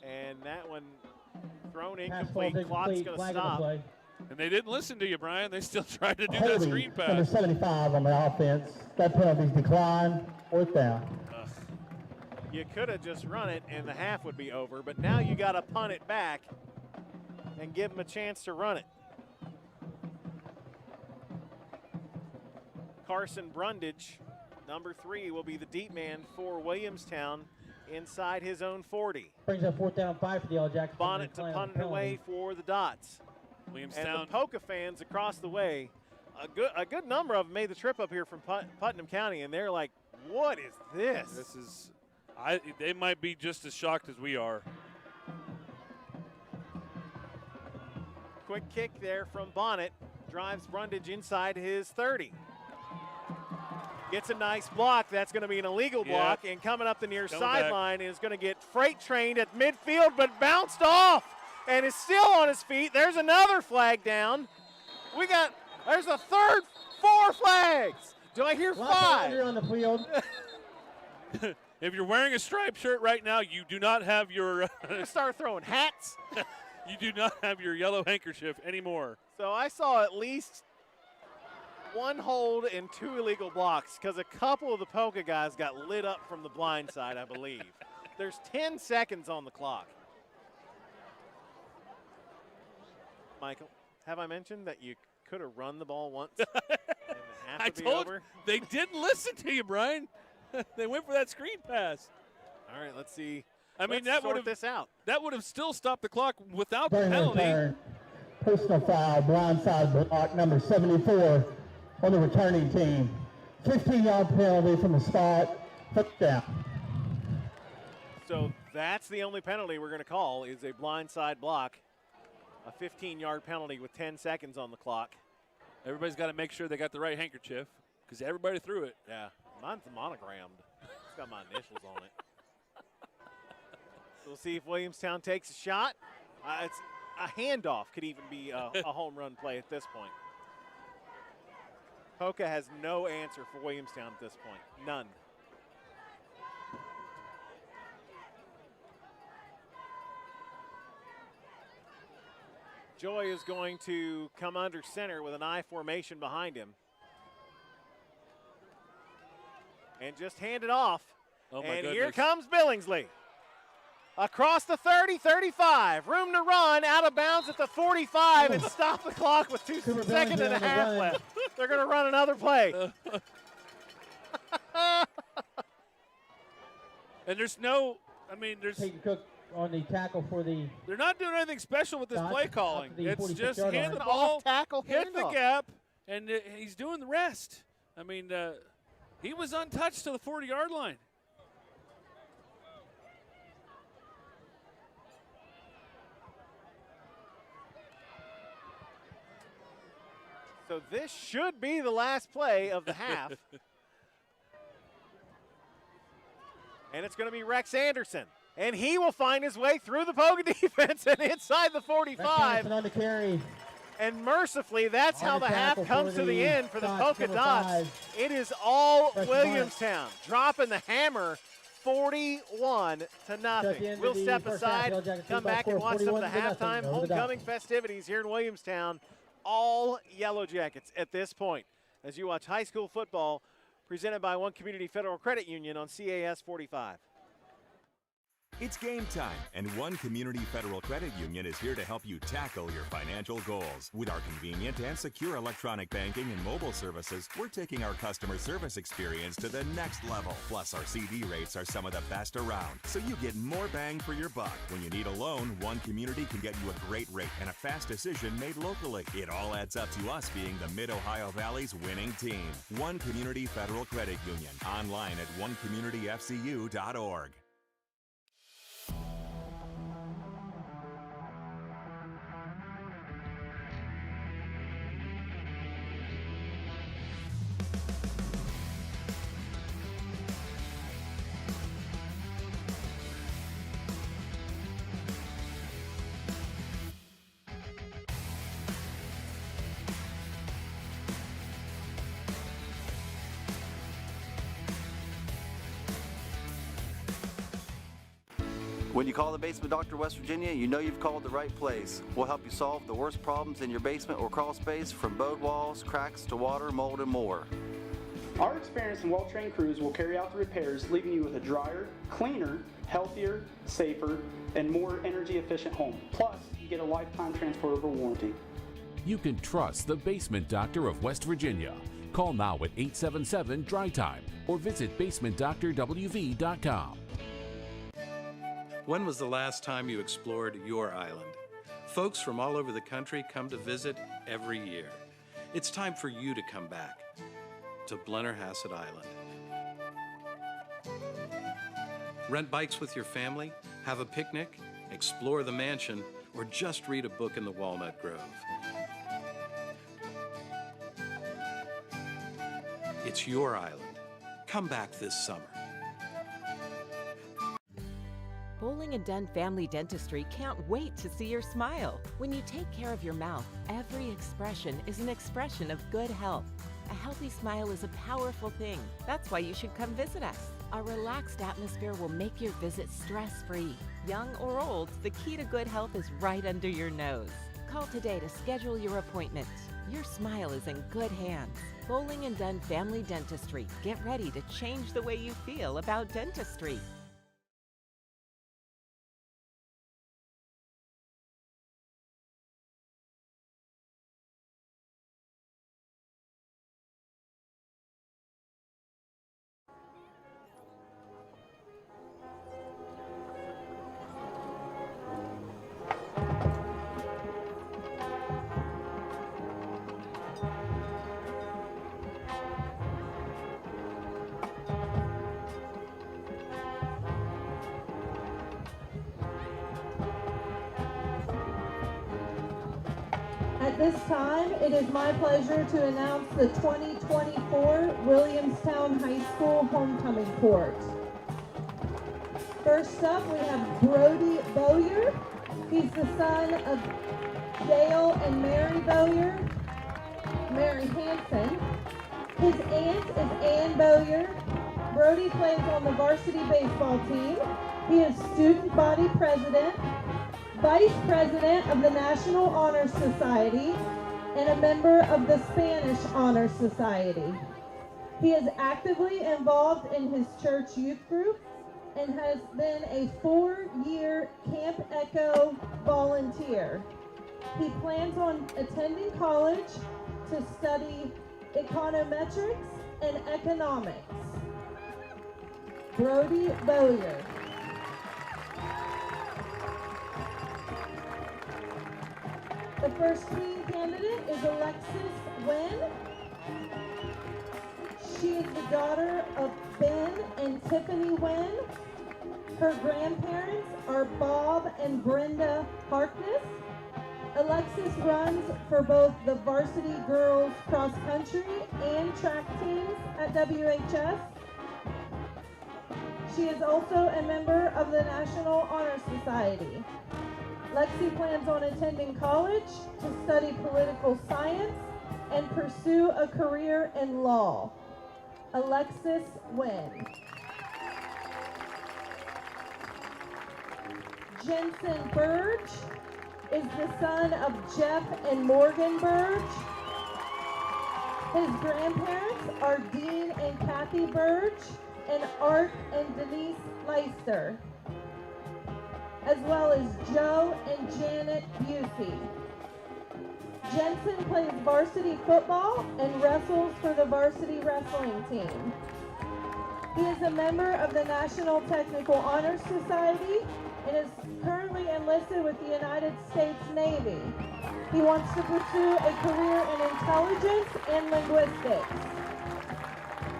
A: And that one thrown incomplete. Clock's going to stop.
B: And they didn't listen to you, Brian. They still tried to do that screen pass.
I: Number 75 on the offense. That penalty's declined. 4th down.
A: You could have just run it and the half would be over, but now you got to punt it back and give them a chance to run it. Carson Brundage, number 3, will be the deep man for Williamstown inside his own 40.
I: Brings up 4th down 5 for the Yellowjackets.
A: Bonnet to punt it away for the Dots.
B: Williamstown.
A: And the Poca fans across the way, a good number of them made the trip up here from Putnam County, and they're like, what is this?
B: This is, they might be just as shocked as we are.
A: Quick kick there from Bonnet, drives Brundage inside his 30. Gets a nice block. That's going to be an illegal block, and coming up the near sideline is going to get freight trained at midfield, but bounced off and is still on his feet. There's another flag down. There's a third, 4 flags. Do I hear 5?
I: On the field.
B: If you're wearing a striped shirt right now, you do not have your
A: start throwing hats.
B: You do not have your yellow handkerchief anymore.
A: So I saw at least 1 hold and 2 illegal blocks because a couple of the Poca guys got lit up from the blind side, I believe. There's 10 seconds on the clock. Michael, have I mentioned that you could have run the ball once and the half would be over?
B: They didn't listen to you, Brian. They went for that screen pass.
A: All right, let's see.
B: That would have
A: this out.
B: That would have still stopped the clock without the
I: During
B: penalty.
I: return, personal foul, blindside block, number 74 on the returning team. 15-yard penalty from the spot. 5th down.
A: So that's the only penalty we're going to call is a blindside block. A 15-yard penalty with 10 seconds on the clock.
B: Everybody's got to make sure they got the right handkerchief because everybody threw it.
A: Yeah, mine's monogrammed. It's got my initials on it. We'll see if Williamstown takes a shot. It's a handoff could even be a home run play at this point. Poca has no answer for Williamstown at this point. None. Joy is going to come under center with an I formation behind him. And just hand it off.
B: Oh, my
A: and
B: goodness.
A: Here comes Billingsley. Across the 30, 35. Room to run, out of bounds at the 45, and stop the clock with 2 seconds and a half left. They're going to run another play.
B: And there's no, there's.
I: Peyton Cook on the tackle for the.
B: They're not doing anything special with this play calling. It's just hand the
A: line.
B: ball,
A: Tackle,
B: hit the
A: handoff.
B: gap, and he's doing the rest. He was untouched to the 40-yard line.
A: So this should be the last play of the half. And it's going to be Rex Anderson. And he will find his way through the Poca defense and inside the 45.
I: On the carry.
A: And mercifully, that's how the half comes to the end for the Poca Dots.
I: 5.
A: It is all
I: Fresh
A: Williamstown dropping the hammer 41-0. We'll step aside, come back and watch some of the halftime homecoming festivities here in Williamstown. All Yellowjackets at this point as you watch high school football presented by One Community Federal Credit Union on CAS 45.
C: It's game time, and One Community Federal Credit Union is here to help you tackle your financial goals. With our convenient and secure electronic banking and mobile services, we're taking our customer service experience to the next level. Plus, our CD rates are some of the best around, so you get more bang for your buck. When you need a loan, One Community can get you a great rate and a fast decision made locally. It all adds up to us being the Mid-Ohio Valley's winning team. One Community Federal Credit Union. Online at onecommunityfcu.org.
J: When you call the Basement Doctor West Virginia, you know you've called the right place. We'll help you solve the worst problems in your basement or crawl space, from bowed walls, cracks to water, mold, and more.
K: Our experienced and well-trained crews will carry out the repairs, leaving you with a drier, cleaner, healthier, safer, and more energy-efficient home. Plus, you get a lifetime transferable warranty.
L: You can trust the Basement Doctor of West Virginia. Call now at 877-DRY-TIME or visit basementdoctorwv.com.
M: When was the last time you explored your island? Folks from all over the country come to visit every year. It's time for you to come back to Blennerhassett Island. Rent bikes with your family, have a picnic, explore the mansion, or just read a book in the Walnut Grove. It's your island. Come back this summer.
N: Bowling and Dunn Family Dentistry can't wait to see your smile. When you take care of your mouth, every expression is an expression of good health. A healthy smile is a powerful thing. That's why you should come visit us. Our relaxed atmosphere will make your visit stress-free. Young or old, the key to good health is right under your nose. Call today to schedule your appointment. Your smile is in good hands. Bowling and Dunn Family Dentistry. Get ready to change the way you feel about dentistry.
O: At this time, it is my pleasure to announce the 2024 Williamstown High School Homecoming Court. First up, we have Brody Bowyer. He's the son of Dale and Mary Bowyer, Mary Hanson. His aunt is Ann Bowyer. Brody plays on the varsity baseball team. He is student body president, Vice President of the National Honor Society, and a member of the Spanish Honor Society. He is actively involved in his church youth group and has been a 4-year Camp Echo volunteer. He plans on attending college to study econometrics and economics. Brody Bowyer. The first teen candidate is Alexis Nguyen. She is the daughter of Ben and Tiffany Nguyen. Her grandparents are Bob and Brenda Harkness. Alexis runs for both the varsity girls cross country and track teams at WHS. She is also a member of the National Honor Society. Lexi plans on attending college to study political science and pursue a career in law. Alexis Nguyen. Jensen Burge is the son of Jeff and Morgan Burge. His grandparents are Dean and Kathy Burge and Art and Denise Leister. as well as Joe and Janet Busey. Jensen plays varsity football and wrestles for the varsity wrestling team. He is a member of the National Technical Honor Society and is currently enlisted with the United States Navy. He wants to pursue a career in intelligence and linguistics.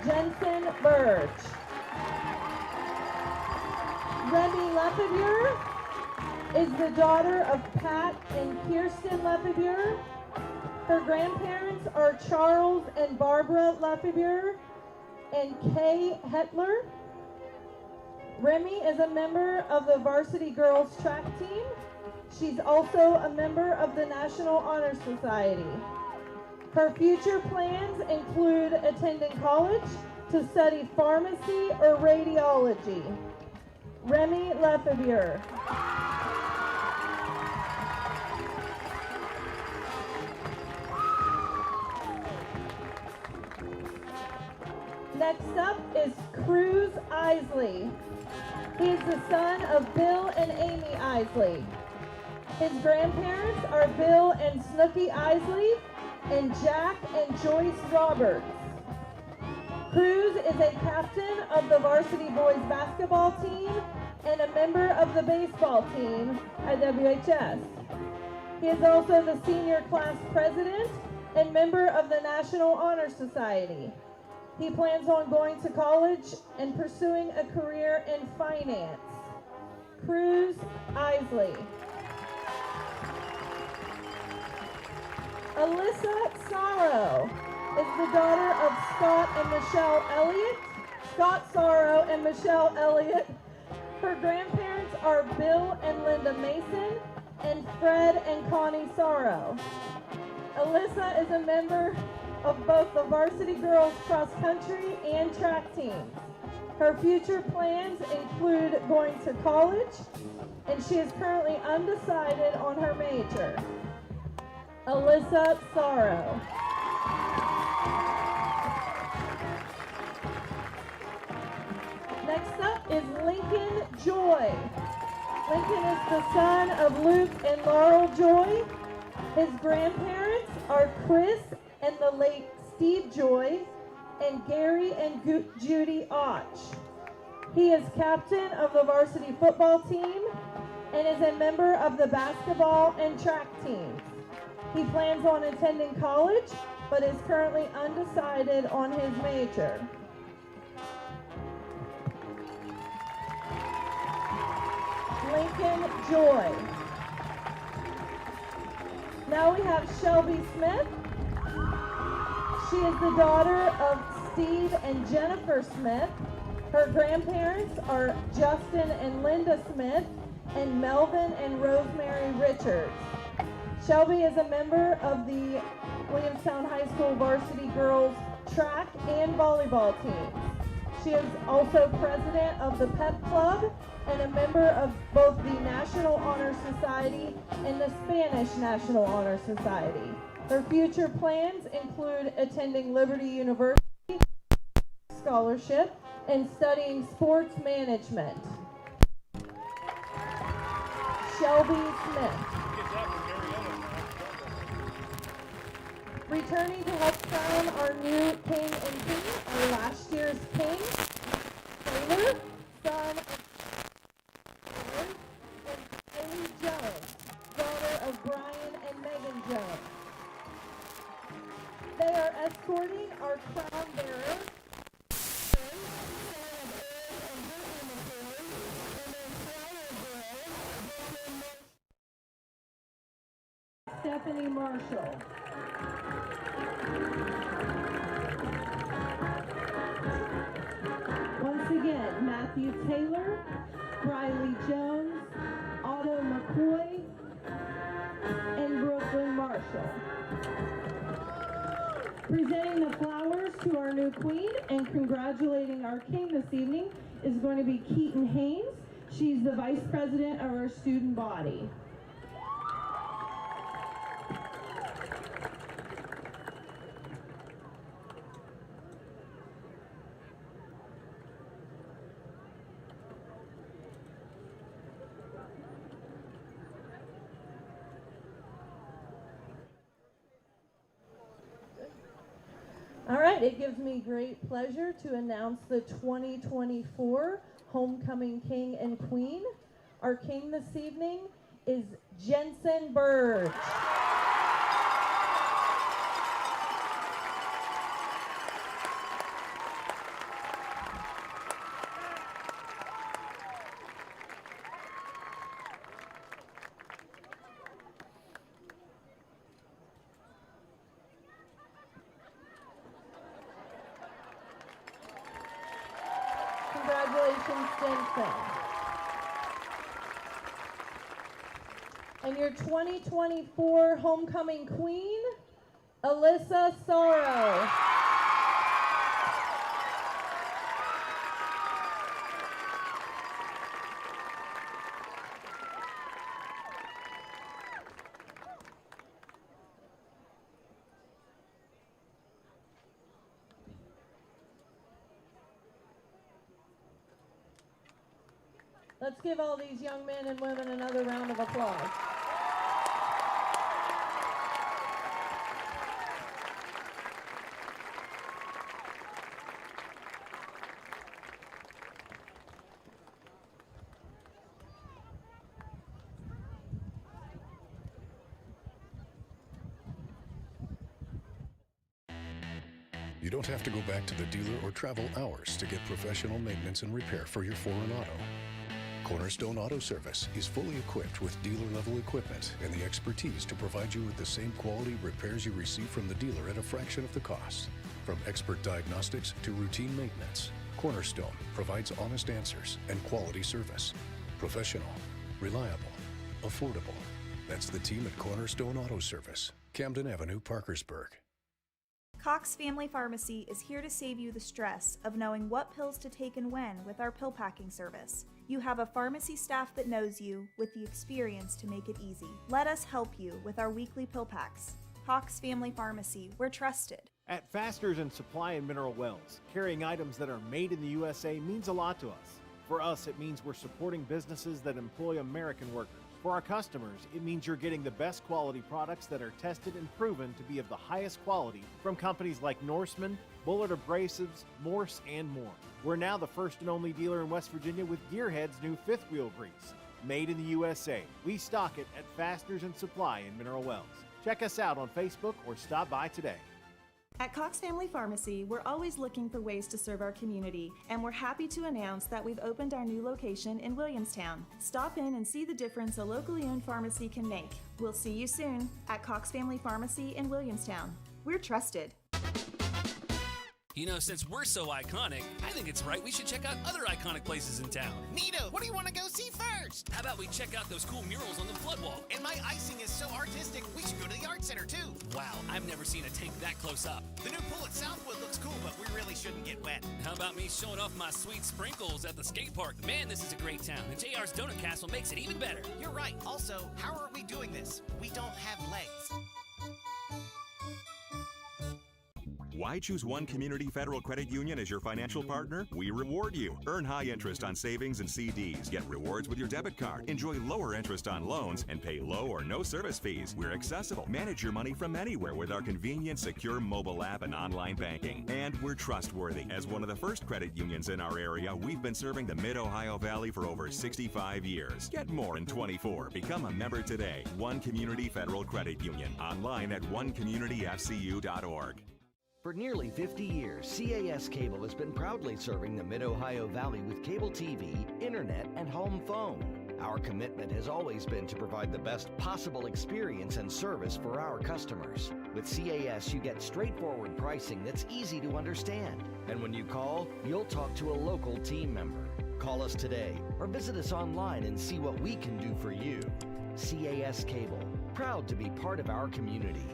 O: Jensen Burge. Remy Lefebvre is the daughter of Pat and Kirsten Lefebvre. Her grandparents are Charles and Barbara Lefebvre and Kay Hetler. Remy is a member of the varsity girls track team. She's also a member of the National Honor Society. Her future plans include attending college to study pharmacy or radiology. Remy Lefebvre. Next up is Cruz Isley. He is the son of Bill and Amy Isley. His grandparents are Bill and Snooky Isley and Jack and Joyce Roberts. Cruz is a captain of the varsity boys basketball team and a member of the baseball team at WHS. He is also the senior class president and member of the National Honor Society. He plans on going to college and pursuing a career in finance. Cruz Isley. Alyssa Sorrow is the daughter of Scott and Michelle Elliott. Scott Sorrow and Michelle Elliott. Her grandparents are Bill and Linda Mason and Fred and Connie Sorrow. Alyssa is a member of both the varsity girls cross country and track teams. Her future plans include going to college, and she is currently undecided on her major. Alyssa Sorrow. Next up is Lincoln Joy. Lincoln is the son of Luke and Laurel Joy. His grandparents are Chris and the late Steve Joy and Gary and Judy Och. He is captain of the varsity football team and is a member of the basketball and track teams. He plans on attending college, but is currently undecided on his major. Lincoln Joy. Now we have Shelby Smith. She is the daughter of Steve and Jennifer Smith. Her grandparents are Justin and Linda Smith and Melvin and Rosemary Richards. Shelby is a member of the Williamstown High School varsity girls track and volleyball teams. She is also president of the Pep Club and a member of both the National Honor Society and the Spanish National Honor Society. Her future plans include attending Liberty University scholarship and studying sports management. Shelby Smith. Returning to help crown our new king and queen, our last year's king, Taylor, son of and Haley Jones, daughter of Brian and Megan Jones. They are escorting our crown bearer, Stephanie Marshall. Once again, Matthew Taylor, Briley Jones, Otto McCoy, and Brooklyn Marshall. Presenting the flowers to our new queen and congratulating our king this evening is going to be Keaton Haynes. She's the vice president of our student body. right, it gives me great pleasure to announce the 2024 Homecoming King and Queen. Our king this evening is Jensen Burge. Congratulations, Jensen. And your 2024 Homecoming Queen, Alyssa Sorrow. Let's give all these young men and women another round of applause.
P: You don't have to go back to the dealer or travel hours to get professional maintenance and repair for your foreign auto. Cornerstone Auto Service is fully equipped with dealer-level equipment and the expertise to provide you with the same quality repairs you receive from the dealer at a fraction of the cost. From expert diagnostics to routine maintenance, Cornerstone provides honest answers and quality service. Professional, reliable, affordable. That's the team at Cornerstone Auto Service, Camden Avenue, Parkersburg.
Q: Cox Family Pharmacy is here to save you the stress of knowing what pills to take and when with our pill packing service. You have a pharmacy staff that knows you with the experience to make it easy. Let us help you with our weekly pill packs. Cox Family Pharmacy, we're trusted.
A: At Fasteners and Supply in Mineral Wells, carrying items that are made in the USA means a lot to us. For us, it means we're supporting businesses that employ American workers. For our customers, it means you're getting the best quality products that are tested and proven to be of the highest quality from companies like Norseman, Bullard Abrasives, Morse, and more. We're now the first and only dealer in West Virginia with Gearhead's new fifth wheel grease. Made in the USA. We stock it at Fasteners and Supply in Mineral Wells. Check us out on Facebook or stop by today.
Q: At Cox Family Pharmacy, we're always looking for ways to serve our community, and we're happy to announce that we've opened our new location in Williamstown. Stop in and see the difference a locally owned pharmacy can make. We'll see you soon at Cox Family Pharmacy in Williamstown. We're trusted.
R: You know, since we're so iconic, I think it's right we should check out other iconic places in town.
S: Neato, what do you want to go see first?
R: How about we check out those cool murals on the flood wall?
S: And my icing is so artistic, we should go to the art center too.
R: Wow, I've never seen a tank that close up.
S: The new pool at Southwood looks cool, but we really shouldn't get wet.
R: How about me showing off my sweet sprinkles at the skate park? Man, this is a great town, and JR's Donut Castle makes it even better.
S: You're right. Also, how are we doing this? We don't have legs.
C: Why choose One Community Federal Credit Union as your financial partner? We reward you. Earn high interest on savings and CDs. Get rewards with your debit card. Enjoy lower interest on loans and pay low or no service fees. We're accessible. Manage your money from anywhere with our convenient, secure mobile app and online banking. And we're trustworthy. As one of the first credit unions in our area, we've been serving the Mid-Ohio Valley for over 65 years. Get more in 24. Become a member today. One Community Federal Credit Union. Online at onecommunityfcu.org.
F: For nearly 50 years, CAS Cable has been proudly serving the Mid-Ohio Valley with cable TV, internet, and home phone. Our commitment has always been to provide the best possible experience and service for our customers. With CAS, you get straightforward pricing that's easy to understand. And when you call, you'll talk to a local team member. Call us today or visit us online and see what we can do for you. CAS Cable, proud to be part of our community.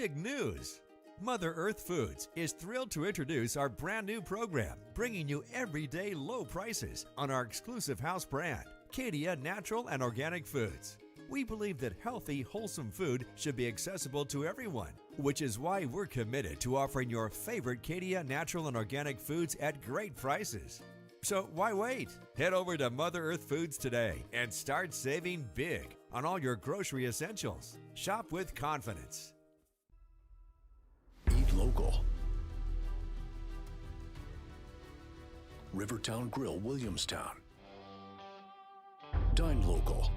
T: Big news! Mother Earth Foods is thrilled to introduce our brand new program, bringing you everyday low prices on our exclusive house brand, Cadia Natural and Organic Foods. We believe that healthy, wholesome food should be accessible to everyone, which is why we're committed to offering your favorite Cadia Natural and Organic Foods at great prices. So why wait? Head over to Mother Earth Foods today and start saving big on all your grocery essentials. Shop with confidence.
P: Eat local. Rivertown Grill, Williamstown. Dine local.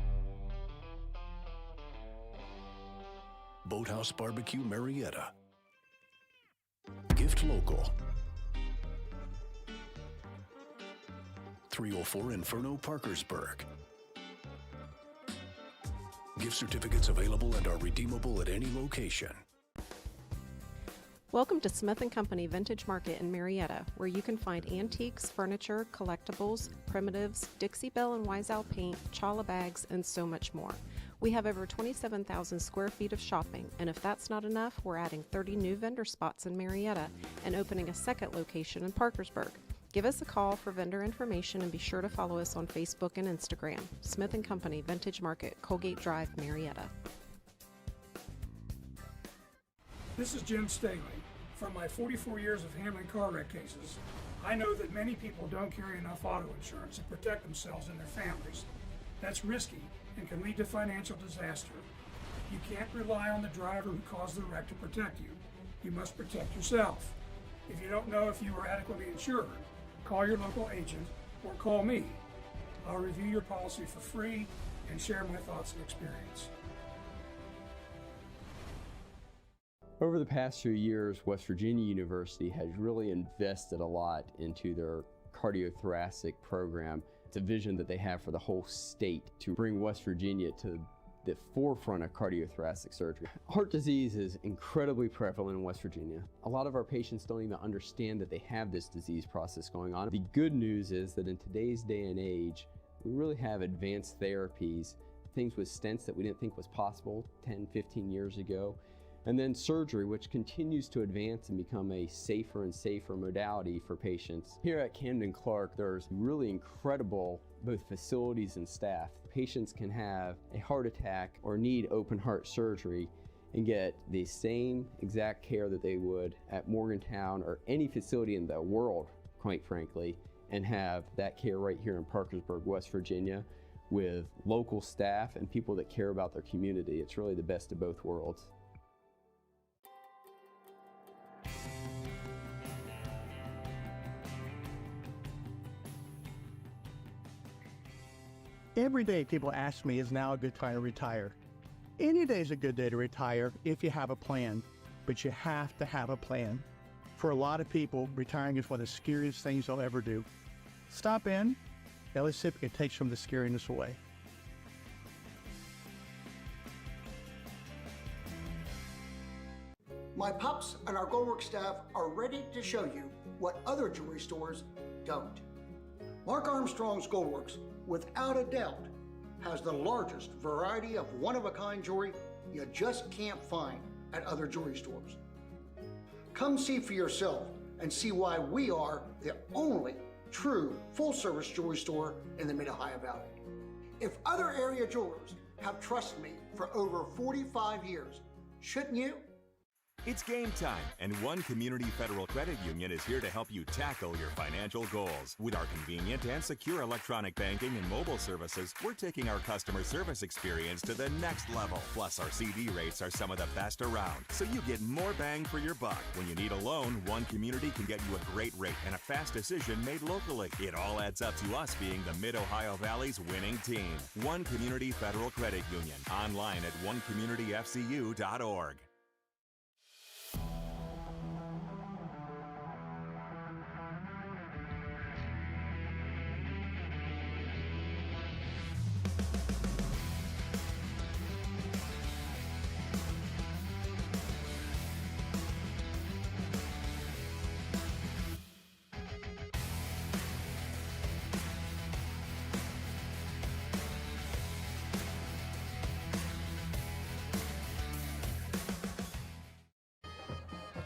P: Boathouse Barbecue, Marietta. Gift local. 304 Inferno, Parkersburg. Gift certificates available and are redeemable at any location.
U: Welcome to Smith & Company Vintage Market in Marietta, where you can find antiques, furniture, collectibles, primitives, Dixie Belle and Wiseout paint, challah bags, and so much more. We have over 27,000 square feet of shopping, and if that's not enough, we're adding 30 new vendor spots in Marietta and opening a second location in Parkersburg. Give us a call for vendor information and be sure to follow us on Facebook and Instagram. Smith & Company Vintage Market, Colgate Drive, Marietta.
V: This is Jim Staley. From my 44 years of handling car wreck cases, I know that many people don't carry enough auto insurance to protect themselves and their families. That's risky and can lead to financial disaster. You can't rely on the driver who caused the wreck to protect you. You must protect yourself. If you don't know if you are adequately insured, call your local agent or call me. I'll review your policy for free and share my thoughts and experience.
D: Over the past few years, West Virginia University has really invested a lot into their cardiothoracic program. It's a vision that they have for the whole state to bring West Virginia to the forefront of cardiothoracic surgery. Heart disease is incredibly prevalent in West Virginia. A lot of our patients don't even understand that they have this disease process going on. The good news is that in today's day and age, we really have advanced therapies, things with stents that we didn't think was possible 10, 15 years ago. And then surgery, which continues to advance and become a safer and safer modality for patients. Here at Camden Clark, there's really incredible both facilities and staff. Patients can have a heart attack or need open heart surgery and get the same exact care that they would at Morgantown or any facility in the world, quite frankly, and have that care right here in Parkersburg, West Virginia, with local staff and people that care about their community. It's really the best of both worlds.
W: Every day people ask me, is now a good time to retire? Any day is a good day to retire if you have a plan, but you have to have a plan. For a lot of people, retiring is one of the scariest things they'll ever do. Stop in, and let's see if it takes some of the scariness away.
X: My pups and our Goldwork staff are ready to show you what other jewelry stores don't. Mark Armstrong's Goldworks, without a doubt, has the largest variety of one-of-a-kind jewelry you just can't find at other jewelry stores. Come see for yourself and see why we are the only true full-service jewelry store in the Mid-Ohio Valley. If other area jewelers have trusted me for over 45 years, shouldn't you?
C: It's game time, and One Community Federal Credit Union is here to help you tackle your financial goals. With our convenient and secure electronic banking and mobile services, we're taking our customer service experience to the next level. Plus, our CD rates are some of the best around, so you get more bang for your buck. When you need a loan, One Community can get you a great rate and a fast decision made locally. It all adds up to us being the Mid-Ohio Valley's winning team. One Community Federal Credit Union. Online at onecommunityfcu.org.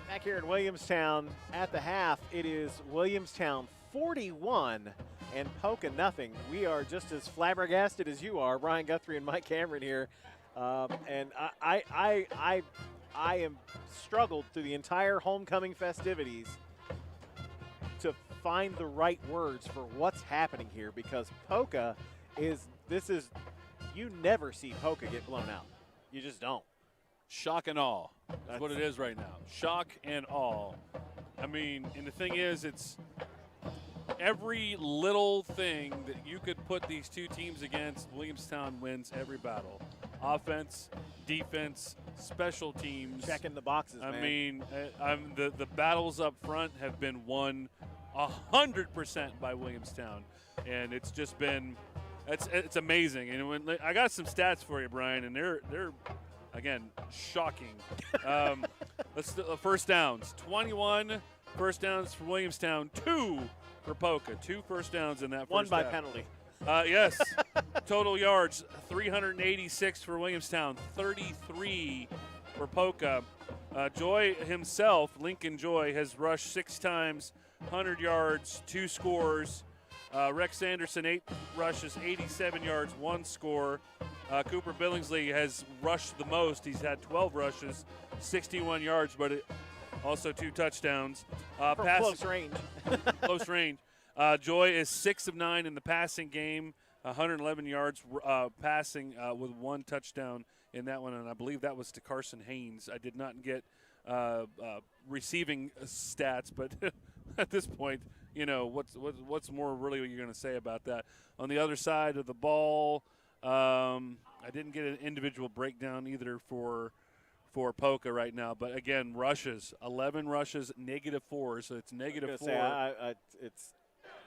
A: Back here in Williamstown at the half, it is Williamstown 41 and Poca nothing. We are just as flabbergasted as you are, Brian Guthrie and Mike Cameron here. And I am struggled through the entire homecoming festivities to find the right words for what's happening here, because Poca is, you never see Poca get blown out. You just don't.
B: shock and awe. That's what it is right now. Shock and awe. I mean, and the thing is, it's every little thing that you could put these two teams against, Williamstown wins every battle. Offense, defense, special teams.
A: Checking the boxes, man.
B: I mean, the battles up front have been won 100% by Williamstown, and it's just been it's amazing. And when I got some stats for you, Brian, and they're again shocking. Let's first downs. 21 first downs for Williamstown, 2 for Poca. 2 first downs in that first
A: One by
B: half.
A: penalty.
B: Yes. Total yards, 386 for Williamstown, 33 for Poca. Joy himself, Lincoln Joy, has rushed 6 times, 100 yards, 2 scores. Rex Anderson, 8 rushes, 87 yards, 1 score. Cooper Billingsley has rushed the most. He's had 12 rushes, 61 yards, but also 2 touchdowns.
A: From close range.
B: Close range. Joy is 6 of 9 in the passing game, 111 yards passing with 1 touchdown in that one, and I believe that was to Carson Haynes. I did not get receiving stats, but at this point, you know, what's more really you're going to say about that? On the other side of the ball, I didn't get an individual breakdown either for Poca right now, but again, rushes, 11 rushes, -4, so it's -4.
A: It's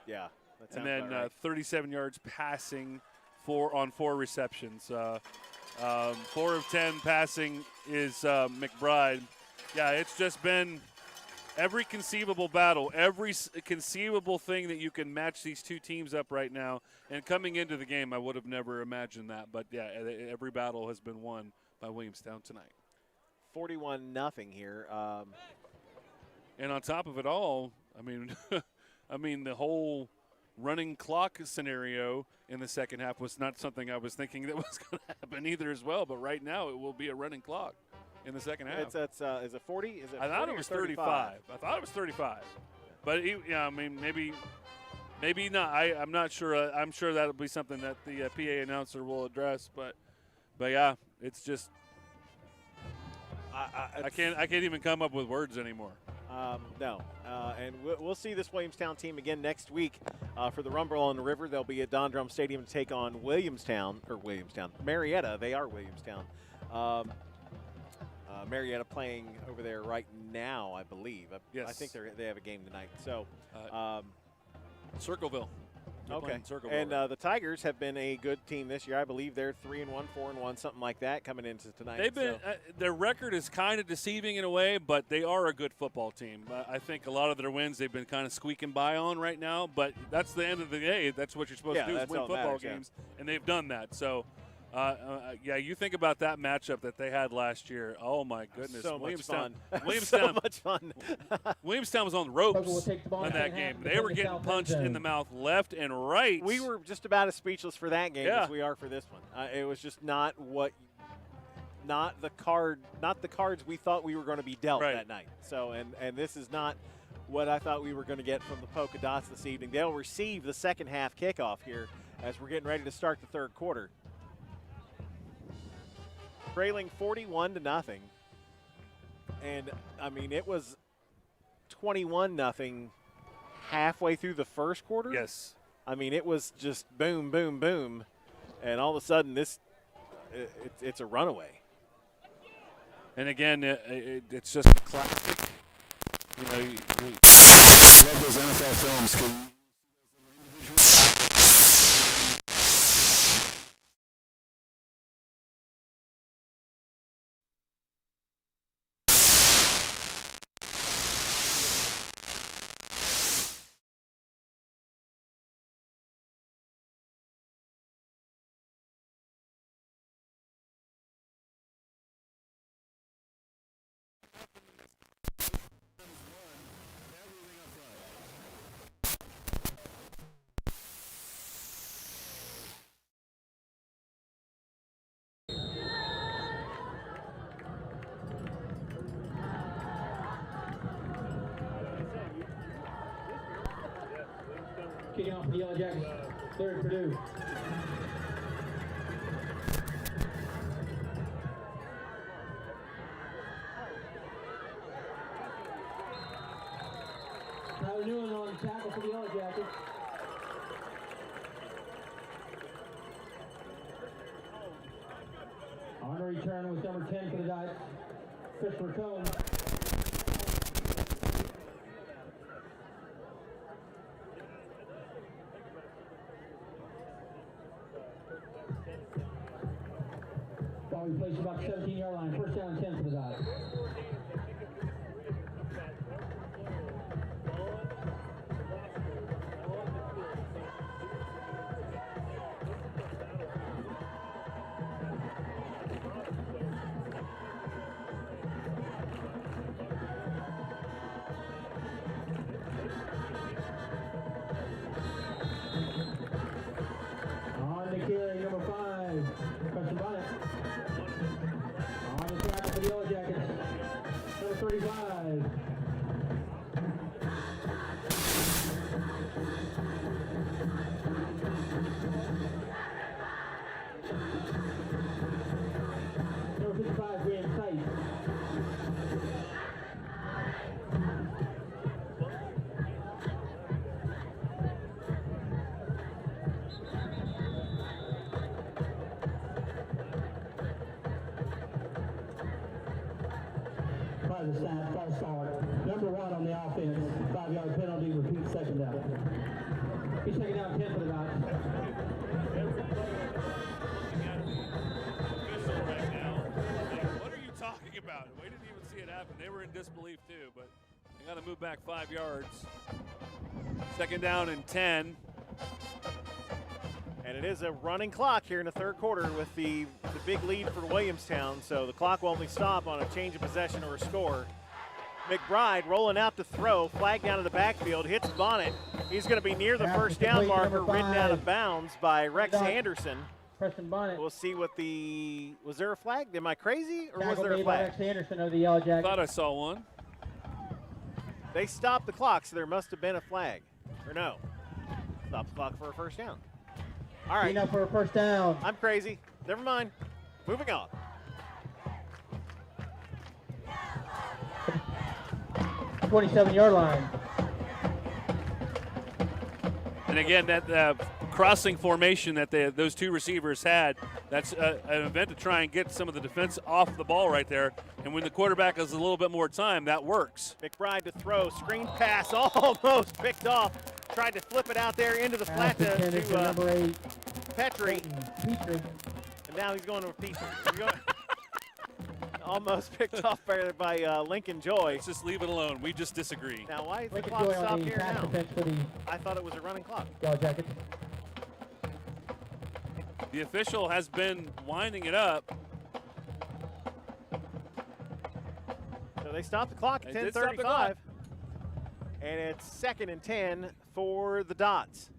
A: yeah. That
B: and then
A: right.
B: 37 yards passing, 4 receptions. 4 of 10 passing is McBride. Yeah, it's just been every conceivable battle, every conceivable thing that you can match these two teams up right now. And coming into the game, I would have never imagined that. But, yeah, every battle has been won by Williamstown tonight.
A: 41-0 here.
B: And on top of it all, I mean, the whole running clock scenario in the second half was not something I was thinking that was going to happen either as well. But right now it will be a running clock in the second half.
A: Is it 40? Is it?
B: I thought it was 35. I thought it was 35. But yeah, I mean, maybe not. I'm not sure. I'm sure that'll be something that the PA announcer will address. But yeah, it's just I can't even come up with words anymore.
A: No, and we'll see this Williamstown team again next week for the Rumble on the River. They'll be at Don Drum Stadium to take on Marietta. They are Williamstown. Marietta playing over there right now, I believe.
B: Yes.
A: I think they have a game tonight. So,
B: Circleville.
A: Okay. And the Tigers have been a good team this year. I believe they're 3-1, 4-1, something like that coming into tonight.
B: They've been their record is kind of deceiving in a way, but they are a good football team. I think a lot of their wins they've been kind of squeaking by on right now, but that's the end of the day. That's what you're supposed to do is win football games, and they've done that. So, yeah, you think about that matchup that they had last year. Oh, my goodness.
A: So much fun.
B: Williamstown,
A: so much fun.
B: Williamstown was on the ropes in that game. They were getting punched in the mouth left and right.
A: We were just about as speechless for that game as we are for this one. It was just not the cards we thought we were going to be dealt that night. So, and this is not what I thought we were going to get from the Polka Dots this evening. They'll receive the second half kickoff here as we're getting ready to start the third quarter. Trailing 41-0, and I mean it was 21-0 halfway through the first quarter.
B: Yes,
A: I mean it was just boom, boom, boom, and all of a sudden it's a runaway.
B: And again, it's just classic. You know,
C: love those NFL films.
E: Kicking off the Yellowjackets, third Purdue. tackle for the Yellowjackets. On the return with number 10 for the Dot, Christopher Combs. Ball we place about the 17-yard line. First down and 10 for the Dot. On the carry, number 5, Preston Bonnet. On the tackle for the Yellowjackets, number 35. Number 55, Graham Tight. By the snap, false start. Number 1 on the offense, 5-yard penalty, repeat second down. He's second down 10 for the Dots.
B: What are you talking about? We didn't even see it happen. They were in disbelief too, but they got to move back 5 yards. Second down and 10.
A: And it is a running clock here in the third quarter with the big lead for Williamstown. So the clock will only stop on a change of possession or a score. McBride rolling out to throw, flag down in the backfield, hits Bonnet. He's going to be near the first down marker, ridden out of bounds by Rex Anderson.
E: Preston Bonnet.
A: We'll see what was there a flag? Am I crazy, or was
E: Tackle
A: there a
E: made by
A: flag?
E: Rex Anderson of the Yellowjackets.
B: Thought I saw one.
A: They stopped the clock, so there must have been a flag. Or no. Stop the clock for a first down. All right.
E: Clean up for a first down.
A: I'm crazy. Never mind. Moving on.
E: The 27-yard line.
B: And again, that crossing formation that those two receivers had, that's an event to try and get some of the defense off the ball right there. And when the quarterback has a little bit more time, that works.
A: McBride to throw, screen pass, almost picked off. Tried to flip it out there into the flat to
E: number 8.
A: Petrie. And now he's going to Petrie. Almost picked off by Lincoln Joy.
B: Let's just leave it alone. We just disagree.
A: Now, why is the
E: Lincoln
A: clock
E: Joy
A: stopped
E: on the
A: here
E: pass
A: now?
E: defense for the
A: I thought it was a running clock.
E: Yellowjackets.
B: The official has been winding it up.
A: So they stopped the clock at
B: They did stop the clock.
A: 10:35. And it's 2nd and 10 for the Dots.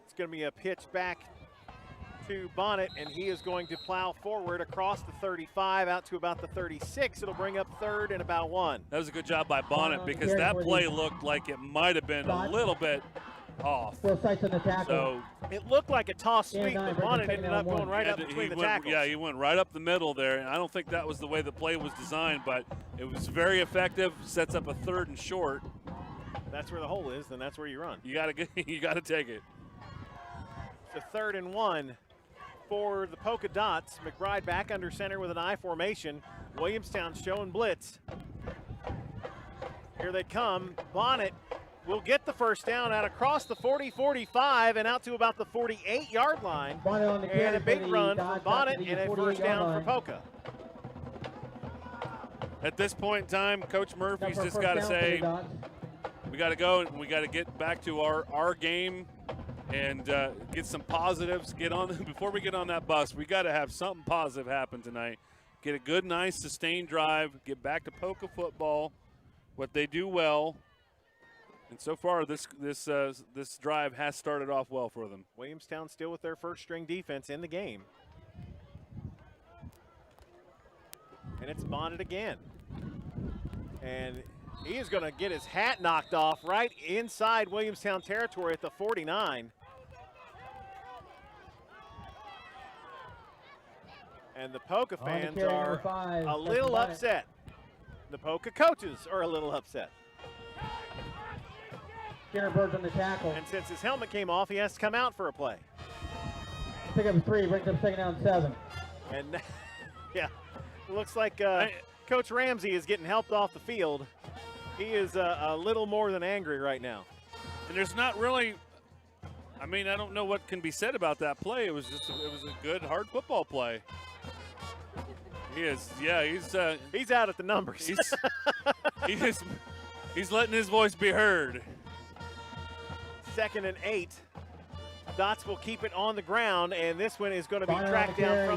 A: It's going to be a pitch back to Bonnet, and he is going to plow forward across the 35 out to about the 36. It'll bring up 3rd and about 1.
B: That was a good job by Bonnet because that play looked like it might have been a little bit off.
E: Will sights on the tackle.
B: So
A: it looked like a toss sweep, but Bonnet ended up going right up between the tackles.
B: Yeah, he went right up the middle there, and I don't think that was the way the play was designed, but it was very effective. Sets up a 3rd and short.
A: That's where the hole is, then that's where you run.
B: You got to take it.
A: It's a 3rd and 1 for the Poca Dots. McBride back under center with an I formation. Williamstown showing blitz. Here they come. Bonnet will get the first down out across the 40-45 and out to about the 48-yard line.
E: On the
A: and a big run for Bonnet and a first down for Poca.
B: At this point in time, Coach Murphy's just got to say, we got to go and we got to get back to our game and get some positives. Get on before we get on that bus. We got to have something positive happen tonight. Get a good, nice, sustained drive. Get back to Poca football, what they do well. And so far, this drive has started off well for them.
A: Williamstown still with their first string defense in the game. And it's Bonnet again. And he is going to get his hat knocked off right inside Williamstown territory at the 49. And the Poca
E: On the
A: fans
E: carry,
A: are
E: number 5,
A: a little
E: Preston
A: upset. The Poca coaches are a little upset.
E: Skinner Bird's on the tackle.
A: And since his helmet came off, he has to come out for a play.
E: Pick up 3, brings up second down 7.
A: And yeah, it looks like Coach Ramsey is getting helped off the field. He is a little more than angry right now.
B: And there's not really, I mean, I don't know what can be said about that play. It was just, it was a good, hard football play. He is, yeah,
A: he's out at the numbers.
B: He's letting his voice be heard.
A: 2nd and 8. Dots will keep it on the ground, and this one is going to be tracked down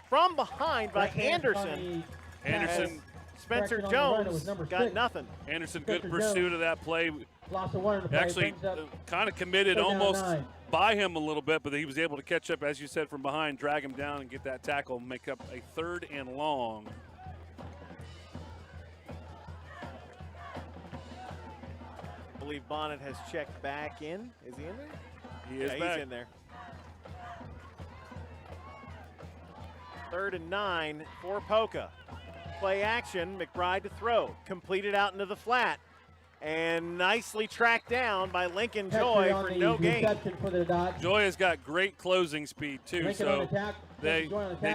A: from behind by Anderson.
B: Anderson.
A: Spencer Jones got nothing.
B: Anderson, good pursuit of that play.
E: Lost of 1 in the play.
B: Actually, kind of committed almost by him a little bit, but he was able to catch up, as you said, from behind, drag him down and get that tackle, make up a 3rd and long.
A: I believe Bonnet has checked back in. Is he in there?
B: He is back.
A: He's in there. 3rd and 9 for Poca. Play action, McBride to throw. Completed out into the flat. And nicely tracked down by Lincoln Joy for no gain.
B: Joy has got great closing speed too, so they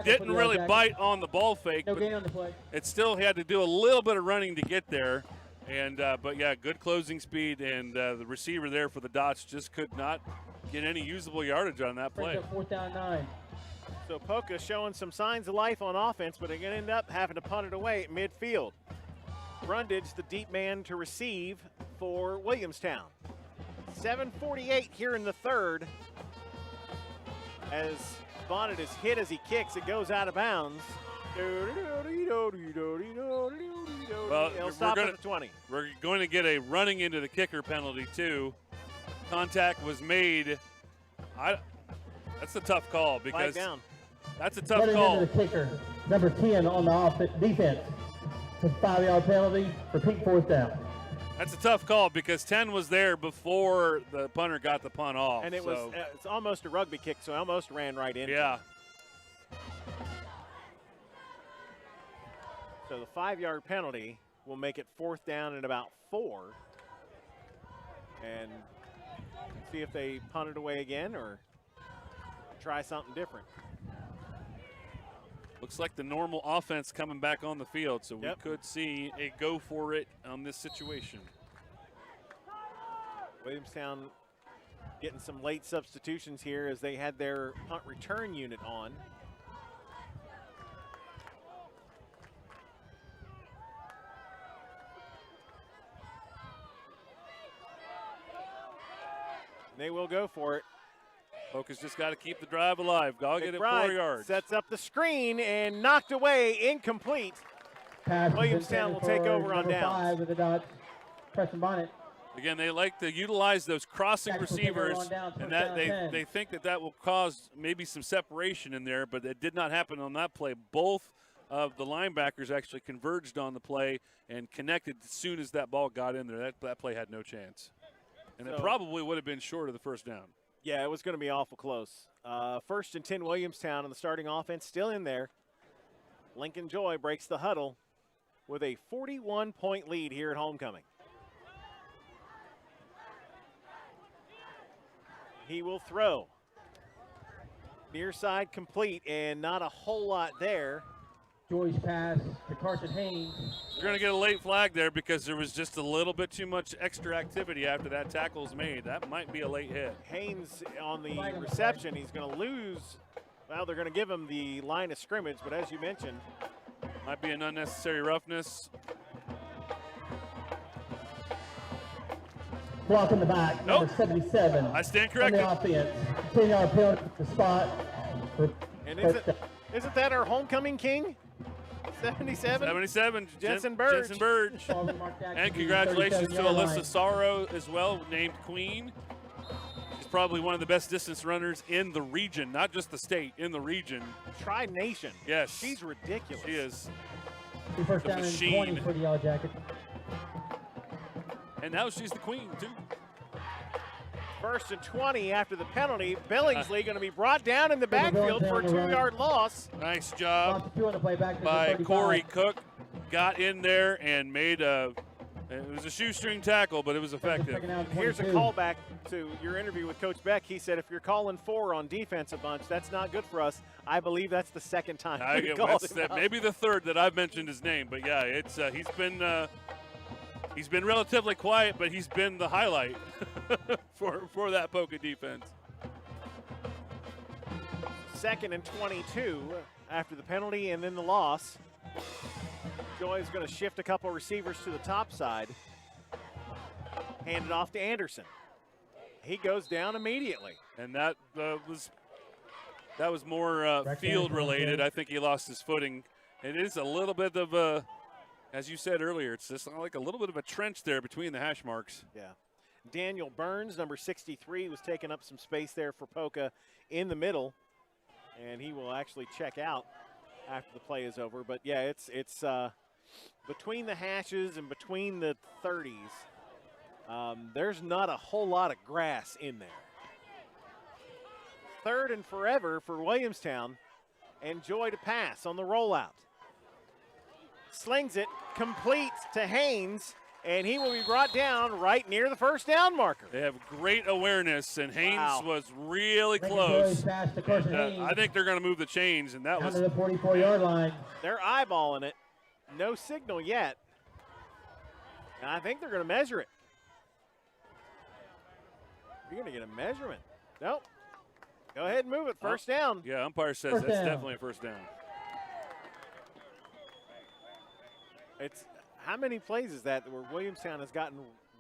B: didn't really bite on the ball fake.
E: No gain on the play.
B: It still had to do a little bit of running to get there. And but yeah, good closing speed, and the receiver there for the Dots just could not get any usable yardage on that play.
E: 4th down 9.
A: So Poca showing some signs of life on offense, but they're going to end up having to punt it away at midfield. Brundage, the deep man to receive for Williamstown. 7:48 here in the 3rd. As Bonnet is hit as he kicks, it goes out of bounds.
B: Well,
A: He'll stop at the 20.
B: We're going to get a running into the kicker penalty too. Contact was made. That's a tough call because that's a tough call.
E: Into the kicker, number 10 on the defense. It's a 5-yard penalty. Repeat 4th down.
B: That's a tough call because 10 was there before the punter got the punt off.
A: And it's almost a rugby kick, so I almost ran right into
B: it.
A: So the 5-yard penalty will make it 4th down and about 4. And see if they punt it away again or try something different.
B: Looks like the normal offense coming back on the field, so we could see a go for it on this situation.
A: Williamstown getting some late substitutions here as they had their punt return unit on. They will go for it.
B: Poca's just got to keep the drive alive. I'll get it 4 yards.
A: Sets up the screen and knocked away, incomplete. Williamstown will take over on downs.
E: 5 with the Dots. Preston Bonnet.
B: Again, they like to utilize those crossing receivers, and that they think that will cause maybe some separation in there, but it did not happen on that play. Both of the linebackers actually converged on the play and connected as soon as that ball got in there. That play had no chance. And it probably would have been short of the 1st down.
A: Yeah, it was going to be awful close. 1st and 10 Williamstown, and the starting offense still in there. Lincoln Joy breaks the huddle with a 41-point lead here at homecoming. He will throw. Near side complete, and not a whole lot there.
E: Joy's pass to Carson Haynes.
B: You're going to get a late flag there because there was just a little bit too much extra activity after that tackle's made. That might be a late hit.
A: Haynes on the reception, he's going to lose. Well, they're going to give him the line of scrimmage, but as you mentioned,
B: might be an unnecessary roughness.
E: Block in the back, number 77.
B: I stand corrected.
E: On the offense, 10-yard penalty to spot.
A: And isn't that our homecoming king? 77?
B: 77,
A: Jensen Burge.
B: Jensen Burge. And congratulations to Alyssa Sorrow as well, named queen. She's probably one of the best distance runners in the region, not just the state, in the region.
A: Tri-nation.
B: Yes.
A: She's ridiculous.
B: She is.
E: 1st down and 20 for the Yellowjackets.
B: And now she's the queen, too.
A: First and 20 after the penalty. Billingsley going to be brought down in the backfield for a 2-yard loss.
B: Nice job by Corey Cook. Got in there and made it was a shoestring tackle, but it was effective.
A: Here's a callback to your interview with Coach Beck. He said, if you're calling 4 on defense a bunch, that's not good for us. I believe that's the second time.
B: Maybe the third that I've mentioned his name, but yeah, it's he's been relatively quiet, but he's been the highlight for that Poca defense.
A: 2nd and 22 after the penalty and then the loss. Joy's going to shift a couple receivers to the top side. Hand it off to Anderson. He goes down immediately.
B: And that was more field related. I think he lost his footing. It is a little bit of a, as you said earlier, it's just like a little bit of a trench there between the hash marks.
A: Yeah. Daniel Burns, number 63, was taking up some space there for Poca in the middle. And he will actually check out after the play is over. But yeah, it's between the hashes and between the 30s, there's not a whole lot of grass in there. 3rd and forever for Williamstown, and Joy to pass on the rollout. Slings it, complete to Haynes, and he will be brought down right near the first down marker.
B: They have great awareness, and Haynes was really close. And, I think they're going to move the chains, and that was
E: to the 44-yard line.
A: They're eyeballing it. No signal yet. And I think they're going to measure it. You're going to get a measurement. Nope. Go ahead and move it. First down.
B: Yeah, umpire says that's definitely a first down.
A: It's how many plays is that where Williamstown has gotten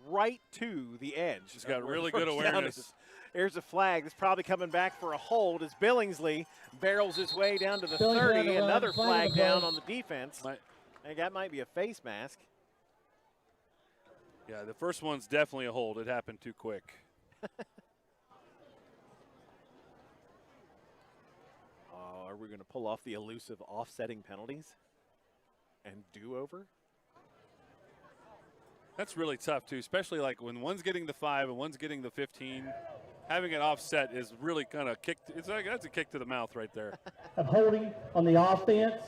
A: right to the edge?
B: He's got really good awareness.
A: There's a flag that's probably coming back for a hold as Billingsley barrels his way down to the 30. Another flag down on the defense. And that might be a face mask.
B: Yeah, the first one's definitely a hold. It happened too quick.
A: Are we going to pull off the elusive offsetting penalties and do-over?
B: That's really tough, too, especially like when one's getting the 5 and one's getting the 15. Having it offset is really kind of kicked. It's like that's a kick to the mouth right there.
E: Of holding on the offense,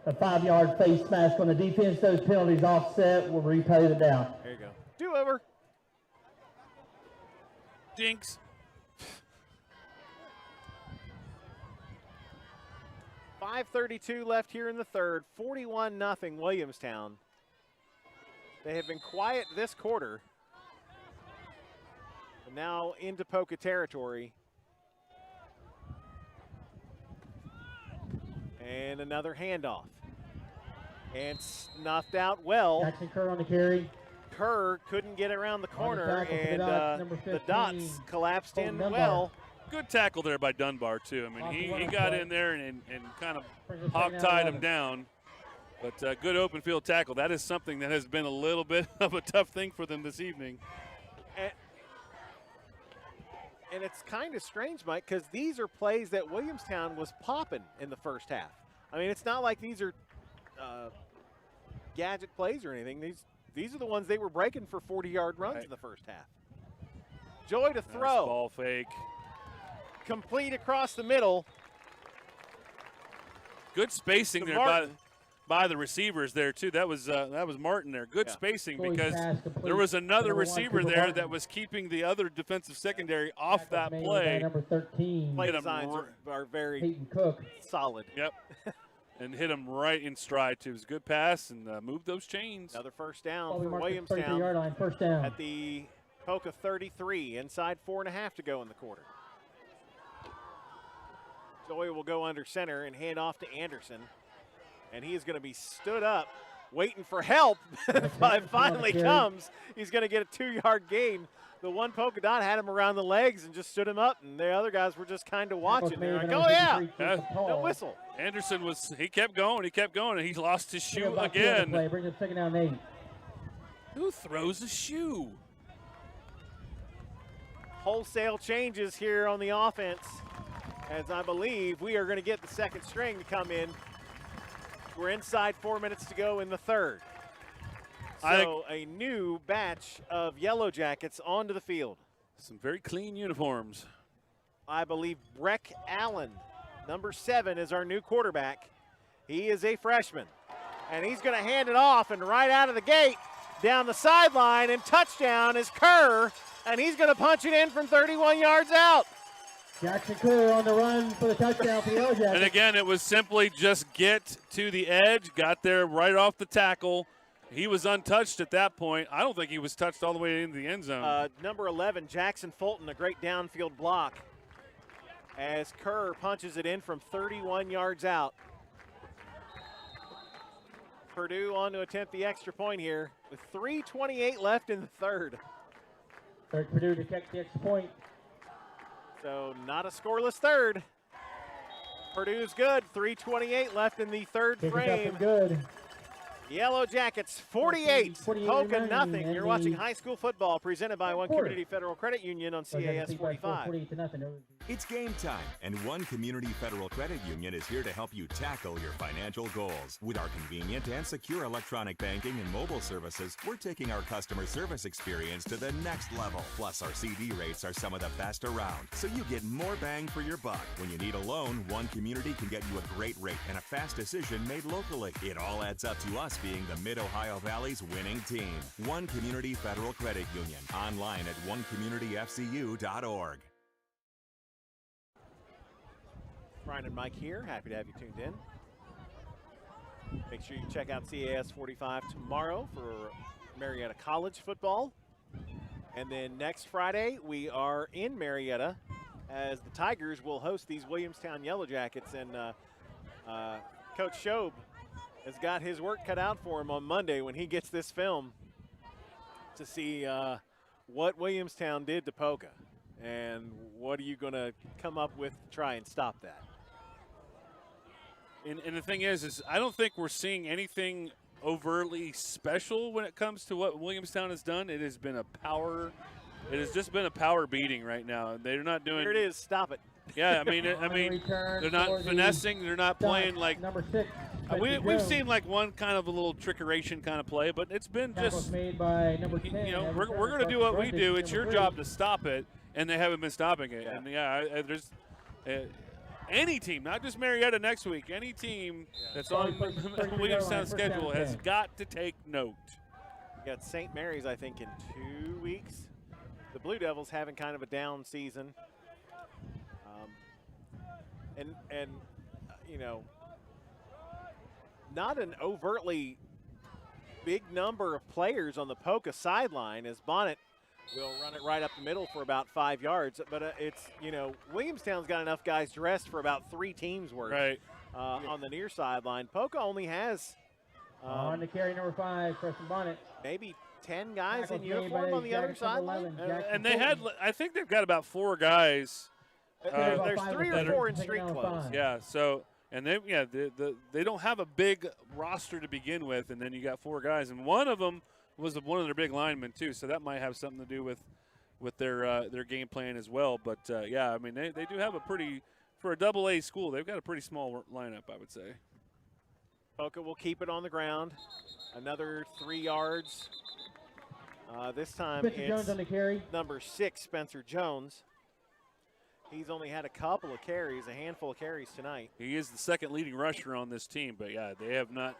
E: a 5-yard face mask on the defense. Those penalties offset will replay the down.
A: There you go. Do-over.
B: Jinx.
A: 5:32 left here in the third. 41-0 Williamstown. They have been quiet this quarter. And now into Poca territory. And another handoff. And snuffed out well.
E: Jackson Kerr on the carry.
A: Kerr couldn't get around the corner, and the dots collapsed in well.
B: Good tackle there by Dunbar, too. I mean, he got in there and kind of hog-tied him down. But good open field tackle. That is something that has been a little bit of a tough thing for them this evening.
A: And it's kind of strange, Mike, because these are plays that Williamstown was popping in the first half. I mean, it's not like these are gadget plays or anything. These are the ones they were breaking for 40-yard runs in the first half. Joy to throw.
B: Nice ball fake.
A: Complete across the middle.
B: Good spacing there by the receivers there too. That was Martin there. Good spacing because there was another receiver there that was keeping the other defensive secondary off that play.
E: Number 13.
A: Play designs are very solid.
B: Yep. And hit him right in stride too. It was a good pass and moved those chains.
A: Another first down for Williamstown.
E: Line, first down.
A: At the Poca 33, inside 4.5 to go in the quarter. Joy will go under center and hand off to Anderson. And he is going to be stood up, waiting for help. Finally comes. He's going to get a 2-yard gain. The one polka dot had him around the legs and just stood him up, and the other guys were just kind of watching. They're like, oh, yeah, no whistle.
B: Anderson he kept going, and he lost his shoe again.
E: Bring it second down 8.
B: Who throws a shoe?
A: Wholesale changes here on the offense, as I believe we are going to get the second string to come in. We're inside 4 minutes to go in the third. So a new batch of Yellowjackets onto the field.
B: Some very clean uniforms.
A: I believe Breck Allen, number 7, is our new quarterback. He is a freshman, and he's going to hand it off, and right out of the gate, down the sideline, and touchdown is Kerr, and he's going to punch it in from 31 yards out.
E: Jackson Kerr on the run for the touchdown for the Yellowjackets.
B: And again, it was simply just get to the edge, got there right off the tackle. He was untouched at that point. I don't think he was touched all the way into the end zone.
A: Number 11, Jackson Fulton, a great downfield block as Kerr punches it in from 31 yards out. Purdue on to attempt the extra point here with 3:28 left in the third.
E: Purdue to catch the extra point.
A: So not a scoreless third. Purdue's good. 3:28 left in the third frame.
E: Good.
A: Yellowjackets 48,
E: 48
A: Poca
E: remaining,
A: nothing.
E: and
A: You're watching high school football presented by One Community Federal Credit Union on CAS 45.
E: 48 to nothing.
C: It's game time, and One Community Federal Credit Union is here to help you tackle your financial goals. With our convenient and secure electronic banking and mobile services, we're taking our customer service experience to the next level. Plus, our CD rates are some of the best around, so you get more bang for your buck. When you need a loan, One Community can get you a great rate and a fast decision made locally. It all adds up to us being the Mid-Ohio Valley's winning team. One Community Federal Credit Union. Online at onecommunityfcu.org.
A: Brian and Mike here. Happy to have you tuned in. Make sure you check out CAS 45 tomorrow for Marietta College football. And then next Friday, we are in Marietta as the Tigers will host these Williamstown Yellowjackets. And Coach Shobe has got his work cut out for him on Monday when he gets this film to see what Williamstown did to Poca. And what are you going to come up with to try and stop that?
B: And the thing is I don't think we're seeing anything overtly special when it comes to what Williamstown has done. It has been a power. It has just been a power beating right now. They're not doing.
A: Here it is. Stop it.
B: Yeah, I mean, they're not finessing. They're not playing like.
E: Number 6.
B: We've seen like one kind of a little trickeration kind of play, but it's been just.
E: Made by number 10.
B: You know, we're going to do what we do. It's your job to stop it, and they haven't been stopping it. Yeah. And there's. Any team, not just Marietta next week, any team that's on Williamstown's schedule has got to take note.
A: You got St. Mary's, I think, in 2 weeks. The Blue Devils having kind of a down season. And you know, not an overtly big number of players on the Poca sideline as Bonnet will run it right up the middle for about 5 yards. But it's, you know, Williamstown's got enough guys dressed for about 3 teams worth on the near sideline. Poca only has
E: on the carry number 5, Preston Bonnet.
A: Maybe 10 guys in uniform on the other sideline.
B: And they had, I think they've got about 4 guys.
A: There's 3 or 4 in street clothes.
B: Yeah, so, and they don't have a big roster to begin with, and then you got 4 guys, and one of them was one of their big linemen too, so that might have something to do with their game plan as well. But yeah, I mean they do have a pretty, for a AA school, they've got a pretty small lineup, I would say.
A: Poca will keep it on the ground, another 3 yards. This time
E: Spencer
A: it's
E: Jones on the carry.
A: Number 6, Spencer Jones. He's only had a couple of carries, a handful of carries tonight.
B: He is the second leading rusher on this team, but yeah, they have not.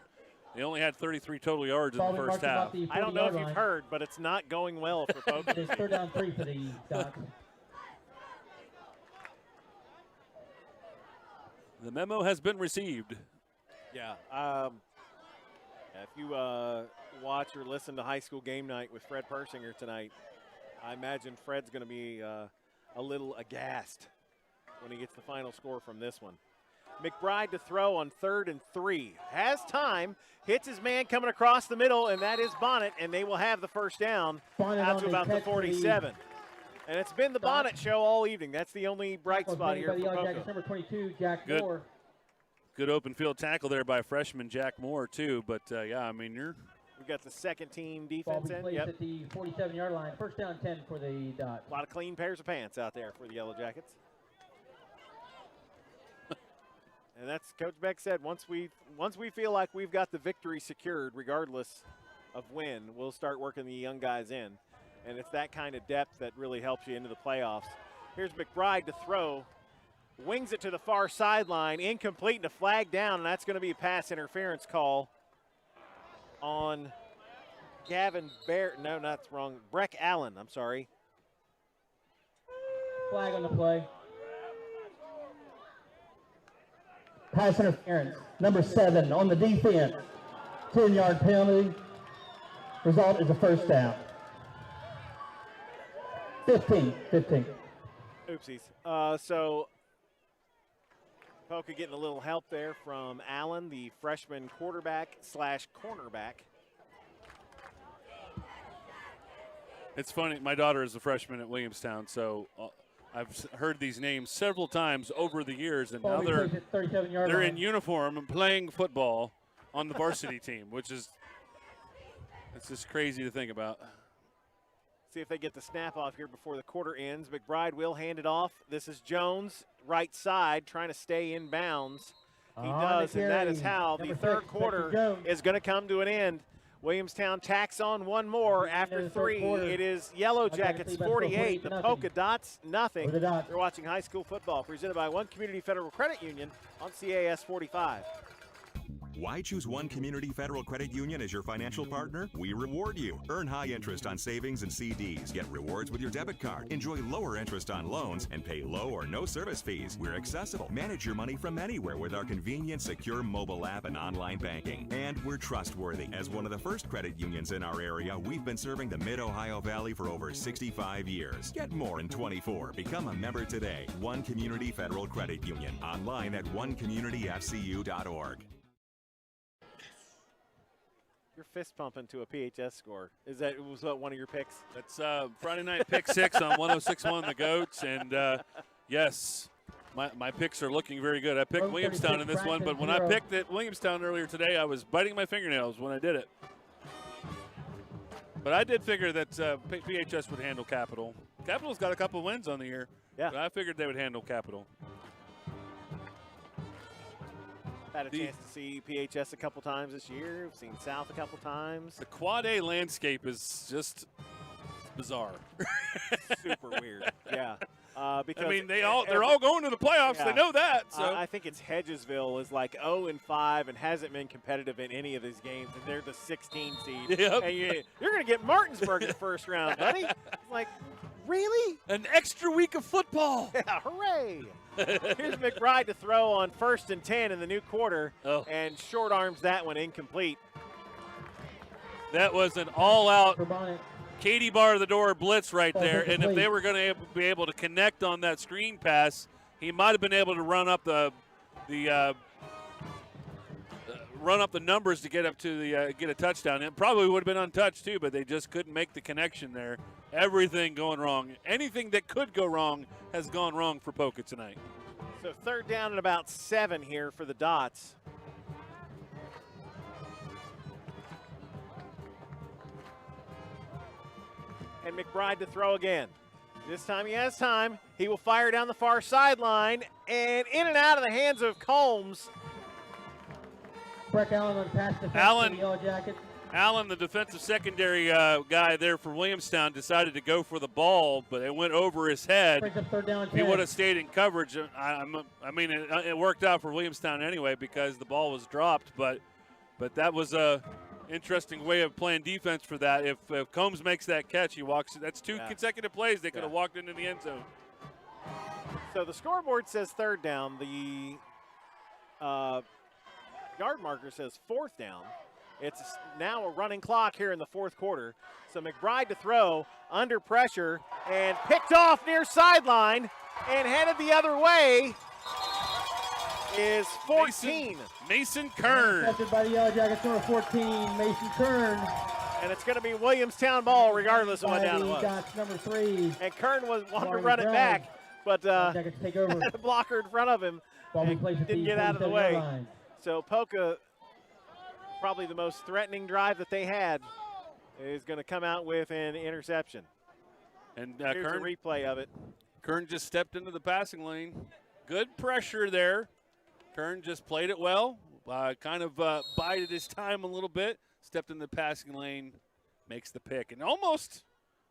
B: They only had 33 total yards in the first half.
A: I don't know if you've heard, but it's not going well for Poca.
E: It's 3rd down 3 for the Docs.
B: The memo has been received.
A: Yeah. If you watch or listen to High School Game Night with Fred Persinger tonight, I imagine Fred's going to be a little aghast when he gets the final score from this one. McBride to throw on 3rd and 3. Has time, hits his man coming across the middle, and that is Bonnet, and they will have the first down out to about the 47. And it's been the Bonnet show all evening. That's the only bright spot here for Poca.
E: Number 22, Jack Moore.
B: Good open field tackle there by freshman Jack Moore, too. But, yeah, I mean,
A: We've got the second team defense in.
E: Yep. At the 47-yard line. 1st down 10 for the Dots.
A: A lot of clean pairs of pants out there for the Yellowjackets. And that's Coach Beck said, once we feel like we've got the victory secured, regardless of when, we'll start working the young guys in. And it's that kind of depth that really helps you into the playoffs. Here's McBride to throw. Wings it to the far sideline. Incomplete and a flag down, and that's going to be a pass interference call on Gavin Bear. No, that's wrong. Breck Allen, I'm sorry.
E: Flag on the play. Pass interference. Number 7 on the defense. 10-yard penalty. Result is a first down. 15.
A: Oopsies. So Poca getting a little help there from Allen, the freshman quarterback / cornerback.
B: It's funny. My daughter is a freshman at Williamstown, so I've heard these names several times over the years, and now they're in uniform and playing football on the varsity team, which is it's just crazy to think about.
A: See if they get the snap off here before the quarter ends. McBride will hand it off. This is Jones, right side, trying to stay in bounds. He does, and that is how the third quarter is going to come to an end. Williamstown tacks on one more after 3. It is Yellowjackets 48, the Polka Dots nothing. You're watching high school football presented by One Community Federal Credit Union on CAS 45.
C: Why choose One Community Federal Credit Union as your financial partner? We reward you. Earn high interest on savings and CDs. Get rewards with your debit card. Enjoy lower interest on loans and pay low or no service fees. We're accessible. Manage your money from anywhere with our convenient, secure mobile app and online banking. And we're trustworthy. As one of the first credit unions in our area, we've been serving the Mid-Ohio Valley for over 65 years. Get more in 24. Become a member today. One Community Federal Credit Union. Online at onecommunityfcu.org.
A: You're fist pumping to a PHS score. Was that one of your picks?
B: That's Friday night pick 6 on 106.1 The Goats, and yes, my picks are looking very good. I picked Williamstown in this one, but when I picked it Williamstown earlier today, I was biting my fingernails when I did it. But I did figure that PHS would handle Capital. Capital's got a couple wins on the year.
A: Yeah.
B: But I figured they would handle Capital.
A: Had a chance to see PHS a couple times this year. We've seen South a couple times.
B: The Quad A landscape is just bizarre.
A: Super weird. Yeah. Because
B: I mean, they're all going to the playoffs.
A: Yeah.
B: They know that. So
A: I think it's Hedgesville is like 0-5 and hasn't been competitive in any of these games, and they're the 16 seed.
B: Yep.
A: And you're going to get Martinsburg in the first round, buddy. It's like, really?
B: An extra week of football.
A: Yeah, hooray. Here's McBride to throw on 1st and 10 in the new quarter, and short arms that one incomplete.
B: That was an all-out Katie bar the door blitz right there, and if they were going to be able to connect on that screen pass, he might have been able to run up the numbers to get up to the get a touchdown. It probably would have been untouched too, but they just couldn't make the connection there. Everything going wrong. Anything that could go wrong has gone wrong for Poca tonight.
A: So 3rd down and about 7 here for the Dots. And McBride to throw again. This time he has time. He will fire down the far sideline and in and out of the hands of Combs.
E: Breck Allen on pass defense
B: Allen,
E: for the Yellowjackets.
B: Allen, the defensive secondary guy there for Williamstown, decided to go for the ball, but it went over his head.
E: Brings up 3rd down and
B: He
E: 10.
B: would have stayed in coverage. I mean, it worked out for Williamstown anyway because the ball was dropped, but that was a interesting way of playing defense for that. If Combs makes that catch, he walks. That's 2 consecutive plays. They could have walked into the end zone.
A: So the scoreboard says 3rd down. The yard marker says 4th down. It's now a running clock here in the 4th quarter. So McBride to throw under pressure and picked off near sideline and headed the other way is 14.
B: Mason Kern.
E: Intercepted by the Yellowjackets, number 14, Mason Kern.
A: And it's going to be Williamstown ball regardless of what down it was.
E: Got number 3.
A: And Kern wanted to run it back, but
E: take over.
A: had a blocker in front of him and didn't get out of the way. So Poca, probably the most threatening drive that they had, is going to come out with an interception.
B: And
A: here's
B: Kern,
A: a replay of it.
B: Kern just stepped into the passing lane. Good pressure there. Kern just played it well, kind of bided his time a little bit, stepped in the passing lane, makes the pick, and almost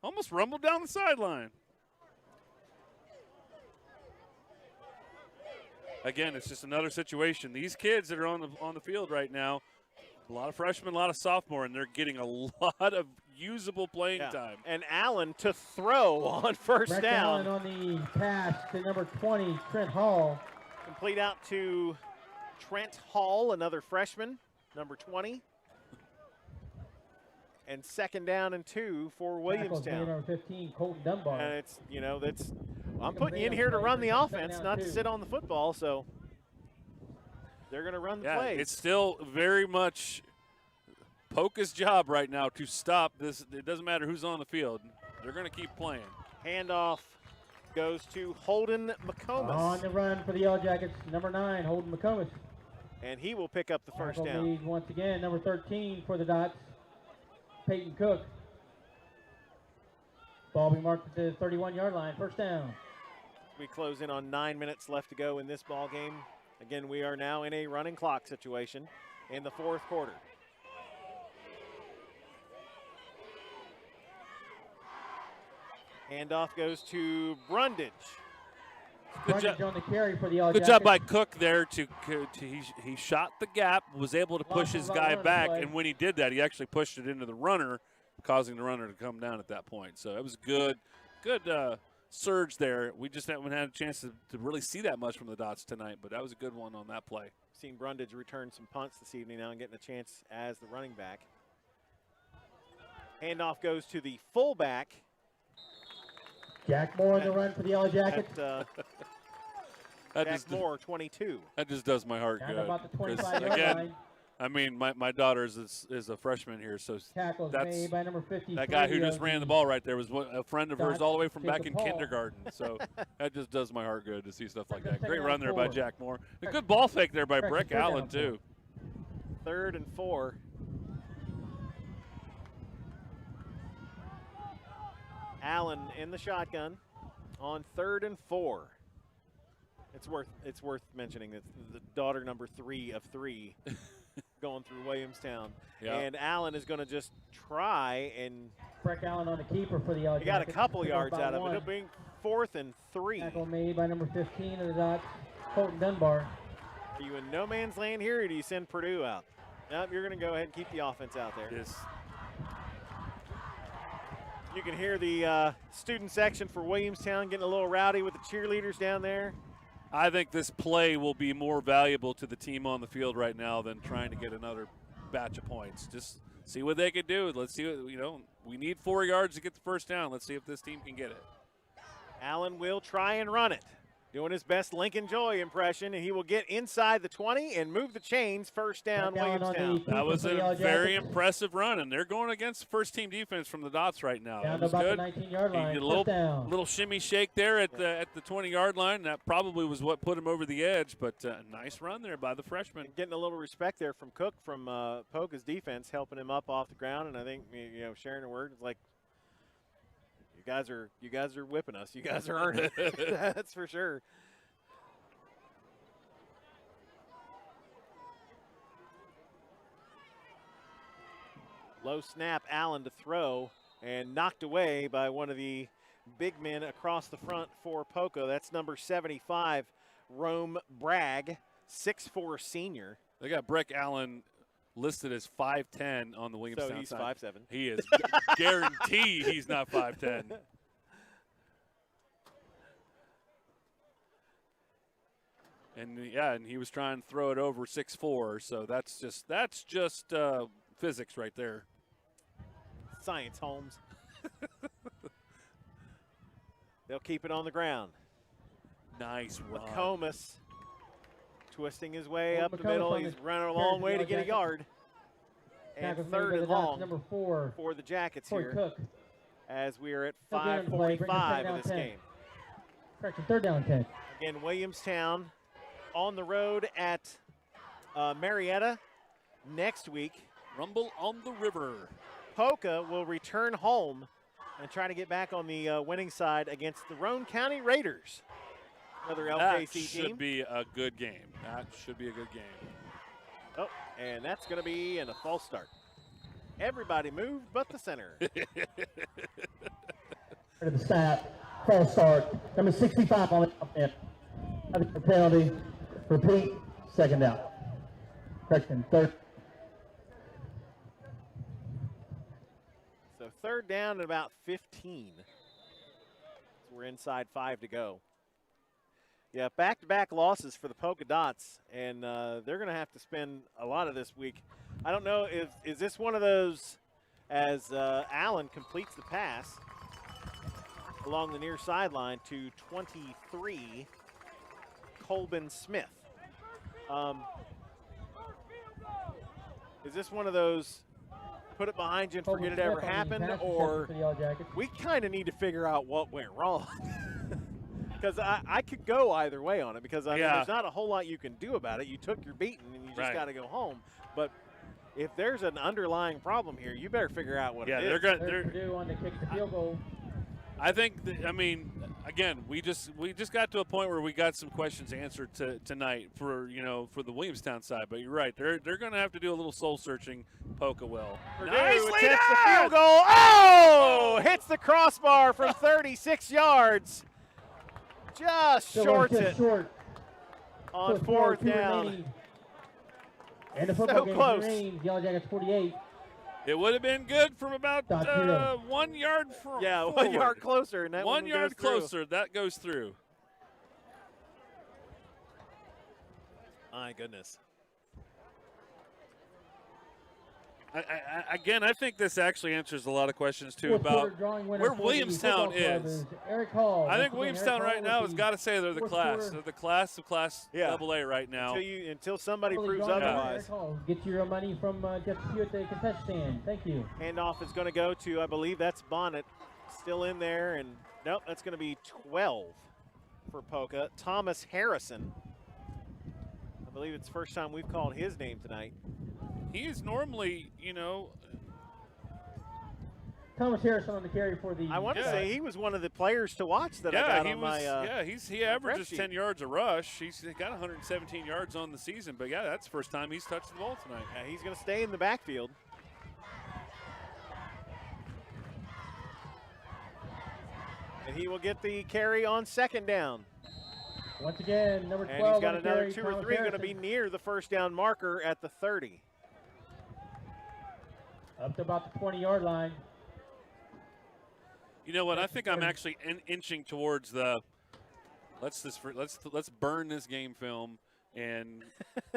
B: Almost rumbled down the sideline. Again, it's just another situation. These kids that are on the field right now, a lot of freshmen, a lot of sophomore, and they're getting a lot of usable playing time.
A: And Allen to throw on first
E: Brett
A: down.
E: Allen on the pass to number 20, Trent Hall.
A: Complete out to Trent Hall, another freshman, number 20. And second down and 2 for Williamstown.
E: Number 15, Colton Dunbar.
A: And it's, I'm putting you in here to run the offense, not to sit on the football, so they're going to run the plays.
B: It's still very much Poca's job right now to stop this. It doesn't matter who's on the field. They're going to keep playing.
A: Handoff goes to Holden McComas.
E: On the run for the Yellowjackets, number 9, Holden McComas.
A: And he will pick up the first
E: Tackle
A: down.
E: made once again, number 13 for the Dots, Peyton Cook. Ball being marked at the 31-yard line, first down.
A: We close in on 9 minutes left to go in this ball game. Again, we are now in a running clock situation in the fourth quarter. Handoff goes to Brundage.
B: Good job
E: on the carry for the Yellowjackets.
B: Good job by Cook there. He shot the gap, was able to push his guy back, and when he did that, he actually pushed it into the runner, causing the runner to come down at that point. So it was good surge there. We just haven't had a chance to really see that much from the Dots tonight, but that was a good one on that play.
A: Seen Brundage return some punts this evening now and getting a chance as the running back. Handoff goes to the fullback.
E: Jack Moore on the run for the Yellowjackets.
A: Jack Moore, 22.
B: That just does my heart good.
E: About the 25-yard
B: again,
E: line.
B: I mean, my daughter is a freshman here, so
E: Tackles made by number 53.
B: that guy who just ran the ball right there was a friend of hers all the way from back in
E: Paul.
B: kindergarten. So that just does my heart good to see stuff like that. Great run there by Jack Moore. A good ball fake there by Breck Allen, too.
A: 3rd and 4. Allen in the shotgun on 3rd and 4. It's worth mentioning that the daughter number 3 of 3 going through Williamstown.
B: Yeah.
A: And Allen is going to just try and
E: Breck Allen on the keeper for the Yellowjackets.
A: he got a couple yards out of it.
E: One.
A: It'll be 4th and 3.
E: Tackle made by number 15 of the Dots, Colton Dunbar.
A: Are you in no man's land here, or do you send Purdue out? Nope, you're going to go ahead and keep the offense out there.
B: Yes.
A: You can hear the student section for Williamstown getting a little rowdy with the cheerleaders down there.
B: I think this play will be more valuable to the team on the field right now than trying to get another batch of points. Just see what they could do. Let's see what, we need 4 yards to get the first down. Let's see if this team can get it.
A: Allen will try and run it. Doing his best Lincoln Joy impression, and he will get inside the 20 and move the chains. First down, Williamstown.
B: That was a very impressive run, and they're going against first-team defense from the Dots right now.
E: Down
B: That was
E: to about
B: good.
E: the 19-yard line.
B: He did a
E: First down.
B: little shimmy shake there at the 20-yard line. That probably was what put him over the edge, but nice run there by the freshman.
A: Getting a little respect there from Cook from Poca's defense, helping him up off the ground, and I think sharing a word is like, you guys are whipping us. You guys are earning it. That's for sure. Low snap, Allen to throw, and knocked away by one of the big men across the front for Poca. That's number 75, Rome Bragg, 6'4" senior.
B: They got Breck Allen listed as 5'10" on the Williamstown
A: So he's
B: side.
A: 5'7".
B: He is guaranteed he's not 5'10". And he was trying to throw it over 6'4", so that's just physics right there.
A: Science, Holmes. They'll keep it on the ground.
B: Nice run.
A: McComas twisting his way up the
E: McComas
A: middle.
E: on
A: He's
E: the
A: running a
E: carry
A: long
E: for
A: way
E: the
A: to get a
E: Yellowjackets.
A: yard. And
E: Tackles made by
A: 3rd
E: the
A: and
E: Dots,
A: long
E: number 4
A: for the Jackets
E: Corey
A: here.
E: Cook.
A: As we are at
E: Third down play, bring us
A: 5:45
E: down
A: of this
E: 10.
A: game.
E: Correction, 3rd down 10.
A: Again, Williamstown on the road at Marietta next week.
B: Rumble on the River.
A: Poca will return home and try to get back on the winning side against the Roane County Raiders. Another LKC
B: That
A: team.
B: should be a good game. That should be a good game.
A: Oh, and that's going to be a false start. Everybody moved but the center.
E: To the snap, false start. Number 65 on the offense. Having a penalty. Repeat, second down. Correction, third.
A: So third down at about 15. So we're inside 5 to go. Yeah, back-to-back losses for the Polka Dots, and they're going to have to spend a lot of this week. I don't know, is this one of those, as Allen completes the pass along the near sideline to 23, Colbin Smith. Is this one of those put it behind you and forget it ever happened, or we kind of need to figure out what went wrong? Because I could go either way on it, because I mean, there's not a whole lot you can do about it. You took your beating and you just got to go home. But if there's an underlying problem here, you better figure out what it is.
E: They're due on the kick to field goal.
B: I think, again, we just got to a point where we got some questions answered tonight for the Williamstown side. But you're right, they're going to have to do a little soul searching. Poca will.
A: Nicely done! The field goal. Oh! Hits the crossbar from 36 yards. Just shorts it on fourth down.
E: And the football game remains Yellowjackets 48.
B: It would have been good from about 1 yard from forward.
A: 1 yard closer. And that
B: 1 yard closer. That goes through.
A: My goodness.
B: I think this actually answers a lot of questions, too, about where Williamstown is. I think Williamstown right now has got to say they're the class. They're the class of Class AA right now.
A: Until somebody proves otherwise.
E: Get your money from Jeff Pugh at the concession stand. Thank you.
A: Handoff is going to go to, I believe that's Bonnet, still in there. And nope, that's going to be 12 for Poca. Thomas Harrison. I believe it's the first time we've called his name tonight.
B: He is normally,
E: Thomas Harrison on the carry for the.
A: I want to say he was one of the players to watch that I got on my.
B: He averages 10 yards a rush. He's got 117 yards on the season, but that's the first time he's touched the ball tonight.
A: Yeah, he's going to stay in the backfield. And he will get the carry on second down.
E: Once again, number 12.
A: And he's got another
E: carry,
A: 2 or 3 going to be near the first down marker at the 30.
E: Up to about the 20-yard line.
B: You know what? I think I'm actually inching towards the let's burn this game film and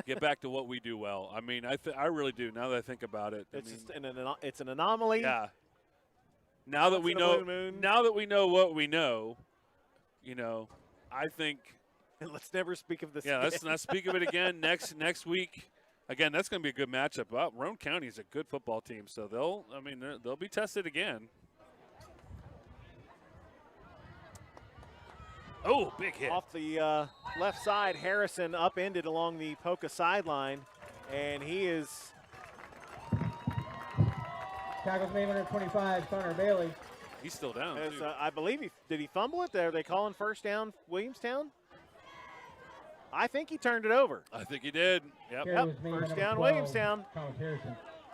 B: get back to what we do well. I mean, I really do. Now that I think about it,
A: it's an anomaly.
B: Yeah. Now that we know what we know, I think.
A: And let's never speak of this.
B: Yeah, let's not speak of it again next week. Again, that's going to be a good matchup. Well, Roane County is a good football team, so they'll be tested again. Oh, big hit.
A: Off the left side, Harrison upended along the Poca sideline, and he is.
E: Tackles made 125, Connor Bailey.
B: He's still down.
A: I believe did he fumble it? Are they calling first down Williamstown? I think he turned it over.
B: I think he did. Yep.
A: First down Williamstown.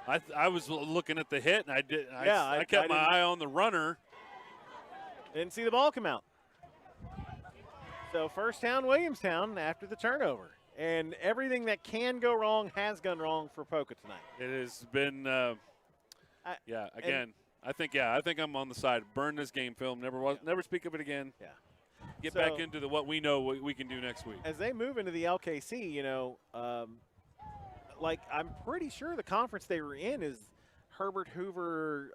B: I was looking at the hit, and I kept my eye on the runner.
A: Didn't see the ball come out. So first down Williamstown after the turnover. And everything that can go wrong has gone wrong for Poca tonight.
B: It has been, I think I'm on the side. Burn this game film. Never speak of it again.
A: Yeah.
B: Get back into what we know we can do next week.
A: As they move into the LKC, I'm pretty sure the conference they were in is Herbert Hoover,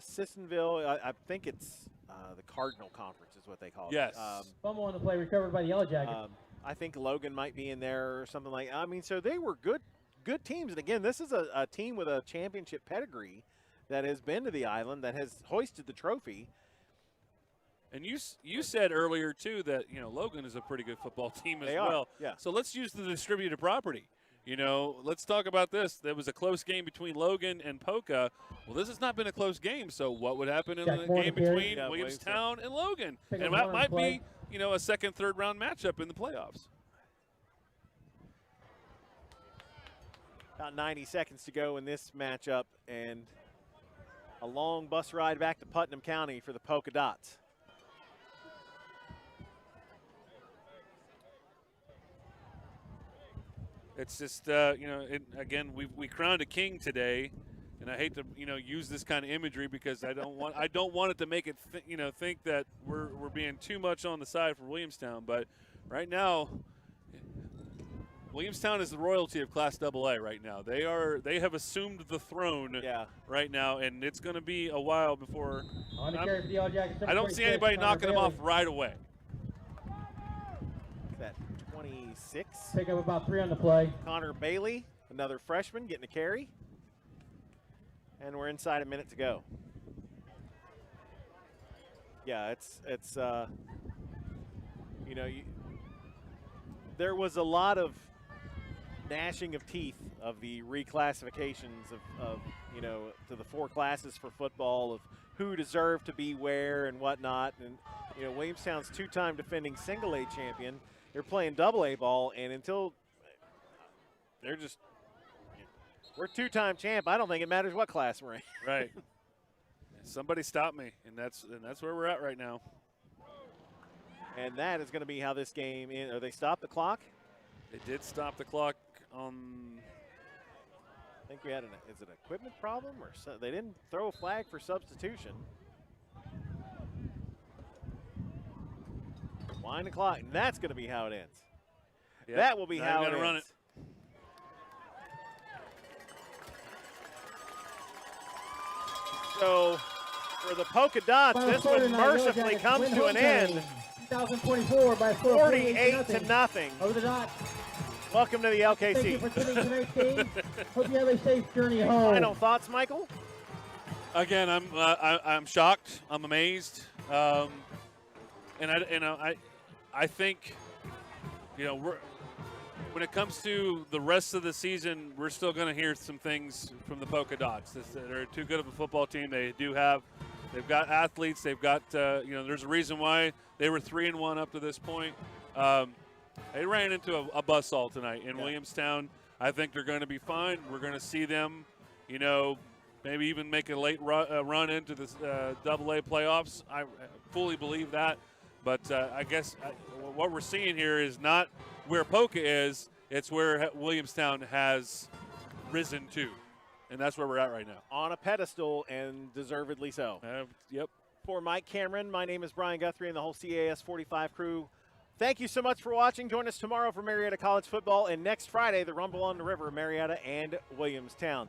A: Sissonville. I think it's the Cardinal Conference is what they call it.
B: Yes.
E: Fumble on the play recovered by the Yellowjackets.
A: I think Logan might be in there or something like that. I mean, so they were good teams. And, again, this is a team with a championship pedigree that has been to the island, that has hoisted the trophy.
B: And you said earlier, too, that, Logan is a pretty good football team as well.
A: Yeah.
B: So let's use the distributed property. Let's talk about this. There was a close game between Logan and Poca. Well, this has not been a close game, so what would happen in the game between Williamstown and Logan? And that might be, a second, third round matchup in the playoffs.
A: About 90 seconds to go in this matchup, and a long bus ride back to Putnam County for the Polka Dots.
B: It's just, again, we crowned a king today, and I hate to, use this kind of imagery because I don't want it to make it, think that we're being too much on the side for Williamstown. But right now, Williamstown is the royalty of Class AA right now. They have assumed the throne right now, and it's going to be a while before. I don't see anybody knocking them off right away.
A: That 26.
E: Pick up about 3 on the play.
A: Connor Bailey, another freshman, getting a carry. And we're inside a minute to go. Yeah, there was a lot of gnashing of teeth of the reclassifications of to the 4 classes for football, of who deserved to be where and whatnot. And Williamstown's 2-time defending single A champion. They're playing double A ball, and until we're 2-time champ, I don't think it matters what class we're in.
B: Right. Somebody stop me, and that's where we're at right now.
A: And that is going to be how this game ends. Or they stopped the clock?
B: They did stop the clock on.
A: I think we had is it an equipment problem, or they didn't throw a flag for substitution? Wind the clock, and that's going to be how it ends.
B: Yep.
A: That will be how it ends.
B: Run it.
A: So, for the Poca Dots, this one mercifully comes to an end.
E: 2024 by
A: 48 to nothing.
E: Over the Dots.
A: Welcome to the LKC.
E: Thank you for tuning in tonight's game. Hope you have a safe journey home.
A: Final thoughts, Michael?
B: Again, I'm shocked. I'm amazed, and I think, when it comes to the rest of the season, we're still going to hear some things from the Poca Dots. They're too good of a football team. They've got athletes. They've got, there's a reason why they were 3-1 up to this point. They ran into a buzzsaw tonight in Williamstown. I think they're going to be fine. We're going to see them, maybe even make a late run into the AA playoffs. I fully believe that. But I guess what we're seeing here is not where Poca is, it's where Williamstown has risen to. And that's where we're at right now.
A: On a pedestal, and deservedly so.
B: Yep.
A: For Mike Cameron, my name is Brian Guthrie and the whole CAS 45 crew. Thank you so much for watching. Join us tomorrow for Marietta College football, and next Friday, the Rumble on the River, Marietta and Williamstown.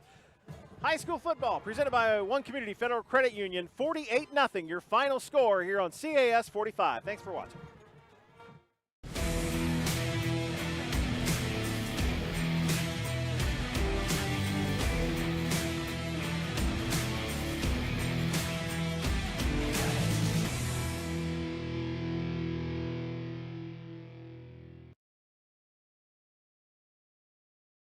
A: High school football presented by One Community Federal Credit Union, 48-0, your final score here on CAS 45. Thanks for watching.